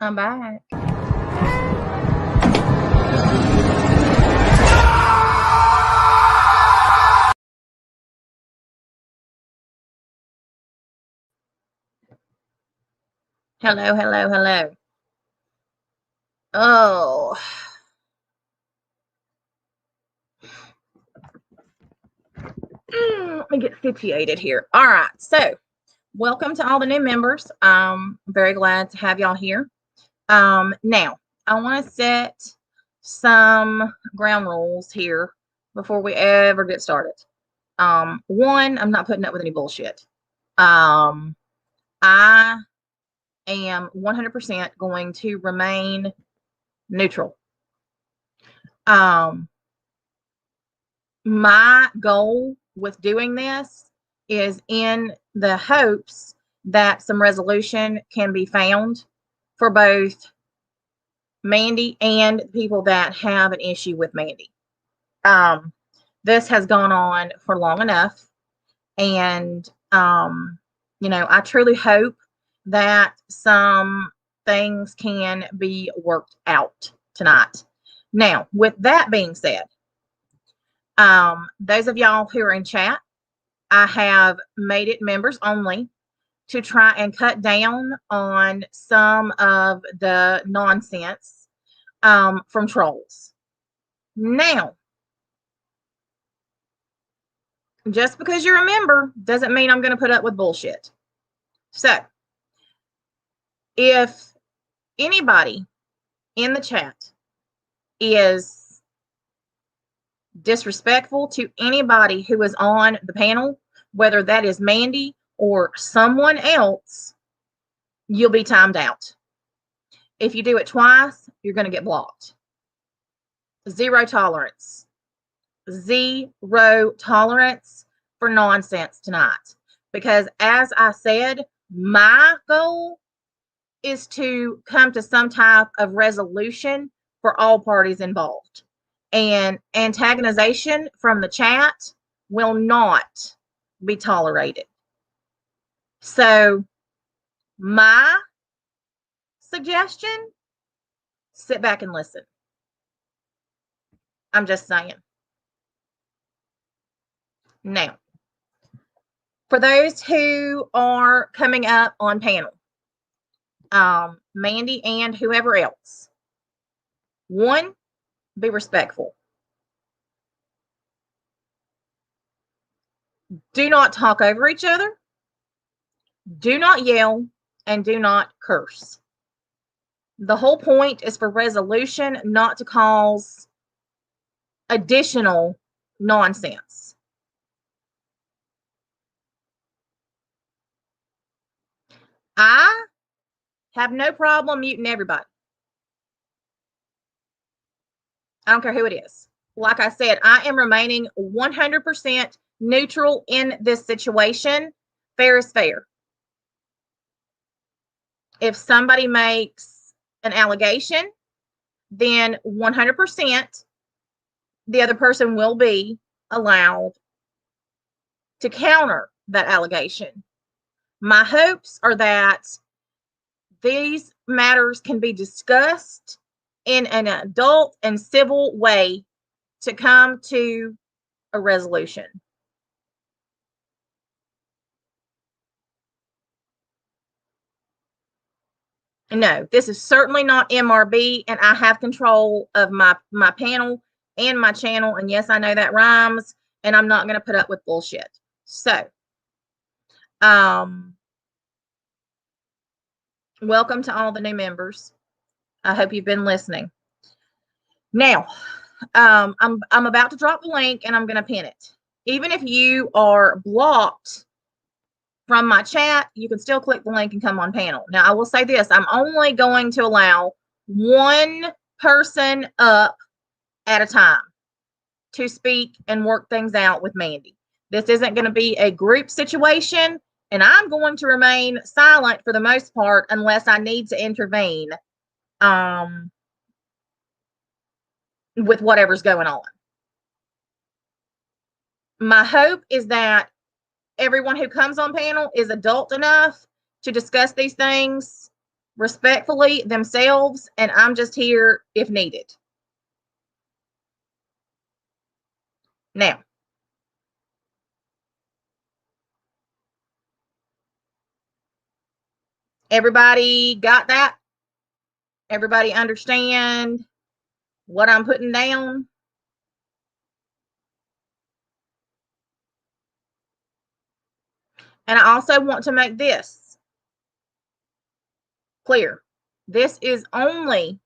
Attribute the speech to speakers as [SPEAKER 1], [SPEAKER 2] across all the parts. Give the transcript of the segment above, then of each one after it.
[SPEAKER 1] I'm back. Hello, hello, hello. Oh. Let me get situated here. All right. So, welcome to all the new members. I'm very glad to have y'all here. Now, I want to set some ground rules here before we ever get started. One, I'm not putting up with any bullshit. I am 100% going to remain neutral. My goal with doing this is in the hopes that some resolution can be found for both Mandi and people that have an issue with Mandi. This has gone on for long enough, and I truly hope that some things can be worked out tonight. Now, with that being said, those of y'all who are in chat, I have made it members only to try and cut down on some of the nonsense from trolls. Now, just because you're a member doesn't mean I'm going to put up with bullshit. So, if anybody in the chat is disrespectful to anybody who is on the panel, whether that is Mandi or someone else, you'll be timed out. If you do it twice, you're going to get blocked. Zero tolerance. Zero tolerance for nonsense tonight. Because as I said, my goal is to come to some type of resolution for all parties involved. And antagonization from the chat will not be tolerated. So my suggestion, sit back and listen. I'm just saying. Now, for those who are coming up on panel, Mandi and whoever else, one, be respectful. Do not talk over each other. Do not yell, and do not curse. The whole point is for resolution, not to cause additional nonsense. I have no problem muting everybody. I don't care who it is. Like I said, I am remaining 100% neutral in this situation. Fair is fair. If somebody makes an allegation, then 100% the other person will be allowed to counter that allegation. My hopes are that these matters can be discussed in an adult and civil way to come to a resolution. No, this is certainly not MRB, and I have control of my panel and my channel. And yes, I know that rhymes, and I'm not going to put up with bullshit. So, welcome to all the new members. I hope you've been listening. Now, I'm about to drop the link, and I'm going to pin it. Even if you are blocked from my chat, you can still click the link and come on panel. Now, I will say this. I'm only going to allow one person up at a time to speak and work things out with Mandi. This isn't going to be a group situation, and I'm going to remain silent for the most part unless I need to intervene with whatever's going on. My hope is that everyone who comes on panel is adult enough to discuss these things respectfully themselves, and I'm just here if needed. Now, everybody got that? Everybody understand what I'm putting down? And I also want to make this clear. This is only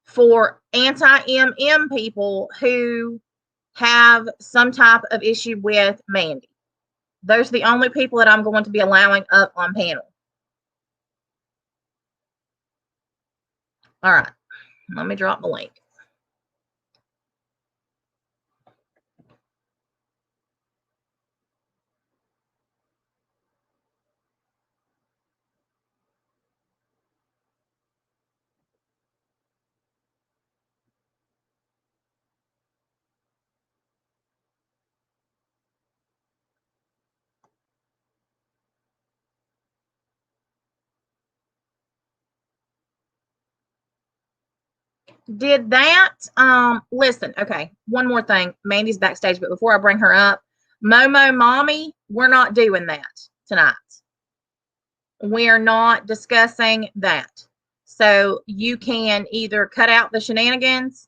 [SPEAKER 1] for anti-MM people who have some type of issue with Mandi. Those are the only people that I'm going to be allowing up on panel. All right, let me drop the link. Did that, listen, okay, one more thing. Mandi's backstage, but before I bring her up, Momo Mommy, we're not doing that tonight. We are not discussing that. So you can either cut out the shenanigans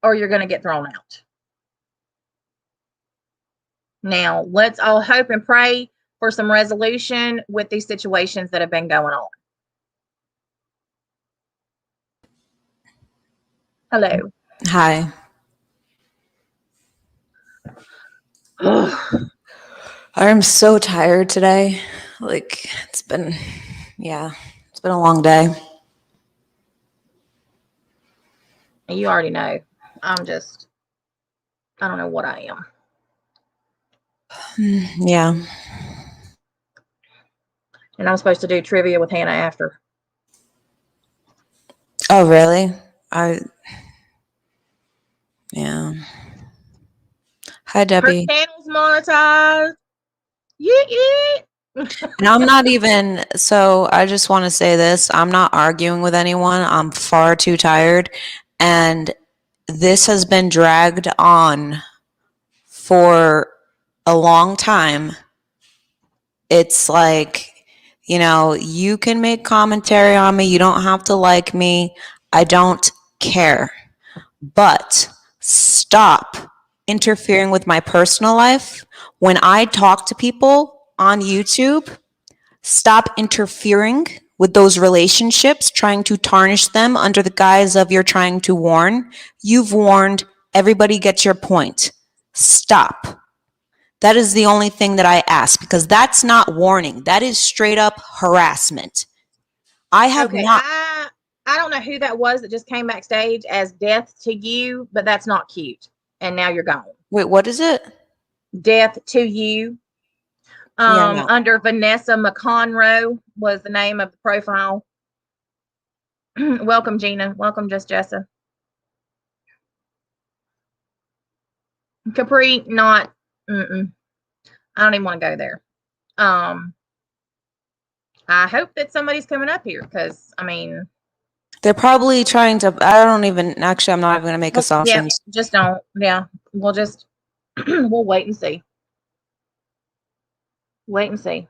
[SPEAKER 1] or you're going to get thrown out. Now, let's all hope and pray for some resolution with these situations that have been going on. Hello.
[SPEAKER 2] Hi. I'm so tired today. Like, it's been a long day.
[SPEAKER 1] You already know. I don't know what I am.
[SPEAKER 2] Yeah.
[SPEAKER 1] And I'm supposed to do trivia with Hannah after.
[SPEAKER 2] Oh, really? Yeah. Hi, Debbie.
[SPEAKER 1] Her channel's monetized. Yeah.
[SPEAKER 2] And I'm not even, so I just want to say this. I'm not arguing with anyone. I'm far too tired. And this has been dragged on for a long time. It's like, you can make commentary on me. You don't have to like me. I don't care. But stop interfering with my personal life. When I talk to people on YouTube, stop interfering with those relationships, trying to tarnish them under the guise of you're trying to warn. You've warned. Everybody gets your point. Stop. That is the only thing that I ask, because that's not warning. That is straight up harassment. I
[SPEAKER 1] don't know who that was that just came backstage as Death to You, but that's not cute. And now you're gone.
[SPEAKER 2] Wait, what is it?
[SPEAKER 1] Death to You. No. Under Vanessa McConroe was the name of the profile. Welcome, Gina. Welcome, Jessa. Capri, not. I don't even want to go there. I hope that somebody's coming up here because,
[SPEAKER 2] they're probably trying to, I'm not even going to make assumptions.
[SPEAKER 1] Yeah, just don't. Yeah, we'll just, we'll wait and see. Wait and see.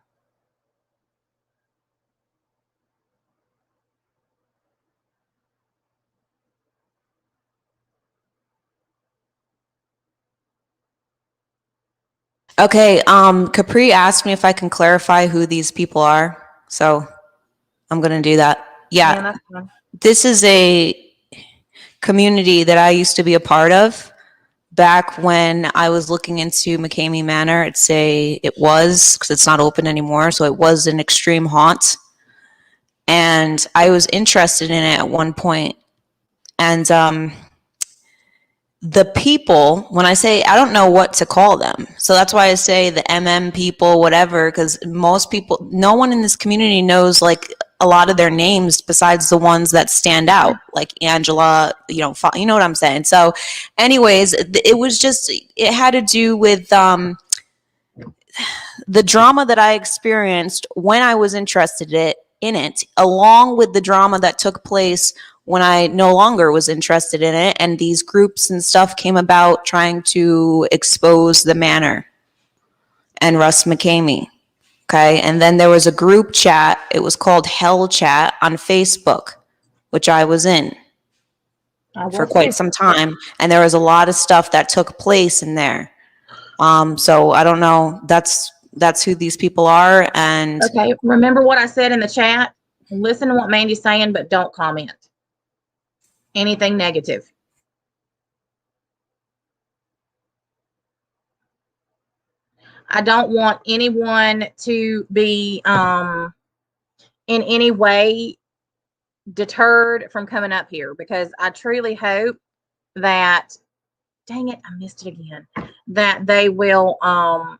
[SPEAKER 2] Okay, Capri asked me if I can clarify who these people are, so I'm going to do that. Yeah, that's fine. This is a community that I used to be a part of back when I was looking into McCamey Manor. It was, because it's not open anymore, so it was an extreme haunt. and I was interested in it at one point. And the people, when I say, I don't know what to call them. So that's why I say the MM people, whatever, because most people, no one in this community knows like a lot of their names besides the ones that stand out, like Angela, you know what I'm saying? So anyways, it was just, it had to do with the drama that I experienced when I was interested in it, along with the drama that took place when I no longer was interested in it, and these groups and stuff came about trying to expose the manor and Russ McCamey. Okay, and then there was a group chat. It was called Hell Chat on Facebook, which I was in for quite some time, and there was a lot of stuff that took place in there. So I don't know. That's who these people are. And
[SPEAKER 1] okay, remember what I said in the chat? Listen to what Mandy's saying, but don't comment anything negative. I don't want anyone to be in any way deterred from coming up here, because I truly hope that, dang it, I missed it again, that they will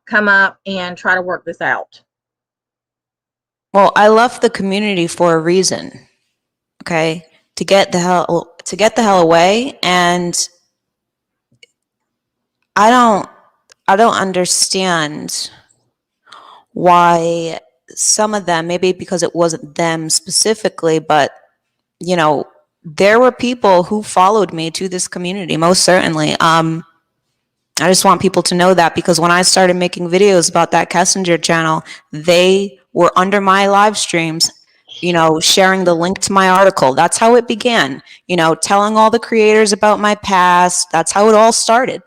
[SPEAKER 1] come up and try to work this out.
[SPEAKER 2] Well, I left the community for a reason. Okay, to get the hell away, and I don't understand why some of them, maybe because it wasn't them specifically, but you know, there were people who followed me to this community, most certainly. I just want people to know that, because when I started making videos about that Kessinger channel, they were under my live streams, you know, sharing the link to my article. That's how it began, you know, telling all the creators about my past. That's how it all started.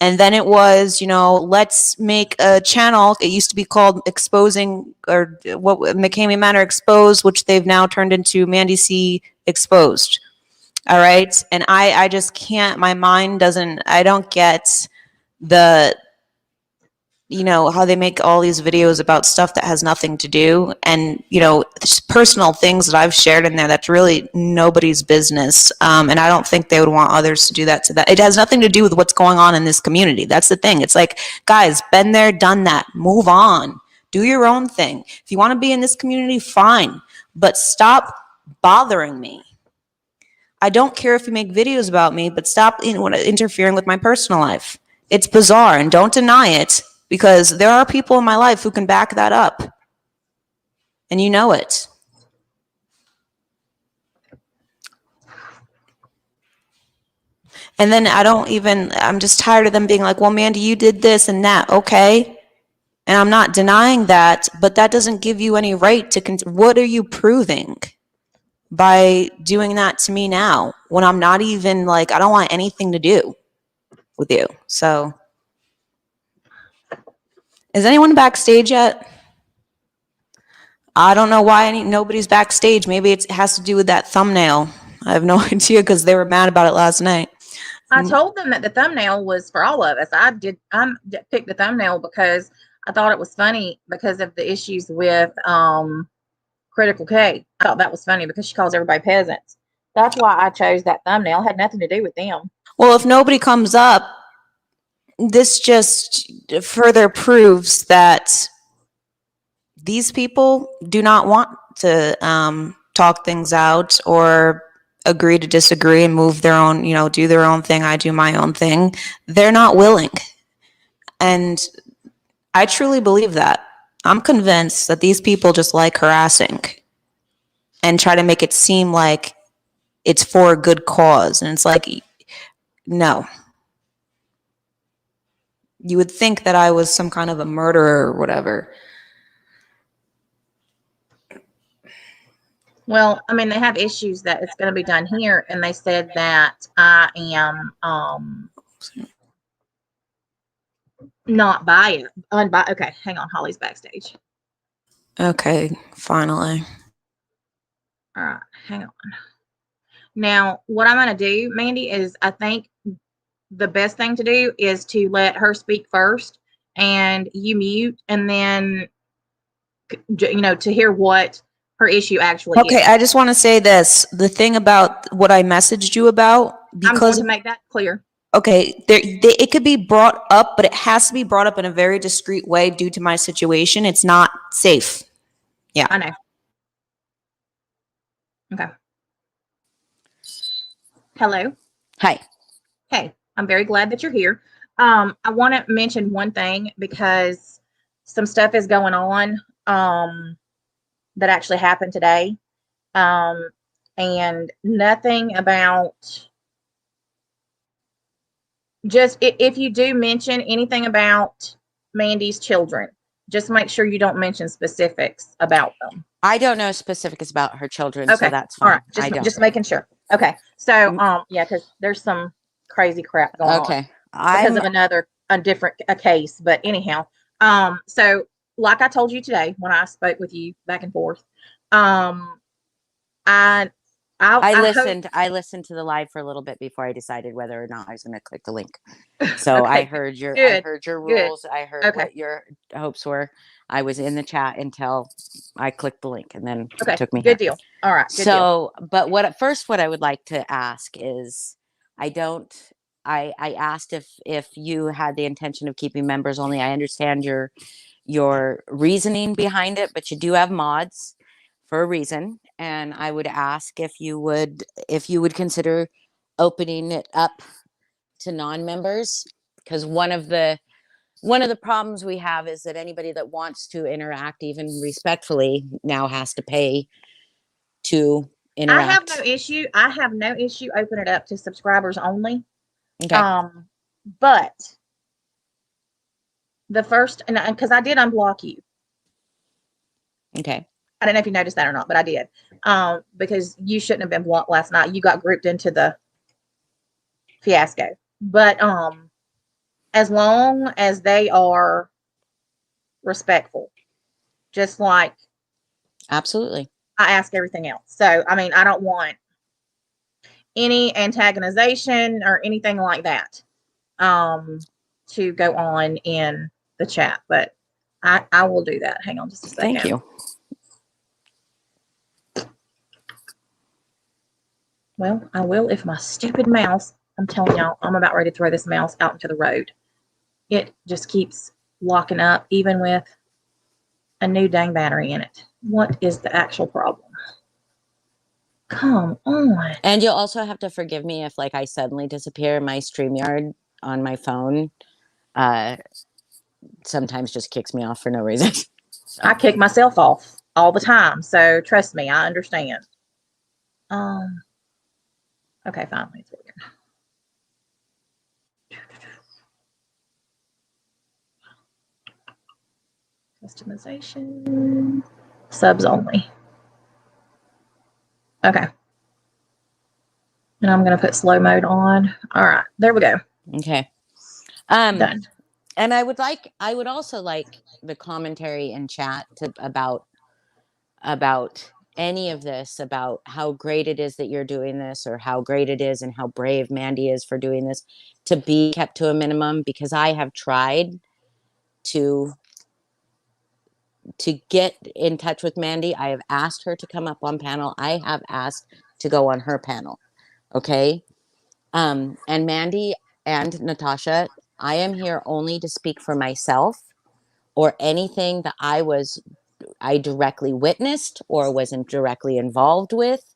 [SPEAKER 2] And then it was, you know, let's make a channel. It used to be called Exposing, or what, McCamey Manor Exposed, which they've now turned into Mandi C Exposed. All right. And I just can't, my mind doesn't, I don't get the, you know, how they make all these videos about stuff that has nothing to do, and, you know, personal things that I've shared in there that's really nobody's business. And I don't think they would want others to do that to that. It has nothing to do with what's going on in this community. That's the thing. It's like, guys, been there, done that, move on, do your own thing. If you want to be in this community, fine, but stop bothering me. I don't care if you make videos about me, but stop interfering with my personal life. It's bizarre, and don't deny it, because there are people in my life who can back that up. And you know it. And then I'm just tired of them being like, well, Mandi, you did this and that. Okay. And I'm not denying that, but that doesn't give you any right to, what are you proving by doing that to me now, when I'm not even like, I don't want anything to do with you. So is anyone backstage yet? I don't know why nobody's backstage. Maybe it has to do with that thumbnail. I have no idea, because they were mad about it last night.
[SPEAKER 1] I told them that the thumbnail was for all of us. I picked the thumbnail because I thought it was funny because of the issues with Critical K. I thought that was funny because she calls everybody peasants. That's why I chose that thumbnail. It had nothing to do with them.
[SPEAKER 2] Well, if nobody comes up, this just further proves that these people do not want to talk things out or agree to disagree and move their own, you know, do their own thing. I do my own thing. They're not willing. And I truly believe that. I'm convinced that these people just like harassing and try to make it seem like it's for a good cause. And it's like, no. You would think that I was some kind of a murderer or whatever.
[SPEAKER 1] Well, I mean, they have issues that it's going to be done here, and they said that I am not biased. Okay, hang on. Hollie's backstage.
[SPEAKER 2] Okay, finally.
[SPEAKER 1] All right, hang on. Now, what I'm going to do, Mandi, is I think the best thing to do is to let her speak first, and you mute, and then, you know, to hear what her issue actually
[SPEAKER 2] Okay,
[SPEAKER 1] is.
[SPEAKER 2] I just want to say this. The thing about what I messaged you about,
[SPEAKER 1] I'm going
[SPEAKER 2] because
[SPEAKER 1] to make that clear.
[SPEAKER 2] okay, it could be brought up, but it has to be brought up in a very discreet way due to my situation. It's not safe. Yeah.
[SPEAKER 1] I know. Okay. Hello.
[SPEAKER 3] Hi.
[SPEAKER 1] Hey, I'm very glad that you're here. I want to mention one thing because some stuff is going on that actually happened today. And nothing about just if you do mention anything about Mandy's children, just make sure you don't mention specifics about them.
[SPEAKER 3] I don't know specifics about her children,
[SPEAKER 1] Okay.
[SPEAKER 3] so that's fine.
[SPEAKER 1] All right.
[SPEAKER 3] I don't.
[SPEAKER 1] Just making sure. Okay. So yeah, because there's some crazy crap going on.
[SPEAKER 3] Okay.
[SPEAKER 1] Because of a different case. But anyhow, so like I told you today when I spoke with you back and forth, I
[SPEAKER 3] listened. I listened to the live for a little bit before I decided whether or not I was going to click the link. So
[SPEAKER 1] Okay,
[SPEAKER 3] I heard your
[SPEAKER 1] good.
[SPEAKER 3] rules. I heard
[SPEAKER 1] Okay.
[SPEAKER 3] what your hopes were. I was in the chat until I clicked the link, and then
[SPEAKER 1] Okay,
[SPEAKER 3] it took me
[SPEAKER 1] good
[SPEAKER 3] here.
[SPEAKER 1] deal. All right, good
[SPEAKER 3] So, but what I would like to ask is, I asked if you had the intention of keeping members only. I understand your reasoning behind it, but you do have mods for a reason, and I would ask if you would consider opening it up to non-members, because one of the problems we have is that anybody that wants to interact even respectfully now has to pay to interact.
[SPEAKER 1] I have no issue opening it up to subscribers only.
[SPEAKER 3] Okay.
[SPEAKER 1] But the first, and because I did unblock you.
[SPEAKER 3] Okay.
[SPEAKER 1] I don't know if you noticed that or not, but I did. Because you shouldn't have been blocked last night. You got grouped into the fiasco. But as long as they are respectful, just like
[SPEAKER 3] Absolutely.
[SPEAKER 1] I ask everything else. So I mean, I don't want any antagonization or anything like that to go on in the chat. But I will do that. Hang on just a second.
[SPEAKER 3] Thank you.
[SPEAKER 1] Well, I will if my stupid mouse, I'm telling y'all, I'm about ready to throw this mouse out into the road. It just keeps locking up, even with a new dang battery in it. What is the actual problem? Come on.
[SPEAKER 3] And you'll also have to forgive me if, like, I suddenly disappear. My StreamYard on my phone sometimes just kicks me off for no reason.
[SPEAKER 1] I kick myself off all the time, so trust me, I understand. Okay, finally it's working. Customization, subs only. Okay. And I'm going to put slow mode on. All right, there we go.
[SPEAKER 3] Okay.
[SPEAKER 1] Done.
[SPEAKER 3] And I would also like the commentary in chat about any of this, about how great it is that you're doing this, or how great it is and how brave Mandi is for doing this, to be kept to a minimum, because I have tried to get in touch with Mandi. I have asked her to come up on panel. I have asked to go on her panel. Okay. And Mandi and Natasha, I am here only to speak for myself, or anything that I directly witnessed or wasn't directly involved with.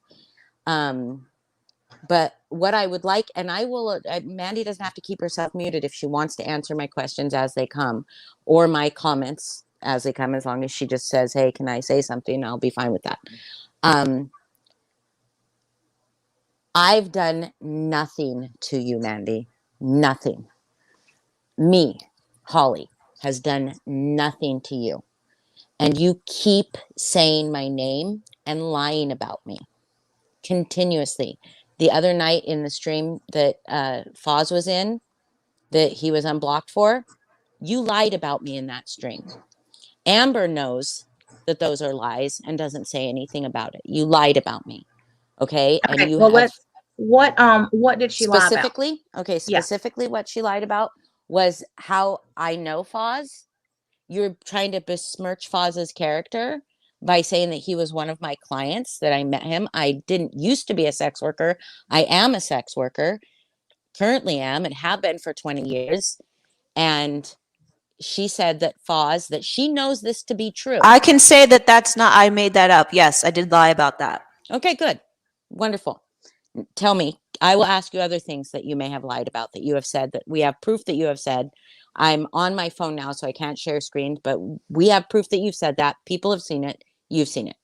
[SPEAKER 3] But what I would like, and I will, Mandi doesn't have to keep herself muted if she wants to answer my questions as they come, or my comments as they come, as long as she just says, hey, can I say something? I'll be fine with that. I've done nothing to you, Mandi. Nothing. Me, Hollie, has done nothing to you. And you keep saying my name and lying about me continuously. The other night in the stream that Foz was in, that he was unblocked for, you lied about me in that stream. Amber knows that those are lies and doesn't say anything about it. You lied about me. Okay.
[SPEAKER 1] Okay,
[SPEAKER 3] And you
[SPEAKER 1] well,
[SPEAKER 3] have
[SPEAKER 1] what did she lie about?
[SPEAKER 3] specifically, okay, specifically what she lied about was how I know Foz. You're trying to besmirch Foz's character by saying that he was one of my clients, that I met him. I didn't used to be a sex worker. I am a sex worker, currently am, and have been for 20 years. And she said that Foz, that she knows this to be true.
[SPEAKER 2] I can say that that's not, I made that up. Yes, I did lie about that.
[SPEAKER 3] Okay, good. Wonderful. Tell me, I will ask you other things that you may have lied about, that you have said, that we have proof that you have said. I'm on my phone now, so I can't share screen, but we have proof that you've said that. People have seen it. You've seen it.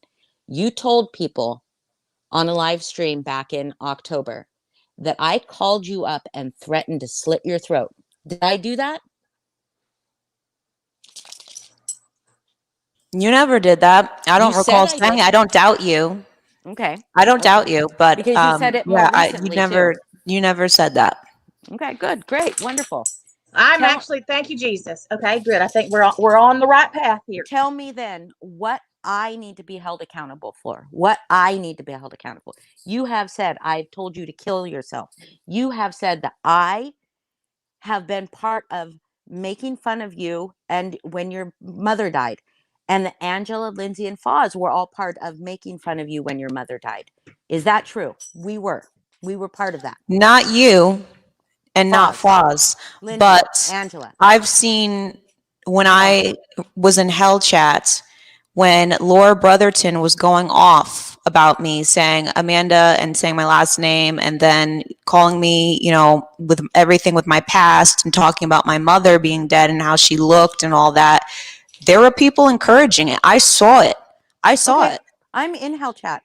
[SPEAKER 3] You told people on a live stream back in October that I called you up and threatened to slit your throat. Did I do that?
[SPEAKER 2] You never did that. I don't
[SPEAKER 3] You
[SPEAKER 2] recall
[SPEAKER 3] said I
[SPEAKER 2] saying
[SPEAKER 3] did.
[SPEAKER 2] it. I don't doubt you.
[SPEAKER 3] Okay.
[SPEAKER 2] I don't
[SPEAKER 3] Okay.
[SPEAKER 2] doubt you, but
[SPEAKER 3] Because you said it more
[SPEAKER 2] yeah,
[SPEAKER 3] recently, too.
[SPEAKER 2] you never said that.
[SPEAKER 3] Okay, good, great, wonderful.
[SPEAKER 1] I'm actually, thank you, Jesus. Okay, good. I think we're on the right path here.
[SPEAKER 3] Tell me then what I need to be held accountable for. What I need to be held accountable. You have said, I've told you to kill yourself. You have said that I have been part of making fun of you and when your mother died. And that Angela, Lindsay, and Foz were all part of making fun of you when your mother died. Is that true? We were part of that.
[SPEAKER 2] Not you and not Foz,
[SPEAKER 3] Lindsay,
[SPEAKER 2] but
[SPEAKER 3] Angela.
[SPEAKER 2] I've seen when I was in Hell Chat, when Laura Brotherton was going off about me, saying Amanda and saying my last name, and then calling me, you know, with everything with my past and talking about my mother being dead and how she looked and all that. There were people encouraging it. I saw it. I saw it.
[SPEAKER 3] I'm in Hell Chat.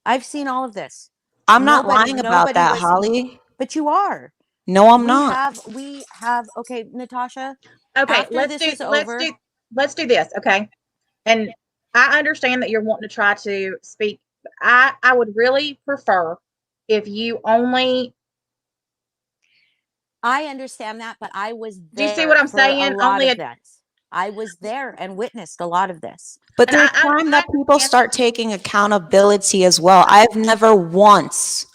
[SPEAKER 3] I've seen all of this.
[SPEAKER 2] I'm not lying about that, Holly.
[SPEAKER 3] But you are.
[SPEAKER 2] No, I'm not.
[SPEAKER 3] We have. Okay, Natasha.
[SPEAKER 1] Okay, let's do this. Okay, and I understand that you're wanting to try to speak. I would really prefer if you only.
[SPEAKER 3] I understand that, but I was there.
[SPEAKER 1] Do you see what I'm saying?
[SPEAKER 3] Only that. I was there and witnessed a lot of this.
[SPEAKER 2] But there's time that people start taking accountability as well. I've never once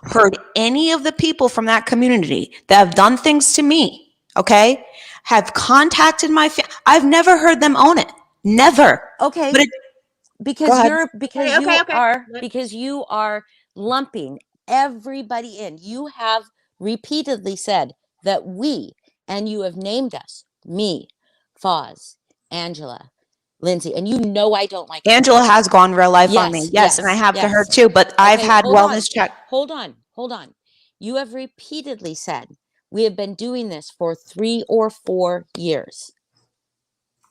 [SPEAKER 2] heard any of the people from that community that have done things to me, okay, have contacted my family. I've never heard them own it. Never.
[SPEAKER 3] Okay.
[SPEAKER 2] But
[SPEAKER 3] because you are lumping everybody in. You have repeatedly said that we, and you have named us, me, Foz, Angela, Lindsay, and you know I don't like
[SPEAKER 2] Angela has gone real life on me. Yes, and I have to her too, but I've had wellness check.
[SPEAKER 3] Hold on. You have repeatedly said we have been doing this for 3 or 4 years.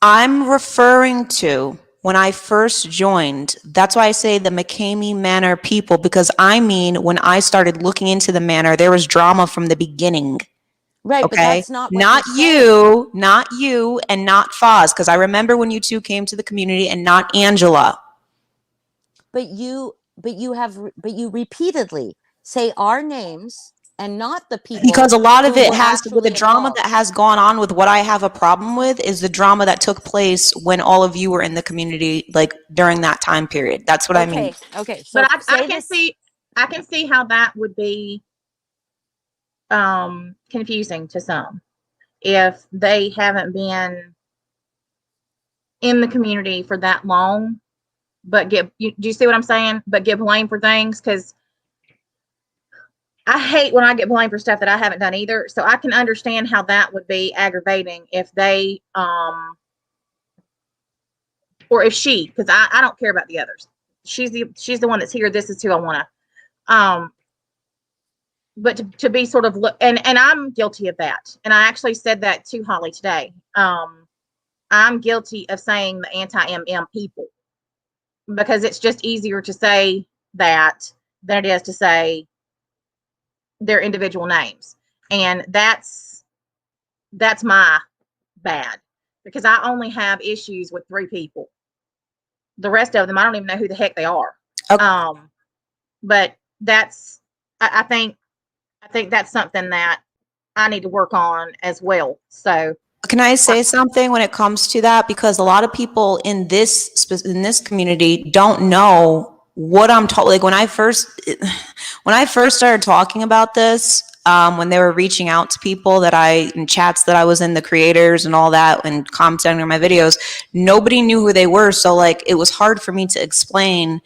[SPEAKER 2] I'm referring to when I first joined. That's why I say the McCamey Manor people, because I mean, when I started looking into the manor, there was drama from the beginning.
[SPEAKER 3] Right,
[SPEAKER 2] okay?
[SPEAKER 3] But that's not what
[SPEAKER 2] not you, and not Foz, because I remember when you two came to the community, and not Angela.
[SPEAKER 3] But you repeatedly say our names and not the people.
[SPEAKER 2] Because a lot of it has to, with the drama that has gone on with what I have a problem with is the drama that took place when all of you were in the community, like during that time period. That's what I mean.
[SPEAKER 3] Okay. So
[SPEAKER 1] but I can see how that would be confusing to some if they haven't been in the community for that long, but do you see what I'm saying? But get blamed for things, because I hate when I get blamed for stuff that I haven't done either. So I can understand how that would be aggravating if they or if she, because I don't care about the others. She's the one that's here. This is who I want to but to be sort of and I'm guilty of that. And I actually said that to Holly today. I'm guilty of saying the anti-MM people, because it's just easier to say that than it is to say their individual names. And that's my bad, because I only have issues with 3 people. The rest of them, I don't even know who the heck they are. Okay. But that's, I think that's something that I need to work on as well. So
[SPEAKER 2] can I say something when it comes to that? Because a lot of people in this community don't know what I'm talking. Like when I first started talking about this, when they were reaching out to people in chats that I was in, the creators and all that, and commenting on my videos, nobody knew who they were. So like, it was hard for me to explain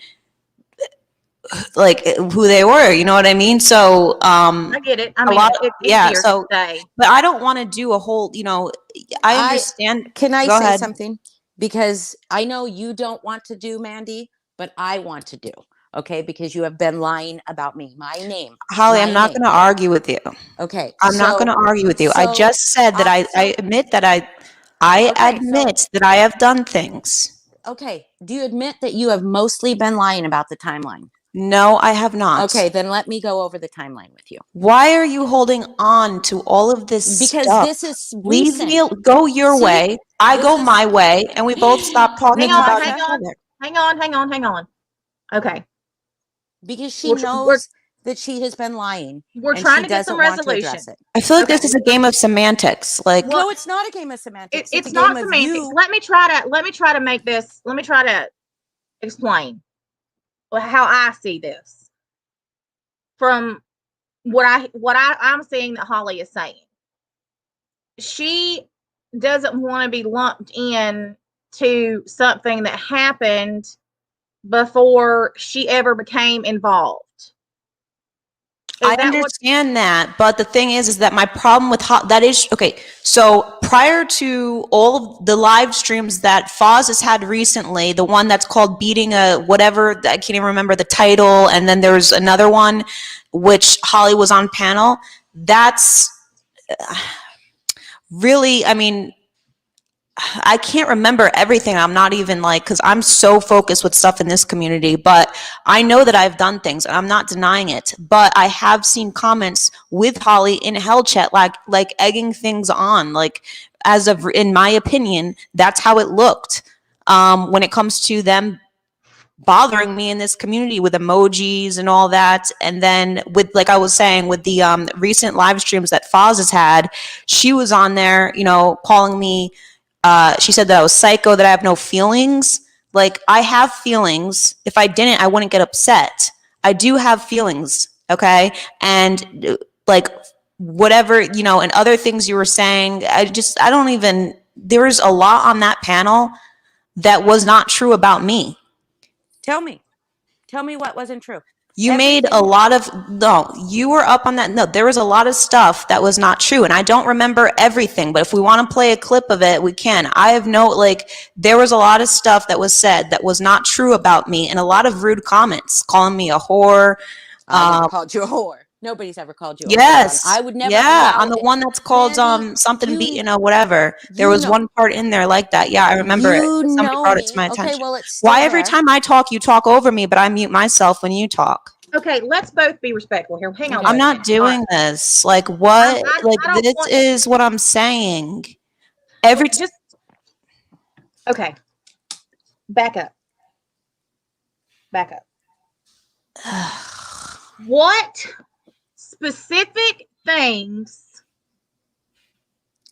[SPEAKER 2] like who they were, you know what I mean? So
[SPEAKER 1] I get it. I mean, it's easier to say.
[SPEAKER 2] But I don't want to do a whole, I understand.
[SPEAKER 3] Can I
[SPEAKER 2] Go
[SPEAKER 3] say
[SPEAKER 2] ahead.
[SPEAKER 3] something? Because I know you don't want to do, Mandi, but I want to do. Okay, because you have been lying about me, my name.
[SPEAKER 2] Holly, I'm not going to argue with you.
[SPEAKER 3] Okay,
[SPEAKER 2] I'm not going to argue with you. I just said that I admit that I admit that I have done things.
[SPEAKER 3] Okay, do you admit that you have mostly been lying about the timeline?
[SPEAKER 2] No, I have not.
[SPEAKER 3] Okay, then let me go over the timeline with you.
[SPEAKER 2] Why are you holding on to all of this
[SPEAKER 3] because
[SPEAKER 2] stuff?
[SPEAKER 3] This is
[SPEAKER 2] leave me, go your way. I go my way, and we both stop talking about each other.
[SPEAKER 1] Hang on. Okay.
[SPEAKER 3] Because she knows that she has been lying.
[SPEAKER 1] We're trying to get some resolution.
[SPEAKER 2] I feel like this is a game of semantics. Like,
[SPEAKER 3] no, it's not a game of semantics.
[SPEAKER 1] It's not semantics. Let me try to make this. Let me try to explain how I see this from what I'm seeing that Holly is saying. She doesn't want to be lumped in to something that happened before she ever became involved.
[SPEAKER 2] I understand that, but the thing is that my problem with that is, okay, so prior to all of the live streams that Foz has had recently, the one that's called Beating a whatever, I can't even remember the title, and then there's another one which Holly was on panel, that's really, I mean, I can't remember everything. I'm not even like, because I'm so focused with stuff in this community, but I know that I've done things and I'm not denying it. But I have seen comments with Holly in Hell Chat, like egging things on, like as of, in my opinion, that's how it looked when it comes to them bothering me in this community with emojis and all that. And then with, like I was saying, with the recent live streams that Foz has had, she was on there, calling me, she said that I was psycho, that I have no feelings. Like, I have feelings. If I didn't, I wouldn't get upset. I do have feelings, okay? And like, whatever, and other things you were saying, I don't even, there was a lot on that panel that was not true about me.
[SPEAKER 3] Tell me what wasn't true.
[SPEAKER 2] You made a lot of, no, you were up on that. No, there was a lot of stuff that was not true. And I don't remember everything, but if we want to play a clip of it, we can. I have there was a lot of stuff that was said that was not true about me, and a lot of rude comments, calling me a whore.
[SPEAKER 3] I never called you a whore. Nobody's ever called you a
[SPEAKER 2] whore.
[SPEAKER 3] I would never.
[SPEAKER 2] Yeah, on the one that's called something beaten or whatever. There was one part in there like that. Yeah, I remember it. Somebody brought it to my attention.
[SPEAKER 3] Okay, well, it's
[SPEAKER 2] why every time I talk, you talk over me, but I mute myself when you talk?
[SPEAKER 1] Okay, let's both be respectful here. Hang on.
[SPEAKER 2] I'm not doing this. Like, what? This is what I'm saying.
[SPEAKER 1] Okay. Back up. What specific things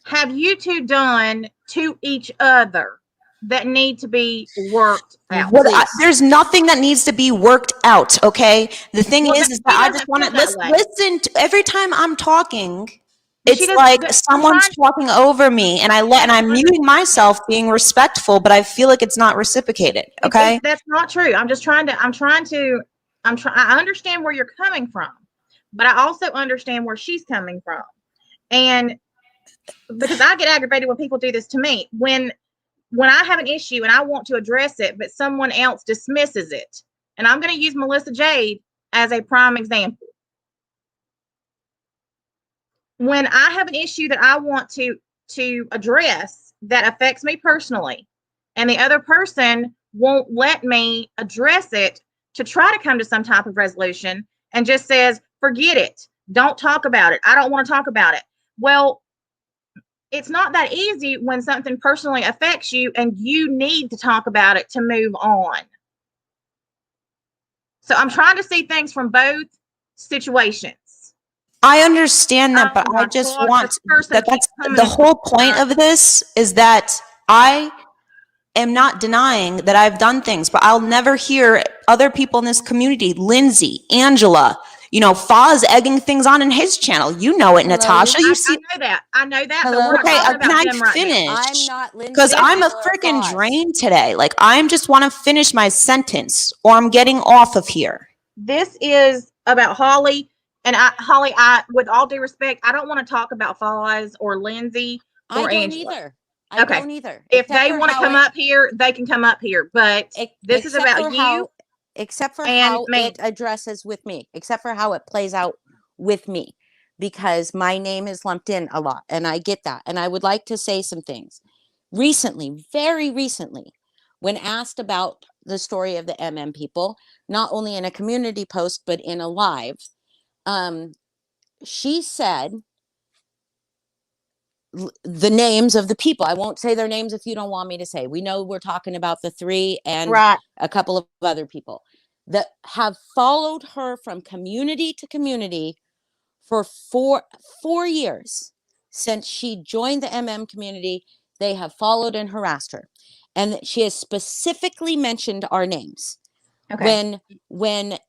[SPEAKER 1] have you two done to each other that need to be worked out?
[SPEAKER 2] There's nothing that needs to be worked out, okay? The thing is that I just want to listen to, every time I'm talking, it's like someone's talking over me, and I'm muting myself, being respectful, but I feel like it's not reciprocated, okay?
[SPEAKER 1] That's not true. I understand where you're coming from, but I also understand where she's coming from. And because I get aggravated when people do this to me, when I have an issue and I want to address it, but someone else dismisses it. And I'm going to use Melissa Jade as a prime example. When I have an issue that I want to address that affects me personally, and the other person won't let me address it to try to come to some type of resolution and just says, forget it. Don't talk about it. I don't want to talk about it. Well, it's not that easy when something personally affects you and you need to talk about it to move on. So I'm trying to see things from both situations.
[SPEAKER 2] I understand that, but I just want that's the whole point of this, is that I am not denying that I've done things, but I'll never hear other people in this community, Lindsay, Angela, Fa's egging things on in his channel. You know it,
[SPEAKER 3] Hello,
[SPEAKER 2] Natasha.
[SPEAKER 1] I know that. I know that.
[SPEAKER 3] Hello?
[SPEAKER 1] But we're not
[SPEAKER 2] Okay,
[SPEAKER 1] talking
[SPEAKER 2] can
[SPEAKER 1] about
[SPEAKER 2] I
[SPEAKER 1] them right now.
[SPEAKER 2] finish?
[SPEAKER 3] I'm not Lindsay.
[SPEAKER 2] Because I'm a
[SPEAKER 3] or
[SPEAKER 2] freaking
[SPEAKER 3] Foz.
[SPEAKER 2] drain today. Like, I just want to finish my sentence, or I'm getting off of here.
[SPEAKER 1] This is about Holly. And Holly, with all due respect, I don't want to talk about Foz or Lindsay or
[SPEAKER 3] I don't
[SPEAKER 1] Angela.
[SPEAKER 3] either. I
[SPEAKER 1] Okay.
[SPEAKER 3] don't either.
[SPEAKER 1] If
[SPEAKER 3] Except
[SPEAKER 1] they
[SPEAKER 3] for
[SPEAKER 1] want to
[SPEAKER 3] how
[SPEAKER 1] come
[SPEAKER 3] it-
[SPEAKER 1] up here, they can come up here. But this is
[SPEAKER 3] except
[SPEAKER 1] about
[SPEAKER 3] for
[SPEAKER 1] you.
[SPEAKER 3] how, except for
[SPEAKER 1] and
[SPEAKER 3] how
[SPEAKER 1] me.
[SPEAKER 3] it addresses with me, except for how it plays out with me, because my name is lumped in a lot, and I get that. And I would like to say some things. Recently, very recently, when asked about the story of the MM people, not only in a community post but in a live, she said the names of the people. I won't say their names if you don't want me to say. We know we're talking about the 3 and
[SPEAKER 1] Right.
[SPEAKER 3] a couple of other people that have followed her from community to community for four years since she joined the MM community. They have followed and harassed her, and she has specifically mentioned our names.
[SPEAKER 1] Okay.
[SPEAKER 3] When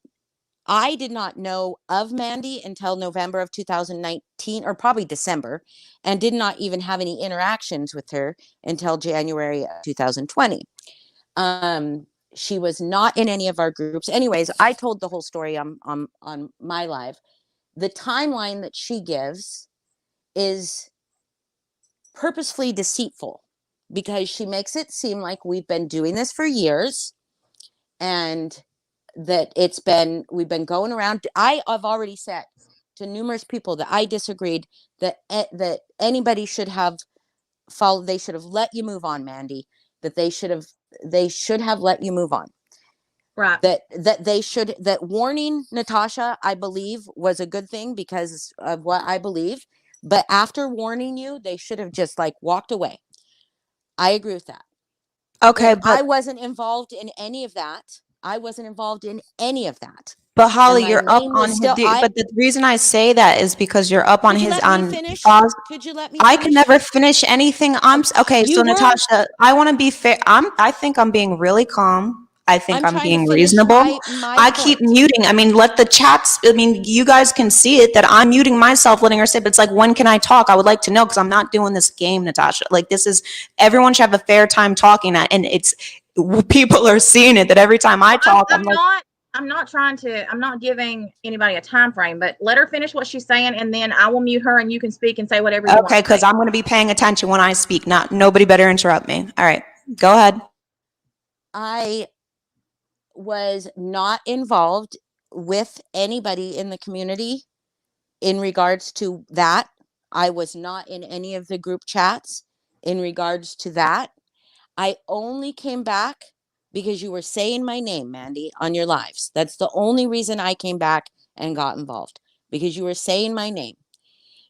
[SPEAKER 3] I did not know of Mandi until November of 2019, or probably December, and did not even have any interactions with her until January of 2020. She was not in any of our groups. Anyways, I told the whole story on my live. The timeline that she gives is purposefully deceitful, because she makes it seem like we've been doing this for years, and that we've been going around. I've already said to numerous people that I disagreed that anybody should have followed. They should have let you move on, Mandi. That they should have let you move on.
[SPEAKER 1] Right.
[SPEAKER 3] That warning Natasha, I believe, was a good thing because of what I believe. But after warning you, they should have just walked away. I agree with that.
[SPEAKER 2] Okay,
[SPEAKER 3] but I wasn't involved in any of that.
[SPEAKER 2] But Holly,
[SPEAKER 3] my
[SPEAKER 2] you're up
[SPEAKER 3] name
[SPEAKER 2] on
[SPEAKER 3] was
[SPEAKER 2] his.
[SPEAKER 3] still- I-
[SPEAKER 2] But the reason I say that is because you're up on
[SPEAKER 3] Could you
[SPEAKER 2] his
[SPEAKER 3] let me finish?
[SPEAKER 2] Foz.
[SPEAKER 3] Could you let me
[SPEAKER 2] I can
[SPEAKER 3] finish?
[SPEAKER 2] never finish anything. Okay.
[SPEAKER 3] You
[SPEAKER 2] So
[SPEAKER 3] were.
[SPEAKER 2] Natasha, I want to be fair. I think I'm being really calm. I think
[SPEAKER 3] I'm
[SPEAKER 2] I'm
[SPEAKER 3] trying to
[SPEAKER 2] being
[SPEAKER 3] finish
[SPEAKER 2] reasonable.
[SPEAKER 3] my
[SPEAKER 2] I keep
[SPEAKER 3] point.
[SPEAKER 2] muting. I mean, let the chats. I mean, you guys can see it that I'm muting myself, letting her say. But it's like, when can I talk? I would like to know, because I'm not doing this game, Natasha. Like, this is, everyone should have a fair time talking. And it's, people are seeing it that every time I talk, I'm like,
[SPEAKER 1] I'm not giving anybody a time frame, but let her finish what she's saying, and then I will mute her, and you can speak and say whatever you want.
[SPEAKER 2] Okay, because I'm going to be paying attention when I speak. Nobody better interrupt me. All right, go ahead.
[SPEAKER 3] I was not involved with anybody in the community in regards to that. I was not in any of the group chats in regards to that. I only came back because you were saying my name, Mandi, on your lives. That's the only reason I came back and got involved, because you were saying my name.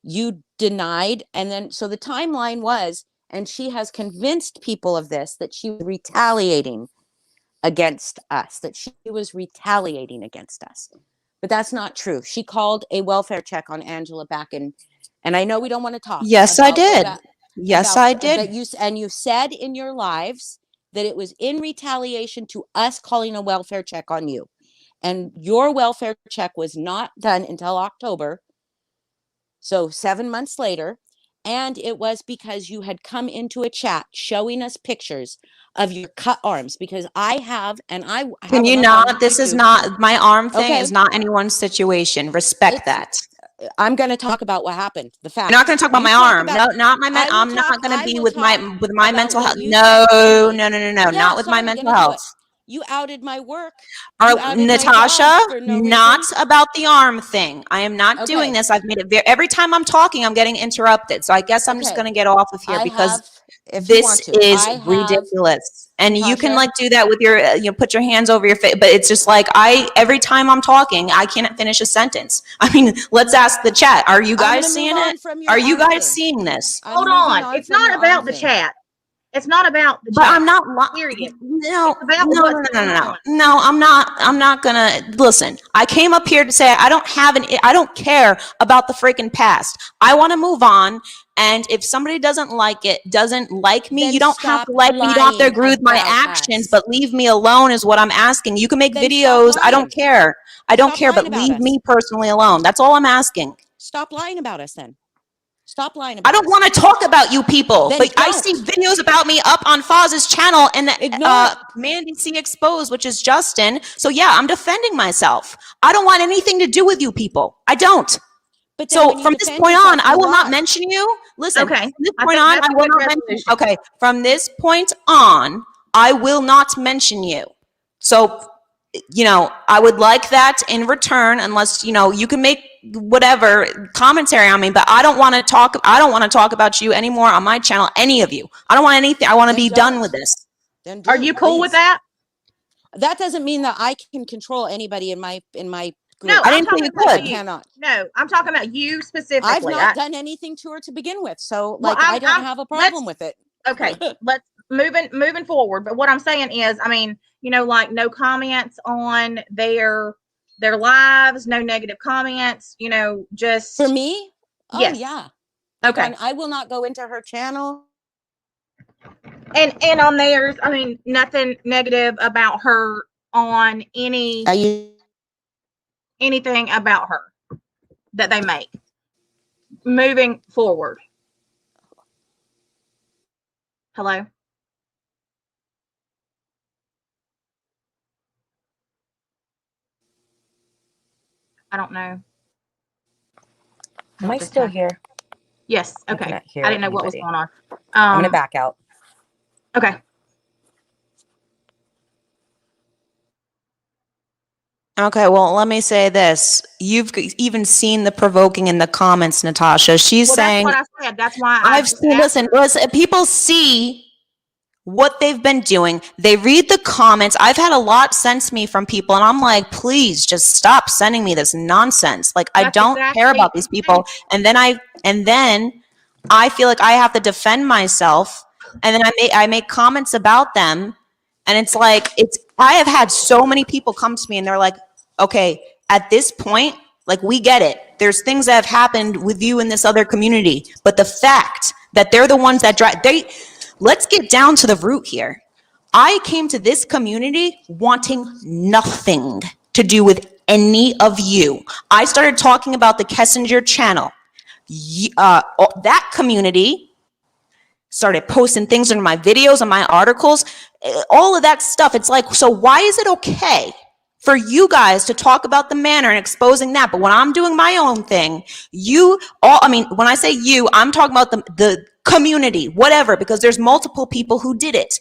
[SPEAKER 3] You denied, and then so the timeline was, and she has convinced people of this, that she was retaliating against us, But that's not true. She called a welfare check on Angela back in, and I know we don't want to talk.
[SPEAKER 2] Yes, I did. Yes, I did.
[SPEAKER 3] But you said in your lives that it was in retaliation to us calling a welfare check on you. And your welfare check was not done until October. So 7 months later. And it was because you had come into a chat showing us pictures of your cut arms, because I have, and I have.
[SPEAKER 2] Can you not? This is not, my arm thing is not anyone's situation. Respect that.
[SPEAKER 3] I'm going to talk about what happened. The fact.
[SPEAKER 2] You're not going to talk about my arm. No, not my mental. I'm not going to be with my mental health. No. Not with my mental health.
[SPEAKER 3] You outed my work.
[SPEAKER 2] Natasha, not about the arm thing. I am not doing this. I've made it very, every time I'm talking, I'm getting interrupted. So I guess I'm just going to get off of here, because this is ridiculous. And Natasha, you can do that with your, put your hands over your face, but it's just every time I'm talking, I can't finish a sentence. I mean, let's ask the chat. Are you guys seeing it? Are you guys seeing this?
[SPEAKER 1] Hold on. It's not about the chat. It's not about the
[SPEAKER 2] But
[SPEAKER 1] chat.
[SPEAKER 2] I'm not
[SPEAKER 1] Period.
[SPEAKER 2] no,
[SPEAKER 1] It's about
[SPEAKER 2] no,
[SPEAKER 1] what's
[SPEAKER 2] no, no,
[SPEAKER 1] going
[SPEAKER 2] no, no,
[SPEAKER 1] on.
[SPEAKER 2] no. I'm not gonna listen. I came up here to say I don't care about the freaking past. I want to move on. And if somebody doesn't like me,
[SPEAKER 3] Then
[SPEAKER 2] you don't have
[SPEAKER 3] stop
[SPEAKER 2] to like me. You don't have to
[SPEAKER 3] lying
[SPEAKER 2] agree with my
[SPEAKER 3] about
[SPEAKER 2] actions,
[SPEAKER 3] us.
[SPEAKER 2] but leave me alone is what I'm asking. You can make
[SPEAKER 3] Then stop
[SPEAKER 2] videos. I don't
[SPEAKER 3] lying.
[SPEAKER 2] care. I don't
[SPEAKER 3] Stop
[SPEAKER 2] care,
[SPEAKER 3] lying
[SPEAKER 2] but
[SPEAKER 3] about
[SPEAKER 2] leave
[SPEAKER 3] us.
[SPEAKER 2] me personally alone. That's all I'm asking.
[SPEAKER 3] Stop lying about us then. Stop lying
[SPEAKER 2] I
[SPEAKER 3] about
[SPEAKER 2] don't
[SPEAKER 3] us.
[SPEAKER 2] want to talk about you people,
[SPEAKER 3] Then
[SPEAKER 2] but I
[SPEAKER 3] don't.
[SPEAKER 2] see videos about me up on Foz's channel and
[SPEAKER 3] Ignore it.
[SPEAKER 2] Mandy C Exposed, which is Justin. So yeah, I'm defending myself. I don't want anything to do with you people. I don't.
[SPEAKER 3] But then
[SPEAKER 2] So
[SPEAKER 3] when you
[SPEAKER 2] from this
[SPEAKER 3] defend
[SPEAKER 2] point on,
[SPEAKER 3] yourself,
[SPEAKER 2] I
[SPEAKER 3] you
[SPEAKER 2] will not
[SPEAKER 3] lie.
[SPEAKER 2] mention you. Listen,
[SPEAKER 1] Okay.
[SPEAKER 2] from this
[SPEAKER 1] I
[SPEAKER 2] point
[SPEAKER 1] think
[SPEAKER 2] on,
[SPEAKER 1] that's
[SPEAKER 2] I
[SPEAKER 1] a
[SPEAKER 2] will
[SPEAKER 1] good
[SPEAKER 2] not mention.
[SPEAKER 1] resolution.
[SPEAKER 2] Okay, from this point on, I will not mention you. So, you know, I would like that in return, unless, you know, you can make whatever commentary on me, but I don't want to talk about you anymore on my channel, any of you. I don't want anything. I want to
[SPEAKER 3] Then
[SPEAKER 2] be done
[SPEAKER 3] don't.
[SPEAKER 2] with this.
[SPEAKER 3] Then
[SPEAKER 1] Are
[SPEAKER 3] do,
[SPEAKER 1] you cool with
[SPEAKER 3] please.
[SPEAKER 1] that?
[SPEAKER 3] That doesn't mean that I can control anybody in my
[SPEAKER 1] No,
[SPEAKER 3] group.
[SPEAKER 2] I
[SPEAKER 1] I'm
[SPEAKER 2] didn't say
[SPEAKER 1] talking
[SPEAKER 2] you
[SPEAKER 1] about
[SPEAKER 3] I
[SPEAKER 2] could.
[SPEAKER 1] you.
[SPEAKER 3] cannot.
[SPEAKER 1] No, I'm talking about you specifically.
[SPEAKER 3] I've not done anything to her to begin with, so
[SPEAKER 1] Well,
[SPEAKER 3] like I don't have a problem with it.
[SPEAKER 1] Okay, let's moving forward. But what I'm saying is, I mean, you know, like no comments on their lives, no negative comments, you know, just
[SPEAKER 3] For me, oh
[SPEAKER 1] yes.
[SPEAKER 3] yeah.
[SPEAKER 1] Okay.
[SPEAKER 3] I will not go into her channel.
[SPEAKER 1] And on theirs, I mean, nothing negative about her on anything about her that they make. Moving forward. Hello? I don't know.
[SPEAKER 4] Am I still here?
[SPEAKER 1] Yes.
[SPEAKER 4] I
[SPEAKER 1] Okay.
[SPEAKER 4] cannot hear
[SPEAKER 1] I didn't know what was
[SPEAKER 4] anybody.
[SPEAKER 1] going on.
[SPEAKER 4] I'm gonna back out.
[SPEAKER 1] Okay.
[SPEAKER 2] Okay, well, let me say this. You've even seen the provoking in the comments, Natasha. She's
[SPEAKER 1] Well,
[SPEAKER 2] saying,
[SPEAKER 1] that's what I said. That's why I
[SPEAKER 2] I've
[SPEAKER 1] just
[SPEAKER 2] seen,
[SPEAKER 1] asked
[SPEAKER 2] listen, people see what they've been doing. They read the comments. I've had a lot sent to me from people, and I'm like, please just stop sending me this nonsense. Like, I
[SPEAKER 1] That's
[SPEAKER 2] don't care
[SPEAKER 1] exactly
[SPEAKER 2] about these people. And then I feel like I have to defend myself. And then I make comments about them. And it's like, I have had so many people come to me and they're like, okay, at this point, like, we get it. There's things that have happened with you in this other community. But the fact that they're the ones that let's get down to the root here. I came to this community wanting nothing to do with any of you. I started talking about the Kessinger channel. That community started posting things in my videos and my articles, all of that stuff. It's like, so why is it okay for you guys to talk about the manor and exposing that? But when I'm doing my own thing, when I say you, I'm talking about the community, whatever, because there's multiple people who did it.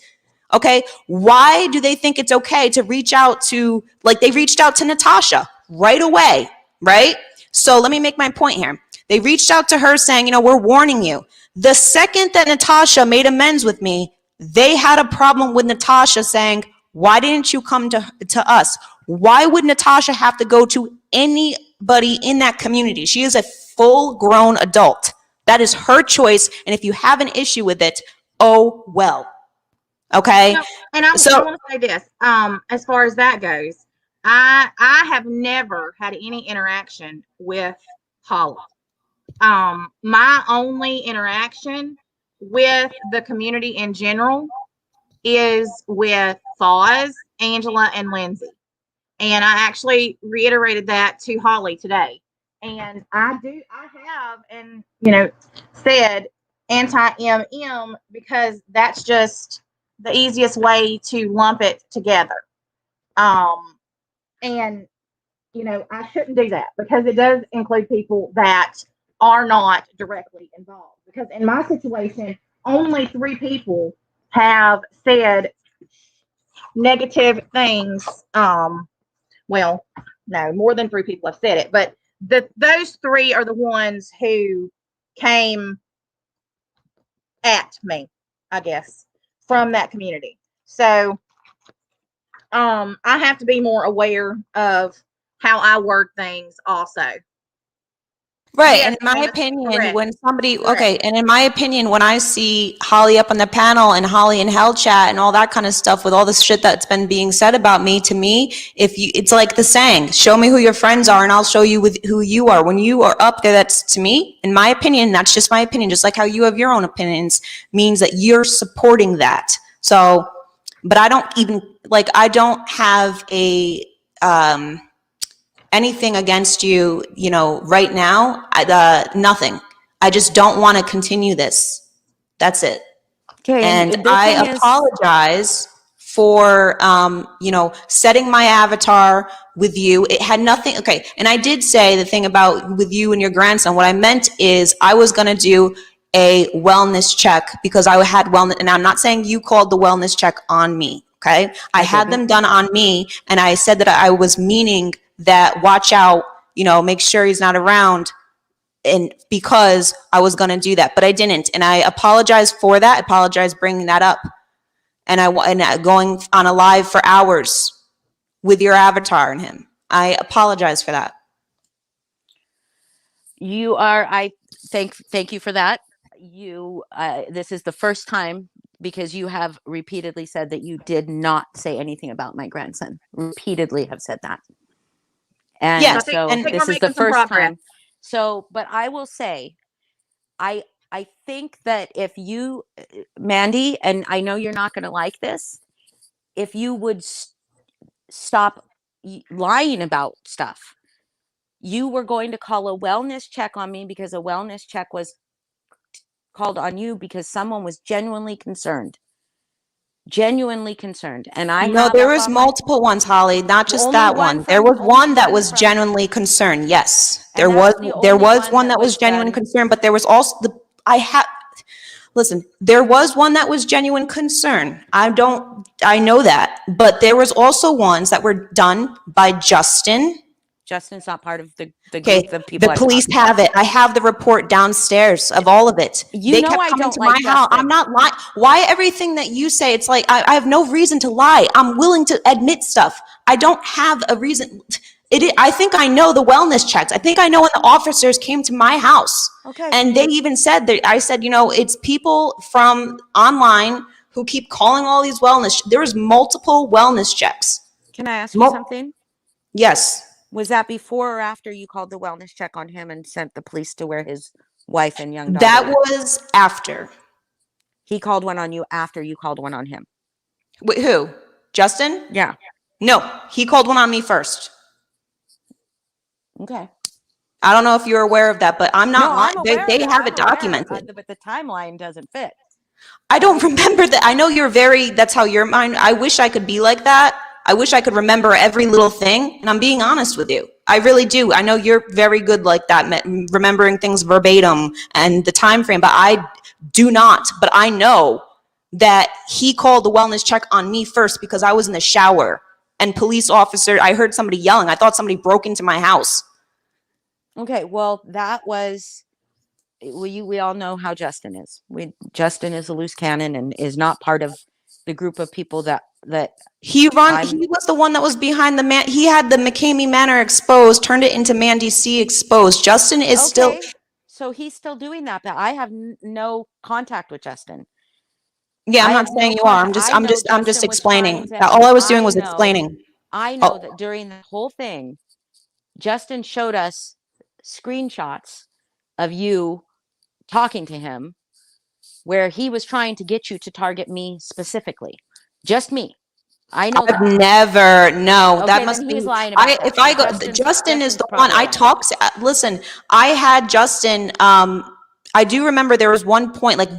[SPEAKER 2] Okay. Why do they think it's okay to reach out to, like they reached out to Natasha right away, right? So let me make my point here. They reached out to her saying, you know, we're warning you. The second that Natasha made amends with me, they had a problem with Natasha saying, why didn't you come to us? Why would Natasha have to go to anybody in that community? She is a full-grown adult. That is her choice. And if you have an issue with it, oh well. Okay.
[SPEAKER 1] No, and I want to say this. As far as that goes, I have never had any interaction with Hollie. My only interaction with the community in general is with Foz, Angela, and Lindsay. And I actually reiterated that to Hollie today. And I have, and you know, said anti-MM because that's just the easiest way to lump it together. And you know, I shouldn't do that because it does include people that are not directly involved. Because in my situation, only 3 people have said negative things. Well, no, more than 3 people have said it, but those 3 are the ones who came at me, I guess, from that community. So I have to be more aware of how I word things also.
[SPEAKER 2] Right.
[SPEAKER 1] Yes,
[SPEAKER 2] And in my
[SPEAKER 1] ma'am, that's
[SPEAKER 2] opinion,
[SPEAKER 1] correct.
[SPEAKER 2] when somebody,
[SPEAKER 1] Correct.
[SPEAKER 2] okay, and in my opinion, when I see Holly up on the panel and Holly in Hell Chat and all that kind of stuff with all the shit that's been being said about me, to me, if you, it's like the saying, show me who your friends are and I'll show you with who you are. When you are up there, that's, to me, in my opinion, that's just my opinion, just like how you have your own opinions, means that you're supporting that. So, but I don't even, like, I don't have a, anything against you, you know, right now, nothing. I just don't want to continue this. That's it.
[SPEAKER 3] Okay,
[SPEAKER 2] And
[SPEAKER 3] and the
[SPEAKER 2] I
[SPEAKER 3] thing is,
[SPEAKER 2] apologize for, you know, setting my avatar with you. It had nothing. Okay. And I did say the thing about with you and your grandson. What I meant is I was going to do a wellness check because I had wellness. And I'm not saying you called the wellness check on me. Okay. I had them done on me. And I said that I was meaning that watch out, you know, make sure he's not around, and because I was going to do that, but I didn't. And I apologize for that. I apologize bringing that up. And going on a live for hours with your avatar and him. I apologize for that.
[SPEAKER 3] you are, I thank you for that. You, this is the first time, because you have repeatedly said that you did not say anything about my grandson. Repeatedly have said that. And
[SPEAKER 2] Yes,
[SPEAKER 3] so
[SPEAKER 2] and
[SPEAKER 3] this
[SPEAKER 1] we're
[SPEAKER 3] is the
[SPEAKER 1] making some
[SPEAKER 3] first
[SPEAKER 1] progress.
[SPEAKER 3] time. So, but I will say, I think that if you, Mandy, and I know you're not going to like this, if you would stop lying about stuff. You were going to call a wellness check on me because a wellness check was called on you because someone was genuinely concerned. Genuinely concerned. And I
[SPEAKER 2] no,
[SPEAKER 3] have
[SPEAKER 2] there
[SPEAKER 3] up
[SPEAKER 2] was
[SPEAKER 3] on my,
[SPEAKER 2] multiple ones, Holly, not just
[SPEAKER 3] only
[SPEAKER 2] that
[SPEAKER 3] one
[SPEAKER 2] one. There
[SPEAKER 3] from,
[SPEAKER 2] was
[SPEAKER 3] only
[SPEAKER 2] one that
[SPEAKER 3] one
[SPEAKER 2] was
[SPEAKER 3] from,
[SPEAKER 2] genuinely concerned. Yes,
[SPEAKER 3] and that's the
[SPEAKER 2] there
[SPEAKER 3] only
[SPEAKER 2] was
[SPEAKER 3] one
[SPEAKER 2] one
[SPEAKER 3] that
[SPEAKER 2] that was
[SPEAKER 3] was
[SPEAKER 2] genuine
[SPEAKER 3] done.
[SPEAKER 2] concern, but there was also listen, there was one that was genuine concern. I know that, but there was also ones that were done by Justin.
[SPEAKER 3] Justin's not part of the
[SPEAKER 2] Okay,
[SPEAKER 3] group of people
[SPEAKER 2] the
[SPEAKER 3] I'm
[SPEAKER 2] police
[SPEAKER 3] talking about.
[SPEAKER 2] have it. I have the report downstairs of all of it.
[SPEAKER 3] You
[SPEAKER 2] They
[SPEAKER 3] know
[SPEAKER 2] kept
[SPEAKER 3] I
[SPEAKER 2] coming
[SPEAKER 3] don't
[SPEAKER 2] to
[SPEAKER 3] like
[SPEAKER 2] my house.
[SPEAKER 3] Justin.
[SPEAKER 2] I'm not lying. Why everything that you say, it's like I have no reason to lie. I'm willing to admit stuff. I don't have a reason. I think I know the wellness checks. I think I know when the officers came to my house.
[SPEAKER 3] Okay.
[SPEAKER 2] And they even said that, I said, you know, it's people from online who keep calling all these wellness. There was multiple wellness checks.
[SPEAKER 3] Can I ask you something?
[SPEAKER 2] Yes.
[SPEAKER 3] Was that before or after you called the wellness check on him and sent the police to where his wife and young daughter
[SPEAKER 2] That
[SPEAKER 3] were?
[SPEAKER 2] was after.
[SPEAKER 3] He called one on you after you called one on him.
[SPEAKER 2] Wait, who? Justin?
[SPEAKER 3] Yeah.
[SPEAKER 2] No, he called one on me first.
[SPEAKER 3] Okay.
[SPEAKER 2] I don't know if you're aware of that, but I'm not
[SPEAKER 3] No,
[SPEAKER 2] lying.
[SPEAKER 3] I'm aware
[SPEAKER 2] They
[SPEAKER 3] of that.
[SPEAKER 2] have
[SPEAKER 3] I'm
[SPEAKER 2] it
[SPEAKER 3] aware,
[SPEAKER 2] documented.
[SPEAKER 3] but the timeline doesn't fit.
[SPEAKER 2] I don't remember that. I know you're that's how your mind. I wish I could be like that. I wish I could remember every little thing. And I'm being honest with you. I really do. I know you're very good like that, remembering things verbatim and the time frame, but I do not. But I know that he called the wellness check on me first because I was in the shower and police officer, I heard somebody yelling. I thought somebody broke into my house.
[SPEAKER 3] Okay, well, that was, we all know how Justin is. Justin is a loose cannon and is not part of the group of people that
[SPEAKER 2] he was the one that was behind he had the McCamey Manor exposed, turned it into Mandy C exposed. Justin is still.
[SPEAKER 3] So he's still doing that, but I have no contact with Justin.
[SPEAKER 2] Yeah, I'm not saying you are. I'm just explaining. All I was doing was explaining.
[SPEAKER 3] I know that during the whole thing, Justin showed us screenshots of you talking to him where he was trying to get you to target me specifically. Just me. I know
[SPEAKER 2] I've never, no,
[SPEAKER 3] okay,
[SPEAKER 2] that must
[SPEAKER 3] then
[SPEAKER 2] be,
[SPEAKER 3] he's lying about that.
[SPEAKER 2] if I go, Justin is the one, I talk, listen, I had Justin, I do remember there was one point, like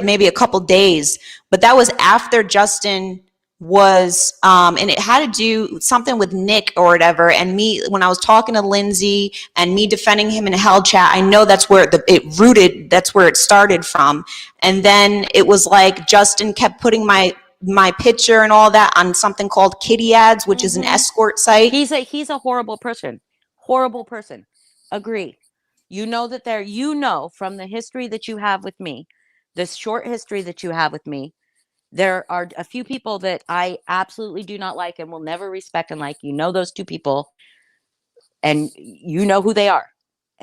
[SPEAKER 2] maybe a couple days, but that was after Justin was, and it had to do something with Nick or whatever, and me, when I was talking to Lindsay and me defending him in Hell Chat, I know that's where it rooted, that's where it started from. And then it was like Justin kept putting my picture and all that on something called Kitty Ads, which is an escort site.
[SPEAKER 3] He's a horrible person. Horrible person. Agree. You know that from the history that you have with me, this short history that you have with me, there are a few people that I absolutely do not like and will never respect and like. You know those two people, and you know who they are.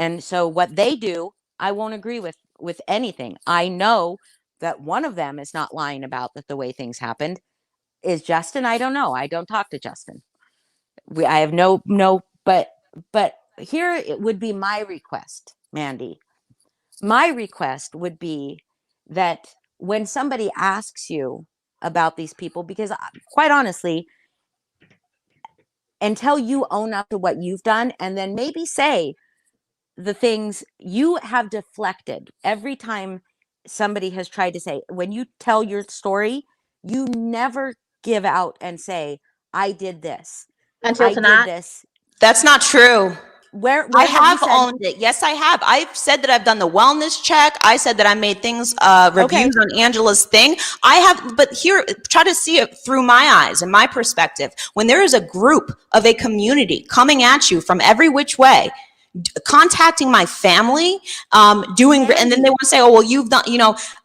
[SPEAKER 3] And so what they do, I won't agree with anything. I know that one of them is not lying about that the way things happened. Is Justin? I don't know. I don't talk to Justin. I have no, but here it would be my request, Mandi. My request would be that when somebody asks you about these people, because quite honestly, until you own up to what you've done and then maybe say the things you have deflected every time somebody has tried to say, when you tell your story, you never give out and say, I did this.
[SPEAKER 1] Until
[SPEAKER 3] I
[SPEAKER 1] tonight.
[SPEAKER 3] did this.
[SPEAKER 2] That's not true.
[SPEAKER 3] Where
[SPEAKER 2] I
[SPEAKER 3] have you
[SPEAKER 2] have
[SPEAKER 3] said,
[SPEAKER 2] owned it. Yes, I have. I've said that I've done the wellness check. I said that I made things, reviews on Angela's thing. I have, but here, try to see it through my eyes and my perspective. When there is a group of a community coming at you from every which way, contacting my family, doing, and then they want to say, oh, well, you've done,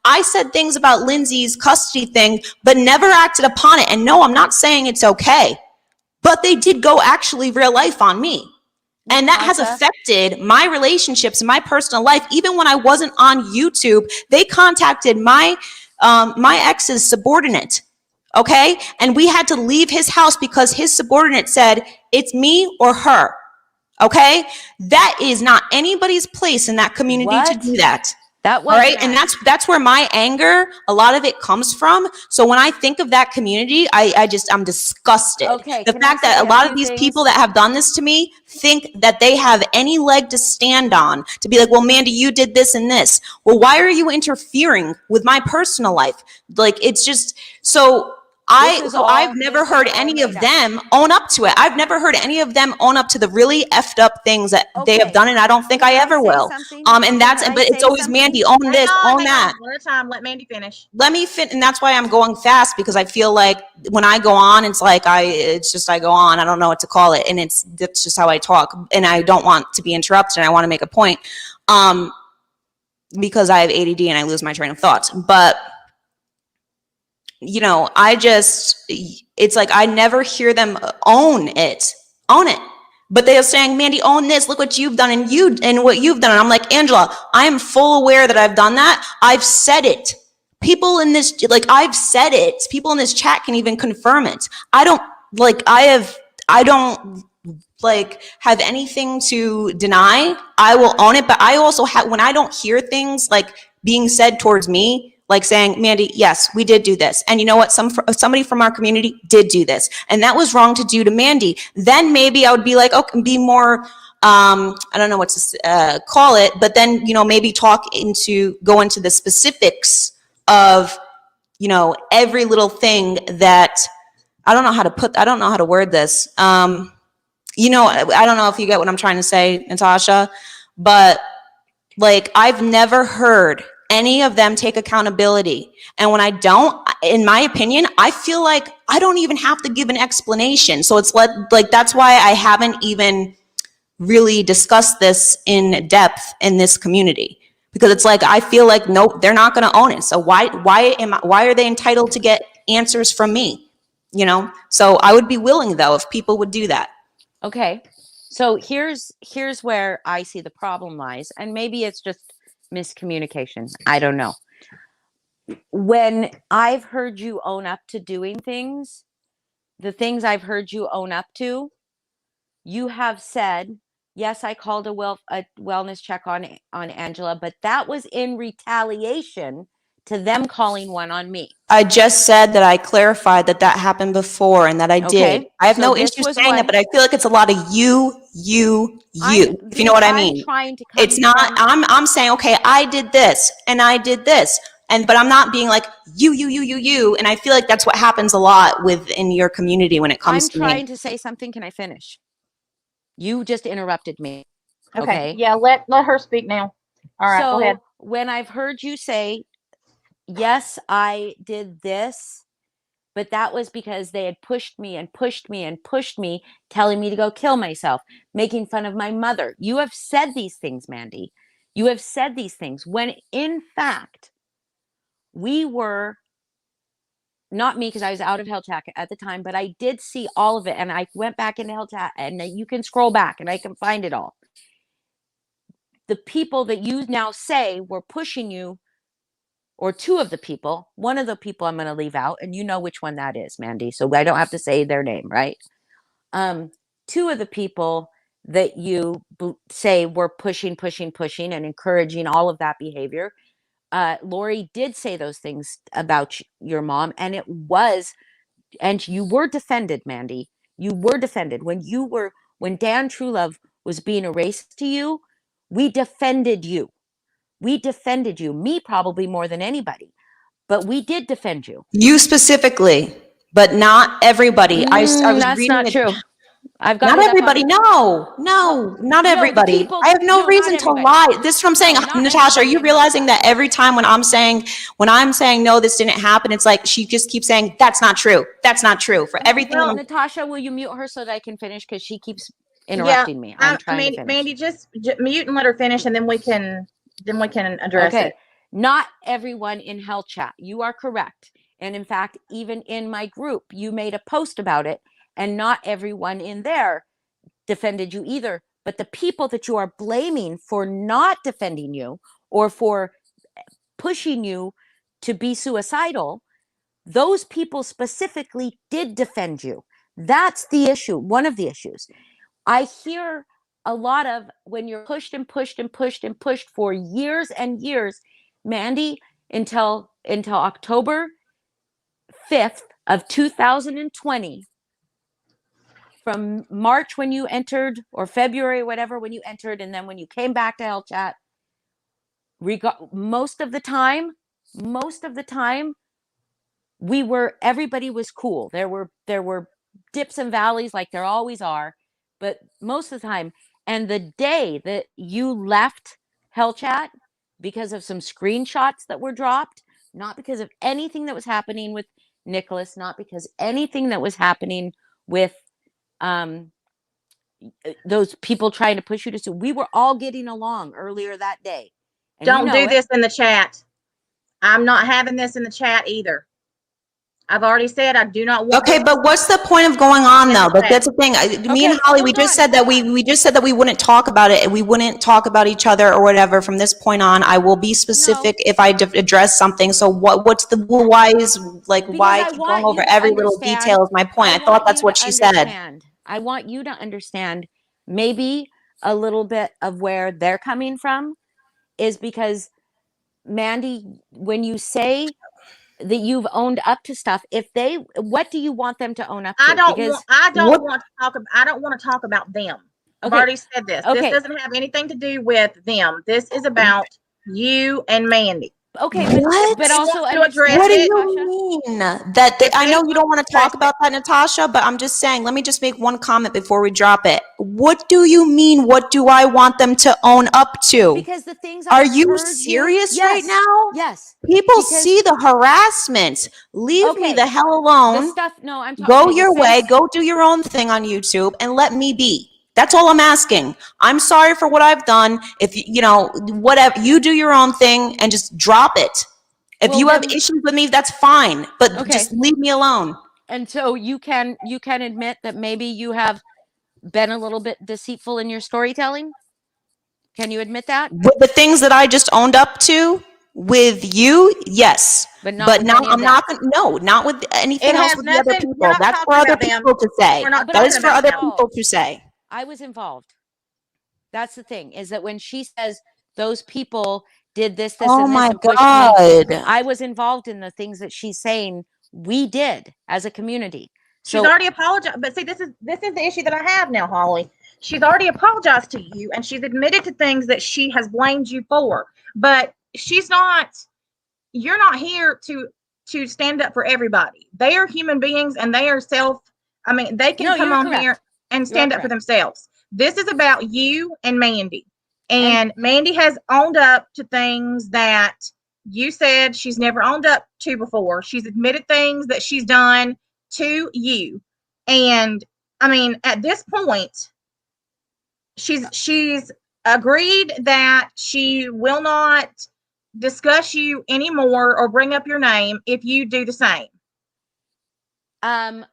[SPEAKER 2] I said things about Lindsay's custody thing, but never acted upon it. And no, I'm not saying it's okay, but they did go actually real life on me. And that has affected my relationships and my personal life. Even when I wasn't on YouTube, they contacted my ex's subordinate. Okay. And we had to leave his house because his subordinate said, it's me or her. Okay. That is not anybody's place in that community to do that.
[SPEAKER 3] That was
[SPEAKER 2] all right. And that's where my anger, a lot of it comes from. So when I think of that community, I'm disgusted.
[SPEAKER 3] Okay,
[SPEAKER 2] The fact that a lot of these people that have done this to me think that they have any leg to stand on to be like, well, Mandi, you did this and this. Well, why are you interfering with my personal life? Like, it's just so. I've never heard any of them own up to it. I've never heard any of them own up to the really effed up things that they have done, and I don't think I ever will. But it's always Mandi, own this, own that.
[SPEAKER 1] One at a time. Let Mandi finish.
[SPEAKER 2] Let me fit, and that's why I'm going fast, because I feel like when I go on, it's like I go on. I don't know what to call it, and that's just how I talk, and I don't want to be interrupted. And I want to make a point, because I have ADD and I lose my train of thoughts, but. It's like I never hear them own it. But they are saying, Mandi, own this. Look what you've done and what you've done. And I'm like, Angela, I am full aware that I've done that. I've said it. People in this, I've said it. People in this chat can even confirm it. I don't have anything to deny. I will own it. But I also have, when I don't hear things like being said towards me, like saying, Mandi, yes, we did do this. And you know what? Somebody from our community did do this. And that was wrong to do to Mandi. Then maybe I would be like, okay, be more, I don't know what to call it, but then, maybe go into the specifics of, every little thing that I don't know how to word this. I don't know if you get what I'm trying to say, Natasha, but I've never heard any of them take accountability. And when I don't, in my opinion, I feel like I don't even have to give an explanation. So it's that's why I haven't even really discussed this in depth in this community, because it's like, I feel like, nope, they're not going to own it. So why are they entitled to get answers from me? So I would be willing, though, if people would do that.
[SPEAKER 3] Okay. So here's where I see the problem lies. And maybe it's just miscommunication. I don't know. When I've heard you own up to doing things, the things I've heard you own up to, you have said, yes, I called a wellness check on Angela, but that was in retaliation to them calling one on me.
[SPEAKER 2] I just said that I clarified that happened before and that I did. I have no issue saying that, but I feel like it's a lot of you, if you know what I mean. It's not, I'm saying, okay, I did this and I did this. But I'm not being like you. And I feel like that's what happens a lot within your community when it comes to me.
[SPEAKER 3] I'm trying to say something. Can I finish? You just interrupted me. Okay.
[SPEAKER 1] Yeah, let her speak now. All right, go ahead.
[SPEAKER 3] When I've heard you say, yes, I did this, but that was because they had pushed me and pushed me and pushed me, telling me to go kill myself, making fun of my mother. You have said these things, Mandi. You have said these things when in fact, we were, not me, because I was out of Health Chat at the time, but I did see all of it. And I went back into Health Chat, and you can scroll back and I can find it all. the people that you now say were pushing you, or two of the people, one of the people I'm going to leave out, and you know which one that is, Mandi, so I don't have to say their name, right? Two of the people that you say were pushing and encouraging all of that behavior, Lori did say those things about your mom, and you were defended, Mandi. You were defended when Dan Truelove was being erased to you. We defended you. Me probably more than anybody, but we did defend you.
[SPEAKER 2] You specifically, but not everybody. I was
[SPEAKER 3] That's
[SPEAKER 2] reading
[SPEAKER 3] not
[SPEAKER 2] it.
[SPEAKER 3] true. I've got
[SPEAKER 2] Not
[SPEAKER 3] it up
[SPEAKER 2] everybody.
[SPEAKER 3] on.
[SPEAKER 2] Not everybody.
[SPEAKER 3] People,
[SPEAKER 2] I have no
[SPEAKER 3] not
[SPEAKER 2] reason to
[SPEAKER 3] everybody.
[SPEAKER 2] lie. This is what I'm saying.
[SPEAKER 3] No, not
[SPEAKER 2] Natasha, are you
[SPEAKER 3] everybody in
[SPEAKER 2] realizing
[SPEAKER 3] Hellcat.
[SPEAKER 2] that every time when I'm saying, no, this didn't happen, it's like she just keeps saying, that's not true. That's not true. For everything.
[SPEAKER 1] Well,
[SPEAKER 3] Natasha, will you mute her so that I can finish? Because she keeps
[SPEAKER 1] yeah,
[SPEAKER 3] interrupting me. I'm trying to finish.
[SPEAKER 1] Mandi, just mute and let her finish, and then we can address
[SPEAKER 3] Okay.
[SPEAKER 1] it.
[SPEAKER 3] Not everyone in Hell Chat. You are correct. And in fact, even in my group, you made a post about it, and not everyone in there defended you either. But the people that you are blaming for not defending you or for pushing you to be suicidal, those people specifically did defend you. That's the issue, one of the issues. I hear a lot of, when you're pushed and pushed and pushed and pushed for years and years, Mandi, until October 5th of 2020, from March when you entered, or February, whatever, when you entered, and then when you came back to Hell Chat, most of the time, everybody was cool. There were dips and valleys like there always are, but most of the time. And the day that you left Hell Chat because of some screenshots that were dropped, not because of anything that was happening with Nicholas, not because anything that was happening with those people trying to push you to sue. We were all getting along earlier that day. And
[SPEAKER 1] don't do this in the chat. I'm not having this in the chat either. I've already said I do not want.
[SPEAKER 2] Okay, but what's the point of going on though? But that's the thing. Me and Holly, we just said that we wouldn't talk about it, and we wouldn't talk about each other or whatever. From this point on, I will be specific if I address something. So what's the why is like
[SPEAKER 3] Because
[SPEAKER 2] why keep going over every little detail is my point. I thought that's what she said.
[SPEAKER 3] I want you to understand maybe a little bit of where they're coming from is because, Mandi, when you say that you've owned up to stuff, what do you want them to own up to?
[SPEAKER 1] I don't want to talk about them. I've already said this.
[SPEAKER 3] Okay.
[SPEAKER 1] This doesn't have anything to do with them. This is about you and Mandi.
[SPEAKER 3] Okay,
[SPEAKER 2] what?
[SPEAKER 3] But also
[SPEAKER 1] to address
[SPEAKER 2] what do
[SPEAKER 1] it,
[SPEAKER 2] you mean? I know you don't want to talk about that, Natasha, but I'm just saying, let me just make one comment before we drop it. What do you mean? What do I want them to own up to?
[SPEAKER 3] Because the things
[SPEAKER 2] are you serious right now?
[SPEAKER 3] Yes.
[SPEAKER 2] People see the harassment. Leave me the hell alone.
[SPEAKER 3] The stuff, no, I'm talking.
[SPEAKER 2] Go your way. Go do your own thing on YouTube and let me be. That's all I'm asking. I'm sorry for what I've done. If whatever, you do your own thing and just drop it. If you have issues with me, that's fine, but just leave me alone.
[SPEAKER 3] And so you can admit that maybe you have been a little bit deceitful in your storytelling. Can you admit that?
[SPEAKER 2] With the things that I just owned up to with you, yes. But not with anything else with the other people. That's for other people to say. That is for other people to say.
[SPEAKER 3] I was involved. That's the thing, is that when she says those people did this, and this, and pushed me, I was involved in the things that she's saying we did as a community.
[SPEAKER 1] She's already apologized. But see, this is the issue that I have now, Holly. She's already apologized to you, and she's admitted to things that she has blamed you for. But you're not here to stand up for everybody. They are human beings, and they are they can come on here and stand up for themselves. This is about you and Mandi. And Mandi has owned up to things that you said she's never owned up to before. She's admitted things that she's done to you. And at this point, she's agreed that she will not discuss you anymore or bring up your name if you do the same.
[SPEAKER 3] I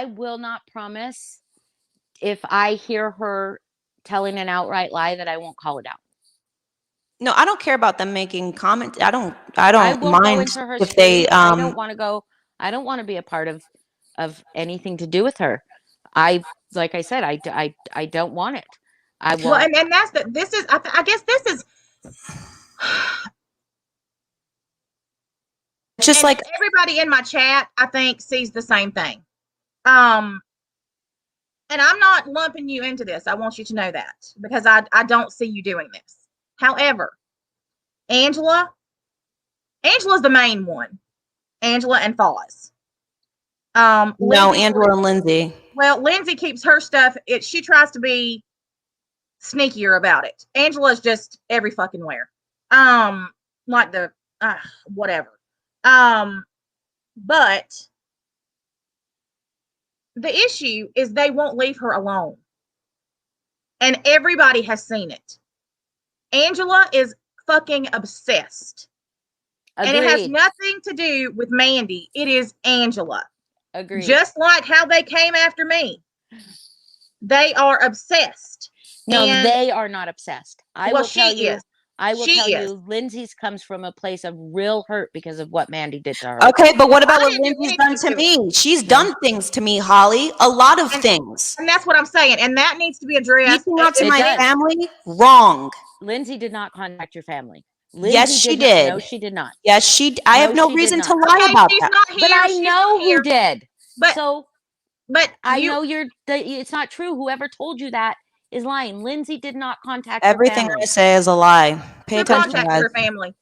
[SPEAKER 3] will not promise if I hear her telling an outright lie that I won't call it out.
[SPEAKER 2] No, I don't care about them making comments. I don't
[SPEAKER 3] won't go
[SPEAKER 2] mind
[SPEAKER 3] into her
[SPEAKER 2] if they
[SPEAKER 3] stream. I don't want to go. I don't want to be a part of anything to do with her. Like I said, I don't want it. I
[SPEAKER 1] Well,
[SPEAKER 3] want.
[SPEAKER 1] and that's this is, I guess this is,
[SPEAKER 2] just
[SPEAKER 1] and
[SPEAKER 2] like
[SPEAKER 1] everybody in my chat, I think, sees the same thing. And I'm not lumping you into this. I want you to know that, because I don't see you doing this. However, Angela's the main one. Angela and Foz.
[SPEAKER 2] no,
[SPEAKER 1] Lindsay,
[SPEAKER 2] Angela and Lindsay.
[SPEAKER 1] well, Lindsay keeps her stuff. She tries to be sneakier about it. Angela's just every fucking where. Like the whatever. But the issue is they won't leave her alone. And everybody has seen it. Angela is fucking obsessed.
[SPEAKER 3] Agreed.
[SPEAKER 1] And it has nothing to do with Mandi. It is Angela.
[SPEAKER 3] Agreed.
[SPEAKER 1] Just like how they came after me. They are obsessed.
[SPEAKER 3] No,
[SPEAKER 1] and
[SPEAKER 3] they are not obsessed. I will tell you. I will tell you, Lindsay's comes from a place of real hurt because of what Mandi did to her.
[SPEAKER 2] Okay, but what about what Lindsay's done to me? She's done things to me, Holly. A lot of things.
[SPEAKER 1] And that's what I'm saying. And that needs to be addressed.
[SPEAKER 2] Reaching out to my family, wrong.
[SPEAKER 3] Lindsay did not contact your family. Lindsay
[SPEAKER 2] yes, she did.
[SPEAKER 3] No, she did not.
[SPEAKER 2] Yes, I have no reason to lie about that.
[SPEAKER 3] But I know who did.
[SPEAKER 1] But
[SPEAKER 3] I know it's not true. Whoever told you that is lying. Lindsay did not contact
[SPEAKER 2] everything
[SPEAKER 3] her family.
[SPEAKER 2] I say is a lie. Pay attention, guys.
[SPEAKER 1] Her family.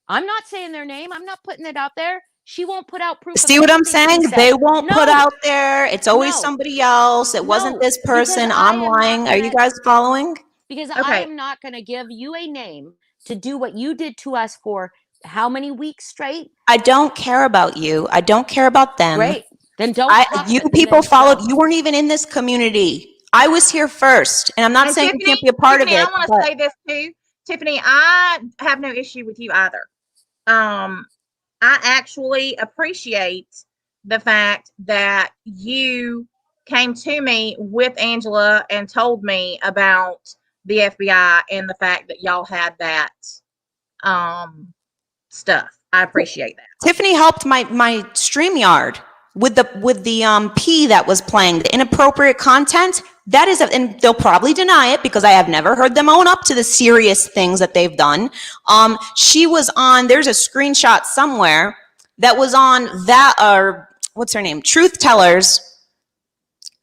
[SPEAKER 3] I'm not saying their name. I'm not putting it out there. She won't put out proof.
[SPEAKER 2] See what I'm saying? They won't put out there. It's always somebody else. It wasn't this person. I'm lying. Are you guys following?
[SPEAKER 3] Because I am not going to give you a name to do what you did to us for how many weeks straight?
[SPEAKER 2] I don't care about you. I don't care about them.
[SPEAKER 3] Great. Then don't.
[SPEAKER 2] You people followed. You weren't even in this community. I was here first, and I'm not saying
[SPEAKER 1] Tiffany,
[SPEAKER 2] you can't be a part of it.
[SPEAKER 1] I want to say this too, Tiffany. I have no issue with you either. I actually appreciate the fact that you came to me with Angela and told me about the FBI and the fact that y'all had that stuff. I appreciate that.
[SPEAKER 2] Tiffany helped my StreamYard with the P that was playing, the inappropriate content. That is, and they'll probably deny it because I have never heard them own up to the serious things that they've done. She was on, there's a screenshot somewhere that was on that, or what's her name? Truth Tellers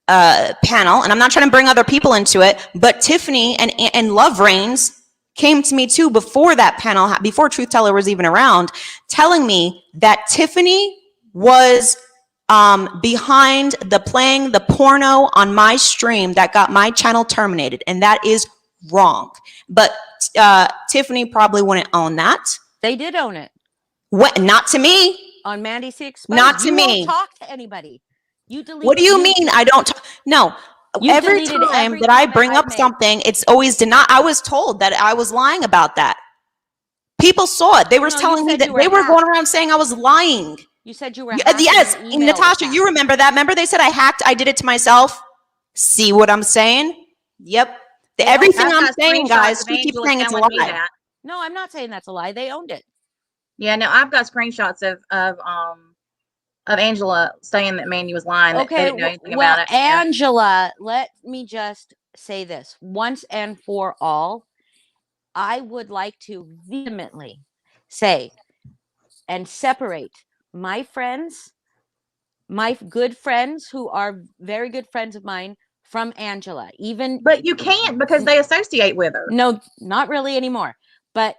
[SPEAKER 2] panel. And I'm not trying to bring other people into it, but Tiffany and Love Reigns came to me too before that panel, before Truth Teller was even around, telling me that Tiffany was behind playing the porno on my stream that got my channel terminated, and that is wrong. But Tiffany probably wouldn't own that.
[SPEAKER 3] They did own it.
[SPEAKER 2] What? Not to me.
[SPEAKER 3] On Mandi C Exposed.
[SPEAKER 2] Not to me.
[SPEAKER 3] You won't talk to anybody. You delete.
[SPEAKER 2] What do you mean? I don't. No. Every time that I bring up something, it's always denied. I was told that I was lying about that. People saw it. They were telling me that they were going around saying I was lying.
[SPEAKER 3] You said you were.
[SPEAKER 2] Yes, Natasha, you remember that? Remember they said I hacked? I did it to myself. See what I'm saying? Yep. Everything I'm saying, guys, you keep saying it's a lie.
[SPEAKER 3] No, I'm not saying that's a lie. They owned it.
[SPEAKER 1] Yeah, no, I've got screenshots of Angela saying that Mandi was lying.
[SPEAKER 3] Okay,
[SPEAKER 1] they didn't know anything about it.
[SPEAKER 3] Angela, let me just say this once and for all. I would like to vehemently say and separate my friends, my good friends who are very good friends of mine, from Angela.
[SPEAKER 1] But you can't, because they associate with her.
[SPEAKER 3] No, not really anymore. But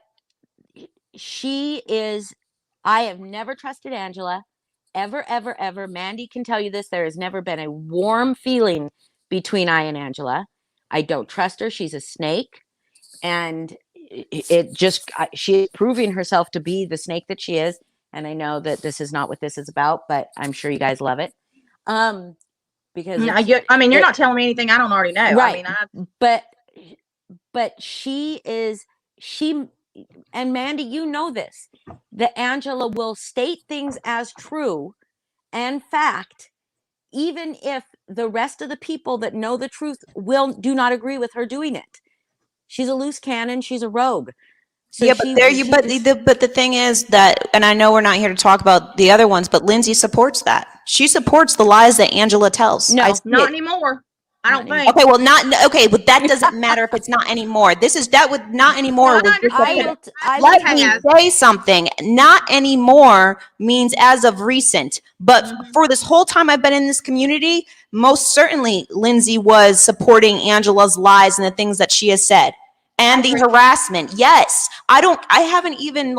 [SPEAKER 3] she is. I have never trusted Angela. Ever, ever, ever. Mandi can tell you this. There has never been a warm feeling between I and Angela. I don't trust her. She's a snake. And she is proving herself to be the snake that she is. And I know that this is not what this is about, but I'm sure you guys love it. Because
[SPEAKER 1] you're not telling me anything I don't already know.
[SPEAKER 3] Right. But she and Mandi, you know this, that Angela will state things as true and fact, even if the rest of the people that know the truth do not agree with her doing it. She's a loose cannon. She's a rogue. So
[SPEAKER 2] yeah, but but the thing is that, and I know we're not here to talk about the other ones, but Lindsay supports that. She supports the lies that Angela tells.
[SPEAKER 3] No.
[SPEAKER 2] I see
[SPEAKER 1] Not
[SPEAKER 2] it.
[SPEAKER 1] anymore. I don't
[SPEAKER 3] Not
[SPEAKER 1] think.
[SPEAKER 2] Okay, well, but that doesn't matter if it's not anymore. That would not anymore.
[SPEAKER 1] No,
[SPEAKER 2] Was just
[SPEAKER 3] I
[SPEAKER 2] a-
[SPEAKER 3] will. I
[SPEAKER 2] Let
[SPEAKER 3] will
[SPEAKER 2] me
[SPEAKER 3] tell you.
[SPEAKER 2] say something. Not anymore means as of recent. But for this whole time I've been in this community, most certainly Lindsay was supporting Angela's lies and the things that she has said. And the harassment. Yes. I haven't even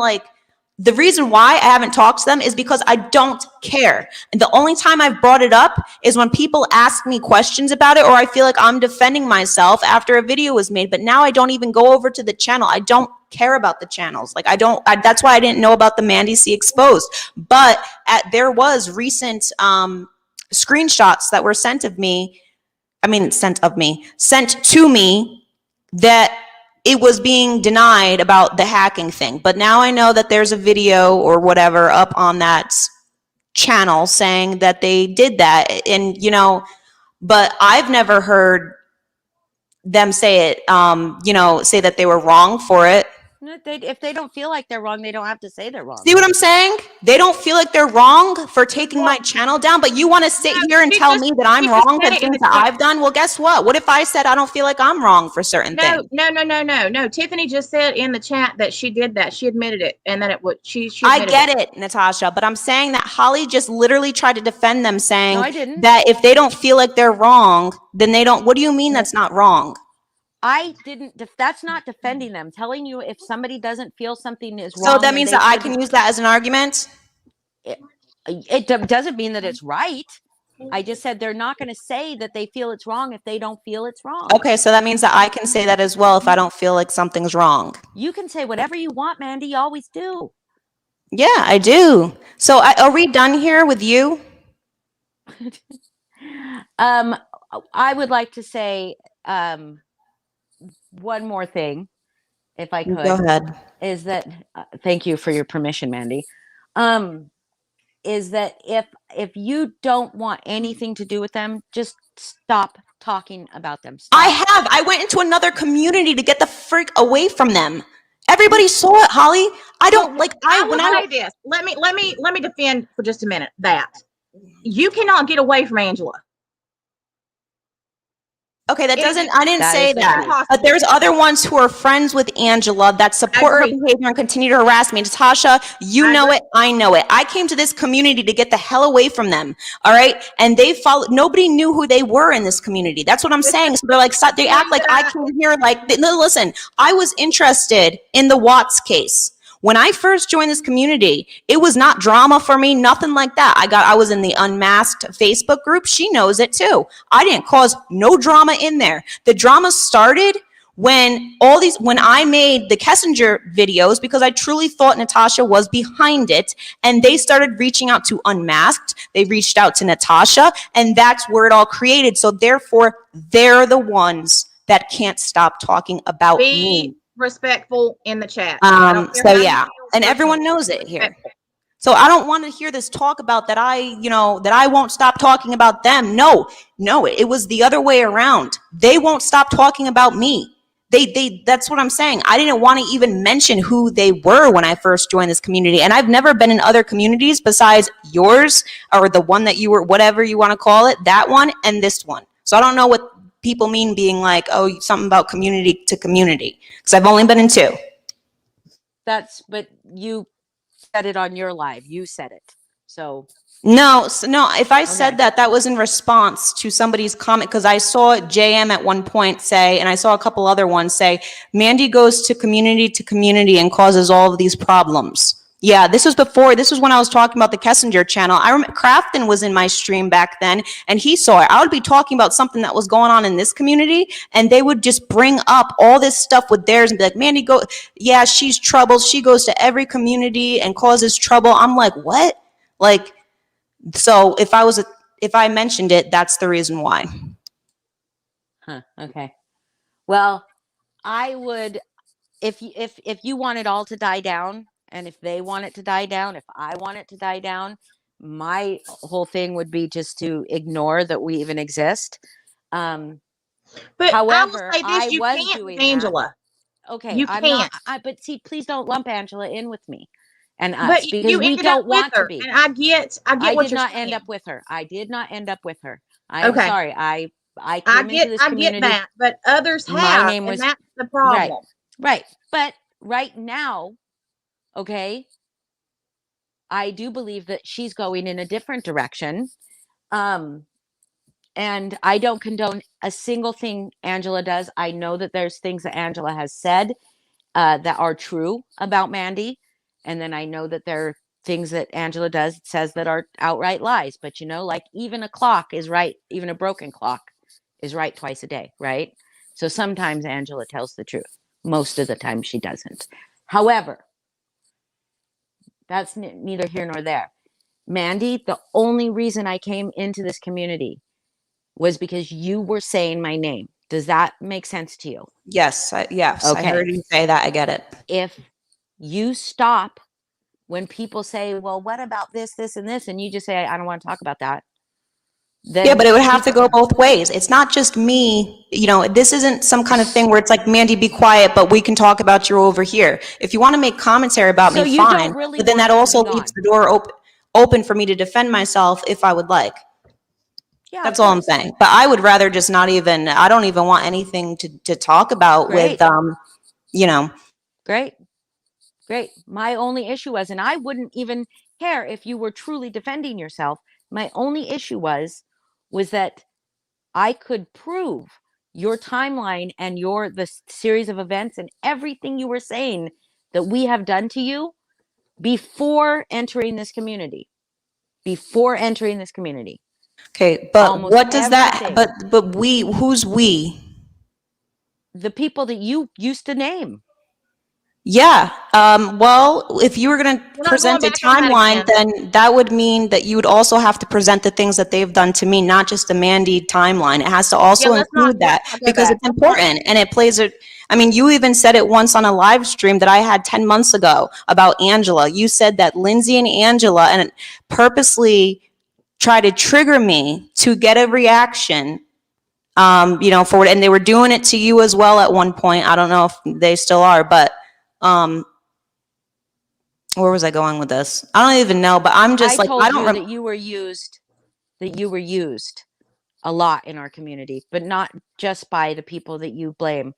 [SPEAKER 2] the reason why I haven't talked to them is because I don't care. And the only time I've brought it up is when people ask me questions about it, or I feel like I'm defending myself after a video was made. But now I don't even go over to the channel. I don't care about the channels. That's why I didn't know about the Mandi C exposed. But there was recent screenshots that were sent to me that it was being denied about the hacking thing. But now I know that there's a video or whatever up on that channel saying that they did that. And, but I've never heard them say it, say that they were wrong for it.
[SPEAKER 3] If they don't feel like they're wrong, they don't have to say they're wrong.
[SPEAKER 2] See what I'm saying? They don't feel like they're wrong for taking my channel down, but you want to sit here and tell me that I'm wrong for things that I've done? Well, guess what? What if I said I don't feel like I'm wrong for certain things?
[SPEAKER 1] No. Tiffany just said in the chat that she did that. She admitted it, and that it would. She
[SPEAKER 2] I get it, Natasha, but I'm saying that Hollie just literally tried to defend them, saying
[SPEAKER 3] No, I didn't.
[SPEAKER 2] that if they don't feel like they're wrong, then they don't. What do you mean that's not wrong?
[SPEAKER 3] I didn't. That's not defending them. Telling you if somebody doesn't feel something is wrong.
[SPEAKER 2] So that means that I can use that as an argument?
[SPEAKER 3] It doesn't mean that it's right. I just said they're not going to say that they feel it's wrong if they don't feel it's wrong.
[SPEAKER 2] Okay, so that means that I can say that as well if I don't feel like something's wrong.
[SPEAKER 3] You can say whatever you want, Mandi. You always do.
[SPEAKER 2] Yeah, I do. So are we done here with you?
[SPEAKER 3] I would like to say one more thing, if I could.
[SPEAKER 2] Go ahead.
[SPEAKER 3] Is that thank you for your permission, Mandi. Is that if you don't want anything to do with them, just stop talking about them. Stop.
[SPEAKER 2] I went into another community to get the freak away from them. Everybody saw it, Hollie. I don't like.
[SPEAKER 1] I will say this. Let me defend for just a minute that you cannot get away from Angela.
[SPEAKER 2] Okay, I didn't say that. But there's other ones who are friends with Angela that support her behavior and continue to harass me. Natasha, you know it, I know it. I came to this community to get the hell away from them, all right? And they followed, nobody knew who they were in this community. That's what I'm saying. So they're like, they act like I came here no, listen, I was interested in the Watts case. When I first joined this community, it was not drama for me, nothing like that. I was in the unmasked Facebook group. She knows it too. I didn't cause no drama in there. The drama started when I made the Kessinger videos because I truly thought Natasha was behind it, and they started reaching out to Unmasked. They reached out to Natasha, and that's where it all created. So therefore, they're the ones that can't stop talking about me.
[SPEAKER 1] Respectful in the chat.
[SPEAKER 2] So yeah, and everyone knows it here. So I don't want to hear this talk about that I won't stop talking about them. No, it was the other way around. They won't stop talking about me. That's what I'm saying. I didn't want to even mention who they were when I first joined this community. And I've never been in other communities besides yours or the one that you were, whatever you want to call it, that one and this one. So I don't know what people mean being like, oh, something about community to community, because I've only been in two.
[SPEAKER 3] But you said it on your live. You said it. So
[SPEAKER 2] no, if I said that was in response to somebody's comment, because I saw JM at one point say, and I saw a couple other ones say, Mandi goes to community and causes all of these problems. Yeah, this was when I was talking about the Kessinger channel. I remember Crafton was in my stream back then, and he saw it. I would be talking about something that was going on in this community, and they would just bring up all this stuff with theirs and be like, Mandi, yeah, she's trouble. She goes to every community and causes trouble. I'm like, what? Like, so if I mentioned it, that's the reason why.
[SPEAKER 3] Okay. Well, I would, if you want it all to die down, and if they want it to die down, if I want it to die down, my whole thing would be just to ignore that we even exist.
[SPEAKER 1] But however, I was doing Angela.
[SPEAKER 3] Okay,
[SPEAKER 1] You
[SPEAKER 3] I'm not.
[SPEAKER 1] can't.
[SPEAKER 3] But see, please don't lump Angela in with me and
[SPEAKER 1] But
[SPEAKER 3] us because
[SPEAKER 1] you
[SPEAKER 3] we
[SPEAKER 1] ended up
[SPEAKER 3] don't
[SPEAKER 1] with
[SPEAKER 3] want to
[SPEAKER 1] her,
[SPEAKER 3] be.
[SPEAKER 1] and I get
[SPEAKER 3] I
[SPEAKER 1] what
[SPEAKER 3] did
[SPEAKER 1] you're
[SPEAKER 3] not end
[SPEAKER 1] saying.
[SPEAKER 3] up with her. I did not end up with her. I am
[SPEAKER 1] Okay,
[SPEAKER 3] sorry. I came into this
[SPEAKER 1] I get
[SPEAKER 3] community.
[SPEAKER 1] that, but others
[SPEAKER 3] My
[SPEAKER 1] have,
[SPEAKER 3] name
[SPEAKER 1] and
[SPEAKER 3] was
[SPEAKER 1] that's the
[SPEAKER 3] right,
[SPEAKER 1] problem.
[SPEAKER 3] right. But right now, okay, I do believe that she's going in a different direction. Um, and I don't condone a single thing Angela does. I know that there's things that Angela has said that are true about Mandi. And then I know that there are things that Angela says that are outright lies. But like even a clock is right, even a broken clock is right twice a day, right? So sometimes Angela tells the truth. Most of the time she doesn't. However, that's neither here nor there. Mandi, the only reason I came into this community was because you were saying my name. Does that make sense to you?
[SPEAKER 2] Yes, I
[SPEAKER 3] Okay.
[SPEAKER 2] heard you say that. I get it.
[SPEAKER 3] If you stop when people say, well, what about this, this, and this? And you just say, I don't want to talk about that. Then
[SPEAKER 2] Yeah, but it would have to go both ways. It's not just me, this isn't some kind of thing where it's like, Mandi, be quiet, but we can talk about you over here. If you want to make commentary about
[SPEAKER 3] So
[SPEAKER 2] me,
[SPEAKER 3] you
[SPEAKER 2] fine,
[SPEAKER 3] don't really
[SPEAKER 2] but then
[SPEAKER 3] want
[SPEAKER 2] that
[SPEAKER 3] her to be
[SPEAKER 2] also leaves
[SPEAKER 3] gone.
[SPEAKER 2] the door open for me to defend myself if I would like.
[SPEAKER 3] Yeah,
[SPEAKER 2] That's
[SPEAKER 3] of
[SPEAKER 2] all I'm
[SPEAKER 3] course.
[SPEAKER 2] saying. But I would rather just I don't even want anything to talk about
[SPEAKER 3] Great.
[SPEAKER 2] with.
[SPEAKER 3] Great. My only issue was, and I wouldn't even care if you were truly defending yourself. My only issue was that I could prove your timeline and the series of events and everything you were saying that we have done to you before entering this community. Before entering this community.
[SPEAKER 2] Okay, but
[SPEAKER 3] Almost
[SPEAKER 2] what does that,
[SPEAKER 3] everything.
[SPEAKER 2] but who's we?
[SPEAKER 3] The people that you used to name.
[SPEAKER 2] Yeah. Well, if you were going to
[SPEAKER 1] We're not going
[SPEAKER 2] present a
[SPEAKER 1] back on that
[SPEAKER 2] timeline,
[SPEAKER 1] again.
[SPEAKER 2] then that would mean that you would also have to present the things that they've done to me, not just the Mandi timeline. It has to
[SPEAKER 1] Yeah,
[SPEAKER 2] also include
[SPEAKER 1] let's
[SPEAKER 2] that
[SPEAKER 1] not go
[SPEAKER 2] because
[SPEAKER 1] back.
[SPEAKER 2] it's important and it plays a. I mean, you even said it once on a live stream that I had 10 months ago about Angela. You said that Lindsay and Angela and purposely try to trigger me to get a reaction for and they were doing it to you as well at one point. I don't know if they still are, but where was I going with this? I don't even know, but I'm just
[SPEAKER 3] I
[SPEAKER 2] like,
[SPEAKER 3] told
[SPEAKER 2] I don't
[SPEAKER 3] you that you were used a lot in our community, but not just by the people that you blame.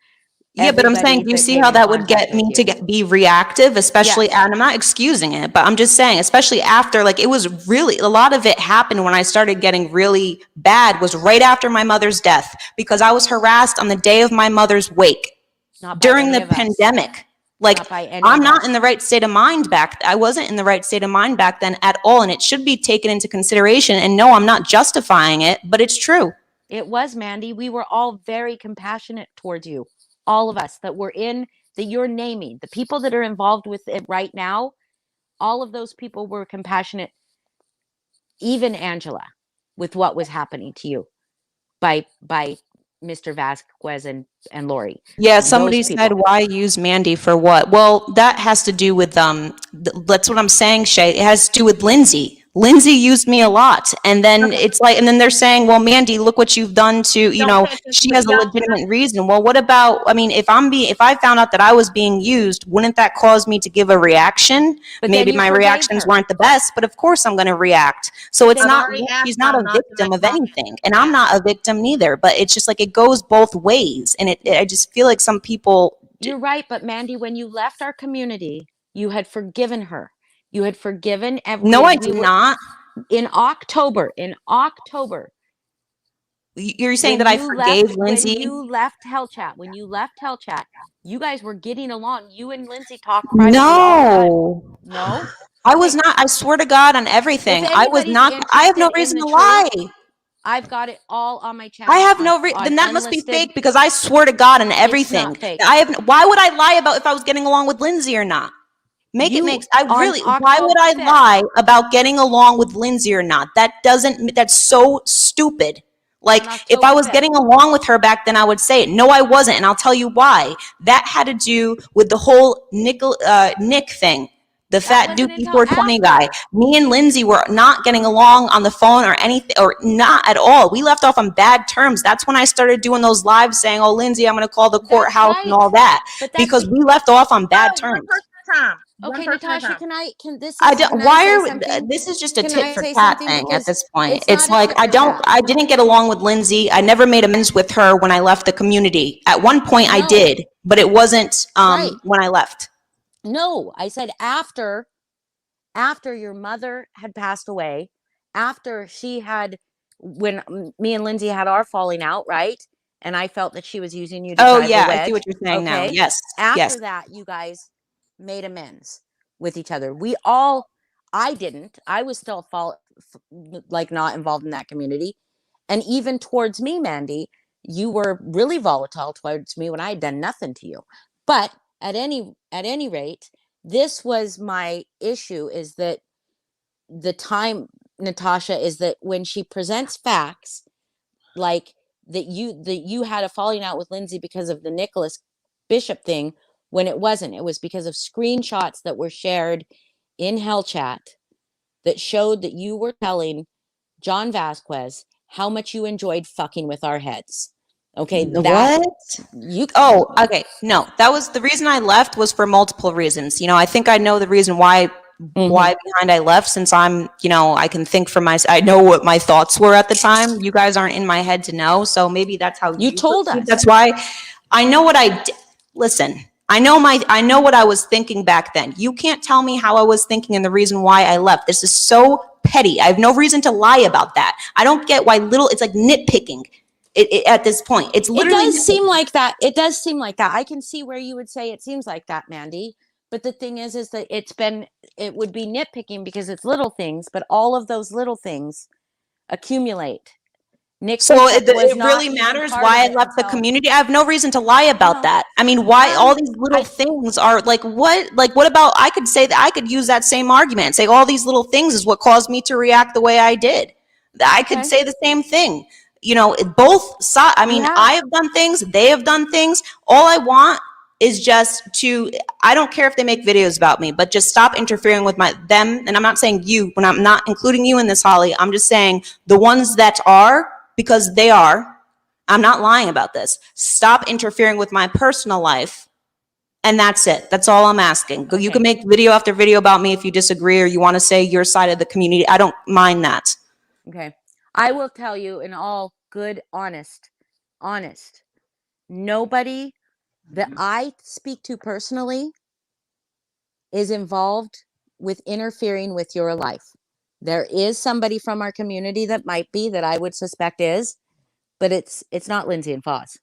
[SPEAKER 2] yeah, but I'm saying,
[SPEAKER 3] Everybody
[SPEAKER 2] do you
[SPEAKER 3] that
[SPEAKER 2] see
[SPEAKER 3] came
[SPEAKER 2] how
[SPEAKER 3] in
[SPEAKER 2] that would
[SPEAKER 3] contact
[SPEAKER 2] get
[SPEAKER 3] with
[SPEAKER 2] me
[SPEAKER 3] you.
[SPEAKER 2] to be reactive, especially,
[SPEAKER 3] Yes.
[SPEAKER 2] and I'm not excusing it, but I'm just saying, especially after, like, it was really, a lot of it happened when I started getting really bad was right after my mother's death, because I was harassed on the day of my mother's wake
[SPEAKER 3] Not by
[SPEAKER 2] during
[SPEAKER 3] any
[SPEAKER 2] the
[SPEAKER 3] of us.
[SPEAKER 2] pandemic. Like,
[SPEAKER 3] Not by any
[SPEAKER 2] I'm
[SPEAKER 3] of
[SPEAKER 2] not
[SPEAKER 3] us.
[SPEAKER 2] in the right state of mind I wasn't in the right state of mind back then at all, and it should be taken into consideration. And no, I'm not justifying it, but it's true.
[SPEAKER 3] It was, Mandi. We were all very compassionate towards you. All of us that you're naming, the people that are involved with it right now, all of those people were compassionate, even Angela, with what was happening to you by Mr. Vasquez and Lori.
[SPEAKER 2] Yeah,
[SPEAKER 3] Those
[SPEAKER 2] somebody said,
[SPEAKER 3] people.
[SPEAKER 2] why use Mandi for what? Well, that has to do with that's what I'm saying, Shay. It has to do with Lindsay. Lindsay used me a lot. And then
[SPEAKER 1] Okay.
[SPEAKER 2] it's like, and then they're saying, well, Mandi, look what you've done to,
[SPEAKER 1] Don't catch us,
[SPEAKER 2] she
[SPEAKER 1] but
[SPEAKER 2] has a
[SPEAKER 1] y'all,
[SPEAKER 2] legitimate reason. Well, what about, I mean, if I found out that I was being used, wouldn't that cause me to give a reaction?
[SPEAKER 3] But
[SPEAKER 2] Maybe
[SPEAKER 3] then you
[SPEAKER 2] my
[SPEAKER 3] forgave
[SPEAKER 2] reactions
[SPEAKER 3] her.
[SPEAKER 2] weren't the best, but of course I'm going to react. So it's
[SPEAKER 1] I've
[SPEAKER 2] not,
[SPEAKER 1] already asked
[SPEAKER 2] she's not
[SPEAKER 1] y'all
[SPEAKER 2] a
[SPEAKER 1] not to
[SPEAKER 2] victim
[SPEAKER 1] make
[SPEAKER 2] of
[SPEAKER 1] comments
[SPEAKER 2] anything.
[SPEAKER 1] like
[SPEAKER 2] And I'm
[SPEAKER 1] that.
[SPEAKER 2] not a victim neither, but it's just like, it goes both ways. And I just feel like some people.
[SPEAKER 3] You're right, but Mandi, when you left our community, you had forgiven her. You had forgiven
[SPEAKER 2] No, I did not.
[SPEAKER 3] in October. In October,
[SPEAKER 2] You're saying that I forgave Lindsay?
[SPEAKER 3] when you left Hell Chat, you guys were getting along. You and Lindsay talked privately all the time.
[SPEAKER 2] No.
[SPEAKER 3] No?
[SPEAKER 2] I was
[SPEAKER 3] Okay.
[SPEAKER 2] not. I swear to God on
[SPEAKER 3] If
[SPEAKER 2] everything. I was
[SPEAKER 3] anybody's
[SPEAKER 2] not. I have no
[SPEAKER 3] interested in
[SPEAKER 2] reason
[SPEAKER 3] the
[SPEAKER 2] to
[SPEAKER 3] truth,
[SPEAKER 2] lie.
[SPEAKER 3] I've got it all on my
[SPEAKER 2] I
[SPEAKER 3] channel
[SPEAKER 2] have
[SPEAKER 3] on,
[SPEAKER 2] no reason.
[SPEAKER 3] on
[SPEAKER 2] Then that must be
[SPEAKER 3] unlisted.
[SPEAKER 2] fake because I swear to God on
[SPEAKER 3] It's
[SPEAKER 2] everything.
[SPEAKER 3] not fake.
[SPEAKER 2] Why would I lie about if I was getting along with Lindsay or not? Why would I lie about getting along with Lindsay or not? That's so stupid. Like, if I was getting along with her back then, I would say it. No, I wasn't. And I'll tell you why. That had to do with the whole Nick thing. The fat
[SPEAKER 3] wasn't
[SPEAKER 2] dookie
[SPEAKER 3] until
[SPEAKER 2] 420 guy.
[SPEAKER 3] after.
[SPEAKER 2] Me and Lindsay were not getting along on the phone or anything, or not at all. We left off on bad terms. That's when I started doing those lives saying, "Oh, Lindsay, I'm going to call the courthouse and all that,"
[SPEAKER 3] But
[SPEAKER 2] because we left off on bad
[SPEAKER 1] Oh,
[SPEAKER 2] terms.
[SPEAKER 1] one person at a time.
[SPEAKER 3] Okay,
[SPEAKER 1] One person at a
[SPEAKER 3] Natasha,
[SPEAKER 1] time.
[SPEAKER 2] I don't.
[SPEAKER 3] can I
[SPEAKER 2] Why
[SPEAKER 3] say
[SPEAKER 2] are
[SPEAKER 3] something?
[SPEAKER 2] this is just a
[SPEAKER 3] Can
[SPEAKER 2] tit
[SPEAKER 3] I
[SPEAKER 2] for
[SPEAKER 3] say
[SPEAKER 2] tat
[SPEAKER 3] something?
[SPEAKER 2] thing at
[SPEAKER 3] Because
[SPEAKER 2] this point.
[SPEAKER 3] it's
[SPEAKER 2] It's
[SPEAKER 3] not a
[SPEAKER 2] like
[SPEAKER 3] tit for tat.
[SPEAKER 2] I didn't get along with Lindsay. I never made amends with her when I left the community. At one point I
[SPEAKER 3] No.
[SPEAKER 2] did, but it wasn't
[SPEAKER 3] Right.
[SPEAKER 2] when I left.
[SPEAKER 3] No, I said after your mother had passed away, after she had, when me and Lindsay had our falling out, right? And I felt that she was using you to
[SPEAKER 2] Oh
[SPEAKER 3] drive
[SPEAKER 2] yeah,
[SPEAKER 3] a wedge.
[SPEAKER 2] I see what you're saying now.
[SPEAKER 3] Okay.
[SPEAKER 2] Yes.
[SPEAKER 3] After
[SPEAKER 2] Yes.
[SPEAKER 3] that, you guys made amends with each other. I didn't. I was still like not involved in that community. And even towards me, Mandi, you were really volatile towards me when I had done nothing to you. But at any rate, this was my issue, is that the time, Natasha, is that when she presents facts like that you had a falling out with Lindsay because of the Nicholas Bishop thing, when it wasn't. It was because of screenshots that were shared in Hell Chat that showed that you were telling John Vasquez how much you enjoyed fucking with our heads. Okay, that
[SPEAKER 2] What?
[SPEAKER 3] you.
[SPEAKER 2] Oh, okay. No, that was the reason I left, was for multiple reasons. I think I know the reason why behind I left, since I'm, I can think for I know what my thoughts were at the time. You guys aren't in my head to know, so maybe that's how
[SPEAKER 3] You told
[SPEAKER 2] perceive.
[SPEAKER 3] us.
[SPEAKER 2] That's why I know what I did. Listen, I know what I was thinking back then. You can't tell me how I was thinking and the reason why I left. This is so petty. I have no reason to lie about that. I don't get why it's like nitpicking. At this point, it's literally.
[SPEAKER 3] It does seem like that. It does seem like that. I can see where you would say it seems like that, Mandi. But the thing is that it would be nitpicking because it's little things, but all of those little things accumulate. Nick
[SPEAKER 2] So
[SPEAKER 3] Bishop was
[SPEAKER 2] it
[SPEAKER 3] not
[SPEAKER 2] really
[SPEAKER 3] even
[SPEAKER 2] matters
[SPEAKER 3] part
[SPEAKER 2] why I
[SPEAKER 3] of it
[SPEAKER 2] left the
[SPEAKER 3] until.
[SPEAKER 2] community. I have no reason to lie about
[SPEAKER 3] No.
[SPEAKER 2] that. I mean, why all these little things are like what? Like what about, I could say that I could use that same argument and say all these little things is what caused me to react the way I did. I could say the same thing. Both sides. I mean, I have done things, they have done things. All I want is just I don't care if they make videos about me, but just stop interfering with them. And I'm not saying you, when I'm not including you in this, Holly, I'm just saying the ones that are, because they are. I'm not lying about this. Stop interfering with my personal life. And that's it. That's all I'm asking. You can make video after video about me if you disagree or you want to say your side of the community. I don't mind that.
[SPEAKER 3] Okay. I will tell you in all good, honest, nobody that I speak to personally is involved with interfering with your life. There is somebody from our community that might be, that I would suspect is, but it's not Lindsay and Foz.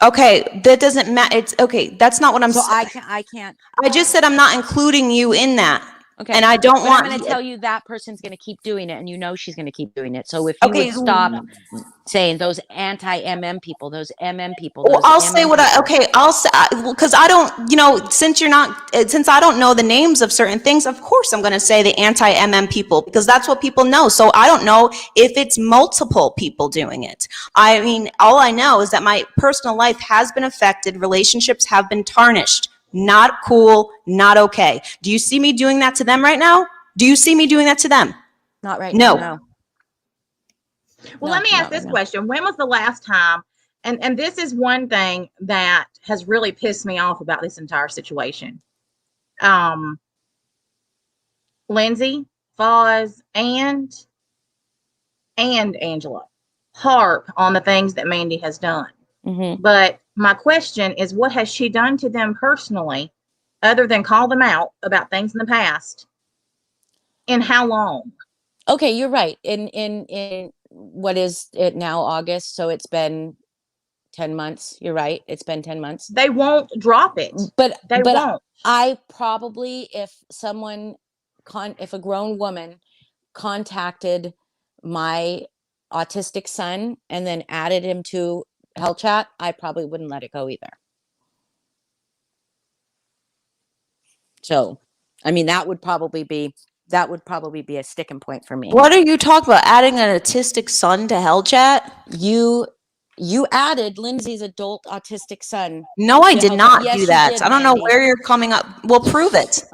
[SPEAKER 2] Okay, that doesn't matter. It's okay. That's not what I'm saying.
[SPEAKER 3] So I can't.
[SPEAKER 2] I just said I'm not including you in that.
[SPEAKER 3] Okay.
[SPEAKER 2] And I don't want.
[SPEAKER 3] I'm going to tell you that person's going to keep doing it, and she's going to keep doing it. So if you would stop saying those anti-MM people, those MM people.
[SPEAKER 2] Well, I'll say what I'll say, because I don't, since I don't know the names of certain things, of course I'm going to say the anti-MM people, because that's what people know. So I don't know if it's multiple people doing it. I mean, all I know is that my personal life has been affected. Relationships have been tarnished. Not cool, not okay. Do you see me doing that to them right now? Do you see me doing that to them?
[SPEAKER 3] Not right now, no.
[SPEAKER 1] Well, let me ask this question. When was the last time, and this is one thing that has really pissed me off about this entire situation. Lindsay, Foz, and Angela harp on the things that Mandi has done.
[SPEAKER 3] Mm-hmm.
[SPEAKER 1] But my question is, what has she done to them personally, other than call them out about things in the past? And how long?
[SPEAKER 3] Okay, you're right. In what is it now, August? So it's been 10 months. You're right. It's been 10 months.
[SPEAKER 1] They won't drop it.
[SPEAKER 3] But
[SPEAKER 1] won't.
[SPEAKER 3] I probably, if a grown woman contacted my autistic son and then added him to Hell Chat, I probably wouldn't let it go either. So, I mean, that would probably be a sticking point for me.
[SPEAKER 2] What are you talking about? Adding an autistic son to Hell Chat?
[SPEAKER 3] You added Lindsay's adult autistic son.
[SPEAKER 2] No, I did not do that.
[SPEAKER 3] Did,
[SPEAKER 2] I don't know
[SPEAKER 3] Mandi.
[SPEAKER 2] where you're coming up. Well, prove it.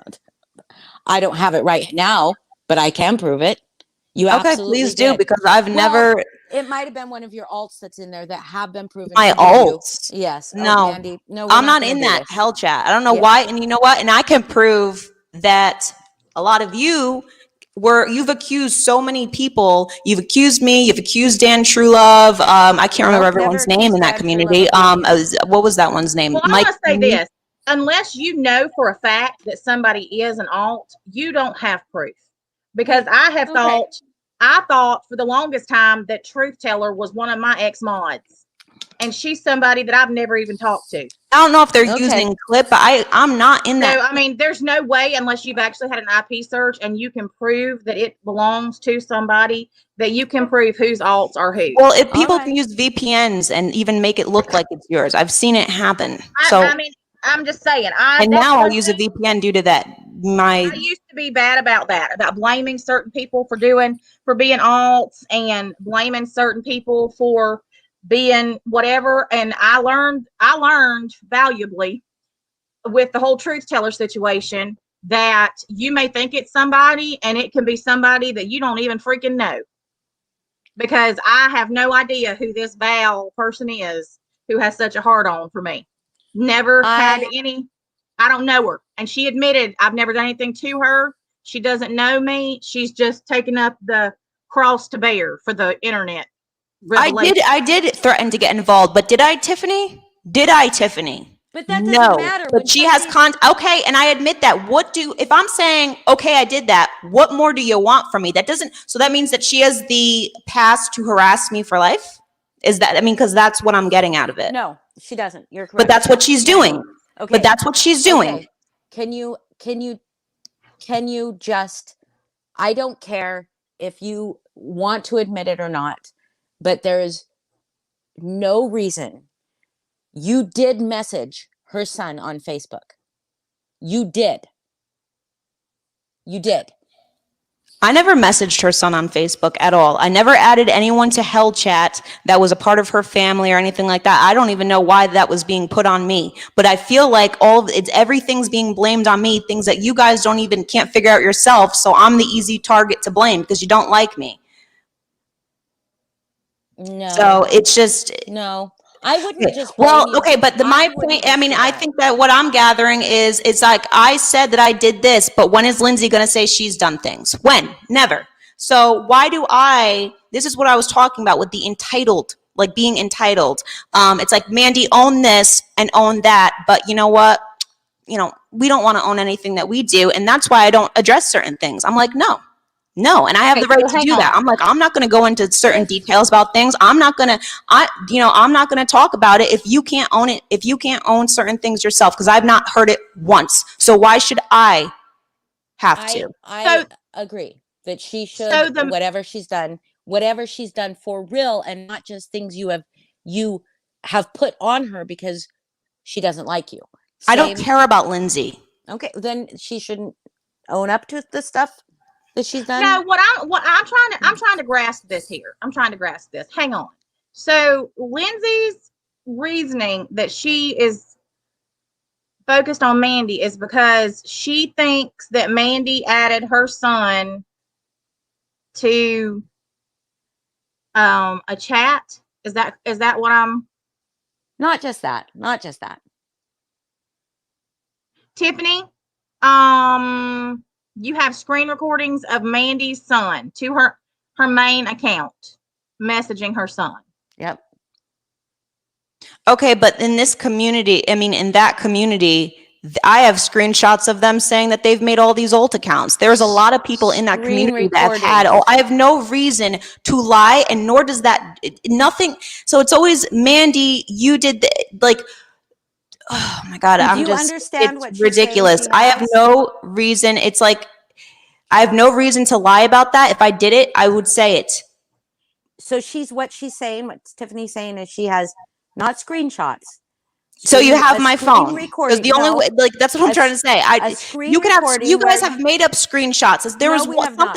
[SPEAKER 3] I don't have it right now, but I can prove it. You
[SPEAKER 2] Okay,
[SPEAKER 3] absolutely
[SPEAKER 2] please do,
[SPEAKER 3] did.
[SPEAKER 2] because I've never.
[SPEAKER 3] It might have been one of your alts that's in there that have been proven
[SPEAKER 2] My
[SPEAKER 3] to be you.
[SPEAKER 2] alts.
[SPEAKER 3] Yes. Oh,
[SPEAKER 2] No,
[SPEAKER 3] Mandy. No, we're
[SPEAKER 2] I'm not
[SPEAKER 3] gonna
[SPEAKER 2] in
[SPEAKER 3] do
[SPEAKER 2] that
[SPEAKER 3] this.
[SPEAKER 2] hell chat. I don't know
[SPEAKER 3] Yeah.
[SPEAKER 2] why. And you know what? And I can prove that a lot of you've accused so many people. You've accused me. You've accused Dan Truelove. I can't remember everyone's
[SPEAKER 3] Never
[SPEAKER 2] name in that
[SPEAKER 3] accused Dan
[SPEAKER 2] community.
[SPEAKER 3] Truelove of anything.
[SPEAKER 2] What was that one's name?
[SPEAKER 1] Well, I
[SPEAKER 2] Mike.
[SPEAKER 1] want to say this. Unless you know for a fact that somebody is an alt, you don't have proof. Because I thought for the longest time that Truth Teller was one of my ex mods. And she's somebody that I've never even talked to.
[SPEAKER 2] I don't know if they're using clip, but I'm not in that.
[SPEAKER 1] So, I mean, there's no way, unless you've actually had an IP search and you can prove that it belongs to somebody, that you can prove whose alts are who.
[SPEAKER 2] Well, if people can use VPNs and even make it look like it's yours, I've seen it happen.
[SPEAKER 1] I mean, I'm just saying.
[SPEAKER 2] And now I'll use a VPN due to that.
[SPEAKER 1] I used to be bad about that, about blaming certain people for being alts and blaming certain people for being whatever. And I learned valuably with the whole truth teller situation that you may think it's somebody and it can be somebody that you don't even freaking know. Because I have no idea who this Val person is who has such a hard on for me. Never had any. I don't know her. And she admitted I've never done anything to her. She doesn't know me. She's just taken up the cross to bear for the internet.
[SPEAKER 2] I did threaten to get involved, but did I, Tiffany? Did I, Tiffany?
[SPEAKER 3] But that doesn't matter.
[SPEAKER 2] But she has okay, and I admit that. If I'm saying, okay, I did that, what more do you want from me? So that means that she has the pass to harass me for life? Is that, I mean, because that's what I'm getting out of it.
[SPEAKER 3] No, she doesn't. You're correct.
[SPEAKER 2] But that's what she's doing.
[SPEAKER 3] Okay.
[SPEAKER 2] But that's what she's doing.
[SPEAKER 3] Okay. Can you just, I don't care if you want to admit it or not, but there is no reason. You did message her son on Facebook. You did.
[SPEAKER 2] I never messaged her son on Facebook at all. I never added anyone to Hell Chat that was a part of her family or anything like that. I don't even know why that was being put on me. But I feel like everything's being blamed on me, things that you guys can't figure out yourself. So I'm the easy target to blame because you don't like me.
[SPEAKER 3] No.
[SPEAKER 2] So it's just
[SPEAKER 3] no. I wouldn't just blame you.
[SPEAKER 2] Okay, but my point, I mean, I think that what I'm gathering is, it's like I said that I did this, but when is Lindsay going to say she's done things? When? Never. So why this is what I was talking about with the entitled, like being entitled. It's like, Mandi, own this and own that, but you know what? We don't want to own anything that we do, and that's why I don't address certain things. I'm like, no, and I have the right to do that. I'm like, I'm not going to go into certain details about things. I'm not going to talk about it if you can't own it, if you can't own certain things yourself, because I've not heard it once. So why should I have to?
[SPEAKER 3] I agree that she should, whatever she's done for real, and not just things you have put on her because she doesn't like you.
[SPEAKER 2] I don't care about Lindsay.
[SPEAKER 3] Okay, then she shouldn't own up to the stuff that she's done.
[SPEAKER 1] No, I'm trying to grasp this here. I'm trying to grasp this. Hang on. So Lindsay's reasoning that she is focused on Mandi is because she thinks that Mandi added her son to a chat. Is that what I'm?
[SPEAKER 3] Not just that.
[SPEAKER 1] Tiffany, you have screen recordings of Mandi's son to her main account, messaging her son.
[SPEAKER 3] Yep.
[SPEAKER 2] Okay, but in that community, I have screenshots of them saying that they've made all these alt accounts. There's a lot of people in that community that have had, I have no reason to lie, and nor does that, nothing. So it's always, Mandi, you did, oh my God, it's ridiculous. I have no reason. It's like, I have no reason to lie about that. If I did it, I would say it.
[SPEAKER 3] So what Tiffany's saying is she has not screenshots.
[SPEAKER 2] So you have my phone, because the only way, that's what I'm trying to say. You guys have made up screenshots. There was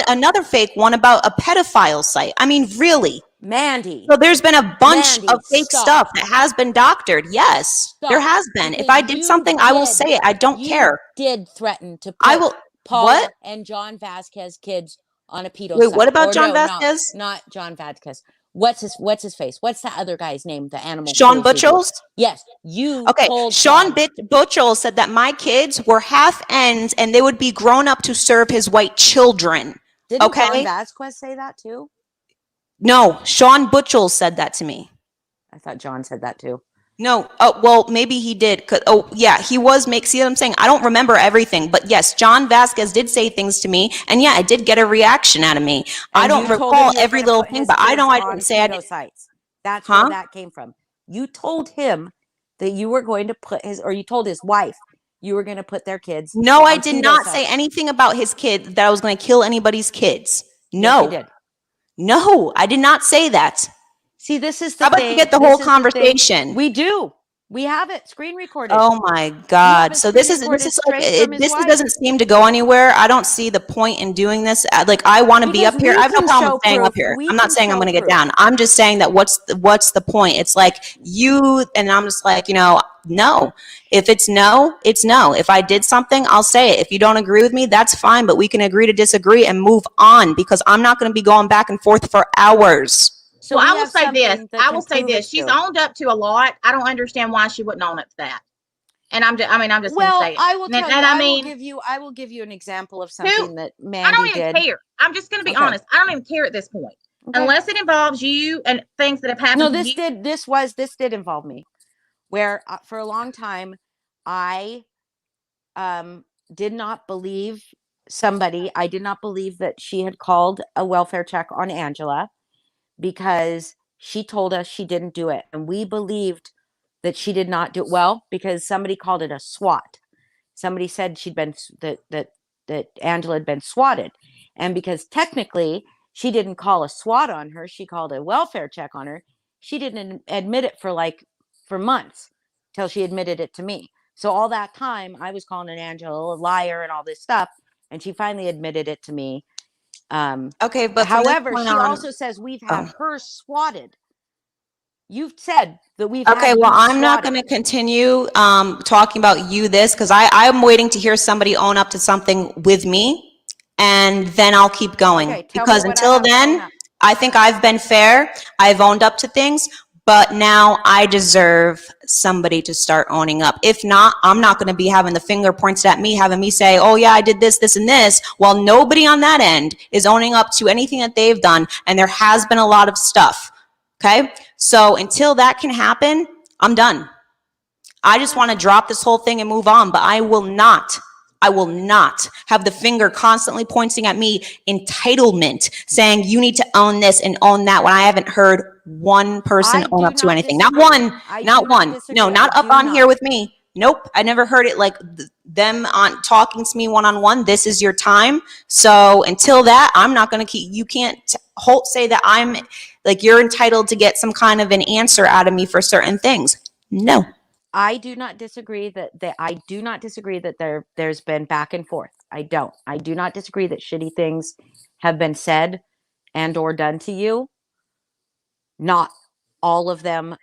[SPEAKER 2] another fake one about a pedophile site. I mean, really,
[SPEAKER 3] Mandi.
[SPEAKER 2] So there's been a bunch of fake stuff that has been doctored. Yes, there has been. If I did something, I will say it. I don't care.
[SPEAKER 3] Did threaten to Paula
[SPEAKER 2] What?
[SPEAKER 3] and John Vasquez kids on a pedo
[SPEAKER 2] Wait,
[SPEAKER 3] site.
[SPEAKER 2] what about
[SPEAKER 3] Or
[SPEAKER 2] John
[SPEAKER 3] no,
[SPEAKER 2] Vasquez?
[SPEAKER 3] not John Vasquez. What's his face? What's that other guy's name? The animal
[SPEAKER 2] Sean
[SPEAKER 3] cruelty dude.
[SPEAKER 2] Butchels?
[SPEAKER 3] Yes, you
[SPEAKER 2] Okay,
[SPEAKER 3] told
[SPEAKER 2] Sean
[SPEAKER 3] John.
[SPEAKER 2] Butchels said that my kids were half ends and they would be grown up to serve his white children.
[SPEAKER 3] Didn't John
[SPEAKER 2] Okay?
[SPEAKER 3] Vasquez say that too?
[SPEAKER 2] No, Sean Butchels said that to me.
[SPEAKER 3] I thought John said that too.
[SPEAKER 2] No, oh, well, maybe he did. Oh, yeah, he was see what I'm saying? I don't remember everything, but yes, John Vasquez did say things to me, and yeah, I did get a reaction out of me. I
[SPEAKER 3] And
[SPEAKER 2] don't
[SPEAKER 3] you told him
[SPEAKER 2] recall
[SPEAKER 3] you were
[SPEAKER 2] every
[SPEAKER 3] gonna
[SPEAKER 2] little
[SPEAKER 3] put
[SPEAKER 2] thing,
[SPEAKER 3] his
[SPEAKER 2] but I
[SPEAKER 3] kids
[SPEAKER 2] know I
[SPEAKER 3] on
[SPEAKER 2] didn't say I
[SPEAKER 3] pedo
[SPEAKER 2] did.
[SPEAKER 3] sites. That's where
[SPEAKER 2] Huh?
[SPEAKER 3] that came from. You told him that you were going to put or you told his wife you were going to put their kids
[SPEAKER 2] No, I
[SPEAKER 3] on
[SPEAKER 2] did
[SPEAKER 3] pedo
[SPEAKER 2] not say
[SPEAKER 3] sites.
[SPEAKER 2] anything about his kid, that I was going to kill anybody's kids.
[SPEAKER 3] Yes, you
[SPEAKER 2] No.
[SPEAKER 3] did.
[SPEAKER 2] No, I did not say that.
[SPEAKER 3] See, this is the
[SPEAKER 2] How about
[SPEAKER 3] thing.
[SPEAKER 2] you get the
[SPEAKER 3] This
[SPEAKER 2] whole
[SPEAKER 3] is the thing.
[SPEAKER 2] conversation?
[SPEAKER 3] We do. We have it screen recorded.
[SPEAKER 2] Oh my
[SPEAKER 3] We have
[SPEAKER 2] God.
[SPEAKER 3] it
[SPEAKER 2] So
[SPEAKER 3] screen
[SPEAKER 2] this is
[SPEAKER 3] recorded
[SPEAKER 2] like
[SPEAKER 3] straight from his
[SPEAKER 2] this
[SPEAKER 3] wife.
[SPEAKER 2] doesn't seem to go anywhere. I don't see the point in doing this. Like I want to be
[SPEAKER 3] Because
[SPEAKER 2] up here.
[SPEAKER 3] we
[SPEAKER 2] I have no
[SPEAKER 3] can
[SPEAKER 2] problem
[SPEAKER 3] show
[SPEAKER 2] staying up
[SPEAKER 3] proof.
[SPEAKER 2] here.
[SPEAKER 3] We
[SPEAKER 2] I'm not
[SPEAKER 3] can
[SPEAKER 2] saying I'm
[SPEAKER 3] show
[SPEAKER 2] going to get
[SPEAKER 3] proof.
[SPEAKER 2] down. I'm just saying that what's the point? It's like you and I'm just like, no. If it's no, it's no. If I did something, I'll say it. If you don't agree with me, that's fine, but we can agree to disagree and move on because I'm not going to be going back and forth for hours.
[SPEAKER 3] So
[SPEAKER 1] well,
[SPEAKER 3] we
[SPEAKER 1] I will
[SPEAKER 3] have
[SPEAKER 1] say this.
[SPEAKER 3] something that
[SPEAKER 1] I
[SPEAKER 3] can
[SPEAKER 1] will say
[SPEAKER 3] prove
[SPEAKER 1] this.
[SPEAKER 3] it's
[SPEAKER 1] She's
[SPEAKER 3] true.
[SPEAKER 1] owned up to a lot. I don't understand why she wouldn't own up to that. And I'm just going to
[SPEAKER 3] Well,
[SPEAKER 1] say it.
[SPEAKER 3] I will tell you.
[SPEAKER 1] And
[SPEAKER 3] I will give you an example of something that
[SPEAKER 1] I
[SPEAKER 3] Mandy
[SPEAKER 1] don't even
[SPEAKER 3] did.
[SPEAKER 1] care. I'm just going to be
[SPEAKER 3] Okay.
[SPEAKER 1] honest. I don't even care at this point.
[SPEAKER 3] Okay.
[SPEAKER 1] Unless it involves you and things that have happened
[SPEAKER 3] No,
[SPEAKER 1] to
[SPEAKER 3] this
[SPEAKER 1] you.
[SPEAKER 3] did involve me. Where for a long time I did not believe somebody. I did not believe that she had called a welfare check on Angela because she told us she didn't do it, and we believed that she did not do it. Well, because somebody called it a SWAT. Somebody said she'd been that Angela had been swatted, and because technically she didn't call a SWAT on her, she called a welfare check on her. She didn't admit it for months till she admitted it to me. So all that time I was calling an Angela a liar and all this stuff, and she finally admitted it to me.
[SPEAKER 2] Okay, but
[SPEAKER 3] However,
[SPEAKER 2] from this
[SPEAKER 3] she
[SPEAKER 2] point on,
[SPEAKER 3] also says we've had her swatted. You've said that we've
[SPEAKER 2] okay,
[SPEAKER 3] had
[SPEAKER 2] well,
[SPEAKER 3] you
[SPEAKER 2] I'm not
[SPEAKER 3] swatted.
[SPEAKER 2] going to continue talking about you this because I'm waiting to hear somebody own up to something with me, and then I'll keep going.
[SPEAKER 3] Okay, tell me
[SPEAKER 2] Because
[SPEAKER 3] what I
[SPEAKER 2] until
[SPEAKER 3] have to own
[SPEAKER 2] then,
[SPEAKER 3] up.
[SPEAKER 2] I think I've been fair. I've owned up to things, but now I deserve somebody to start owning up. If not, I'm not going to be having the finger pointed at me, having me say, oh yeah, I did this, this, and this, while nobody on that end is owning up to anything that they've done, and there has been a lot of stuff. Okay? So until that can happen, I'm done. I just want to drop this whole thing and move on, but I will not have the finger constantly pointing at me, entitlement, saying you need to own this and own that when I haven't heard one person own up to anything. Not one, not one. No, not up on here with me. Nope, I never heard it like them on talking to me one-on-one. This is your time. So until that, I'm not going to keep, you can't say that I'm like, you're entitled to get some kind of an answer out of me for certain things. No.
[SPEAKER 3] I do not disagree that there's been back and forth. I do not disagree that shitty things have been said and or done to you. Not all of them.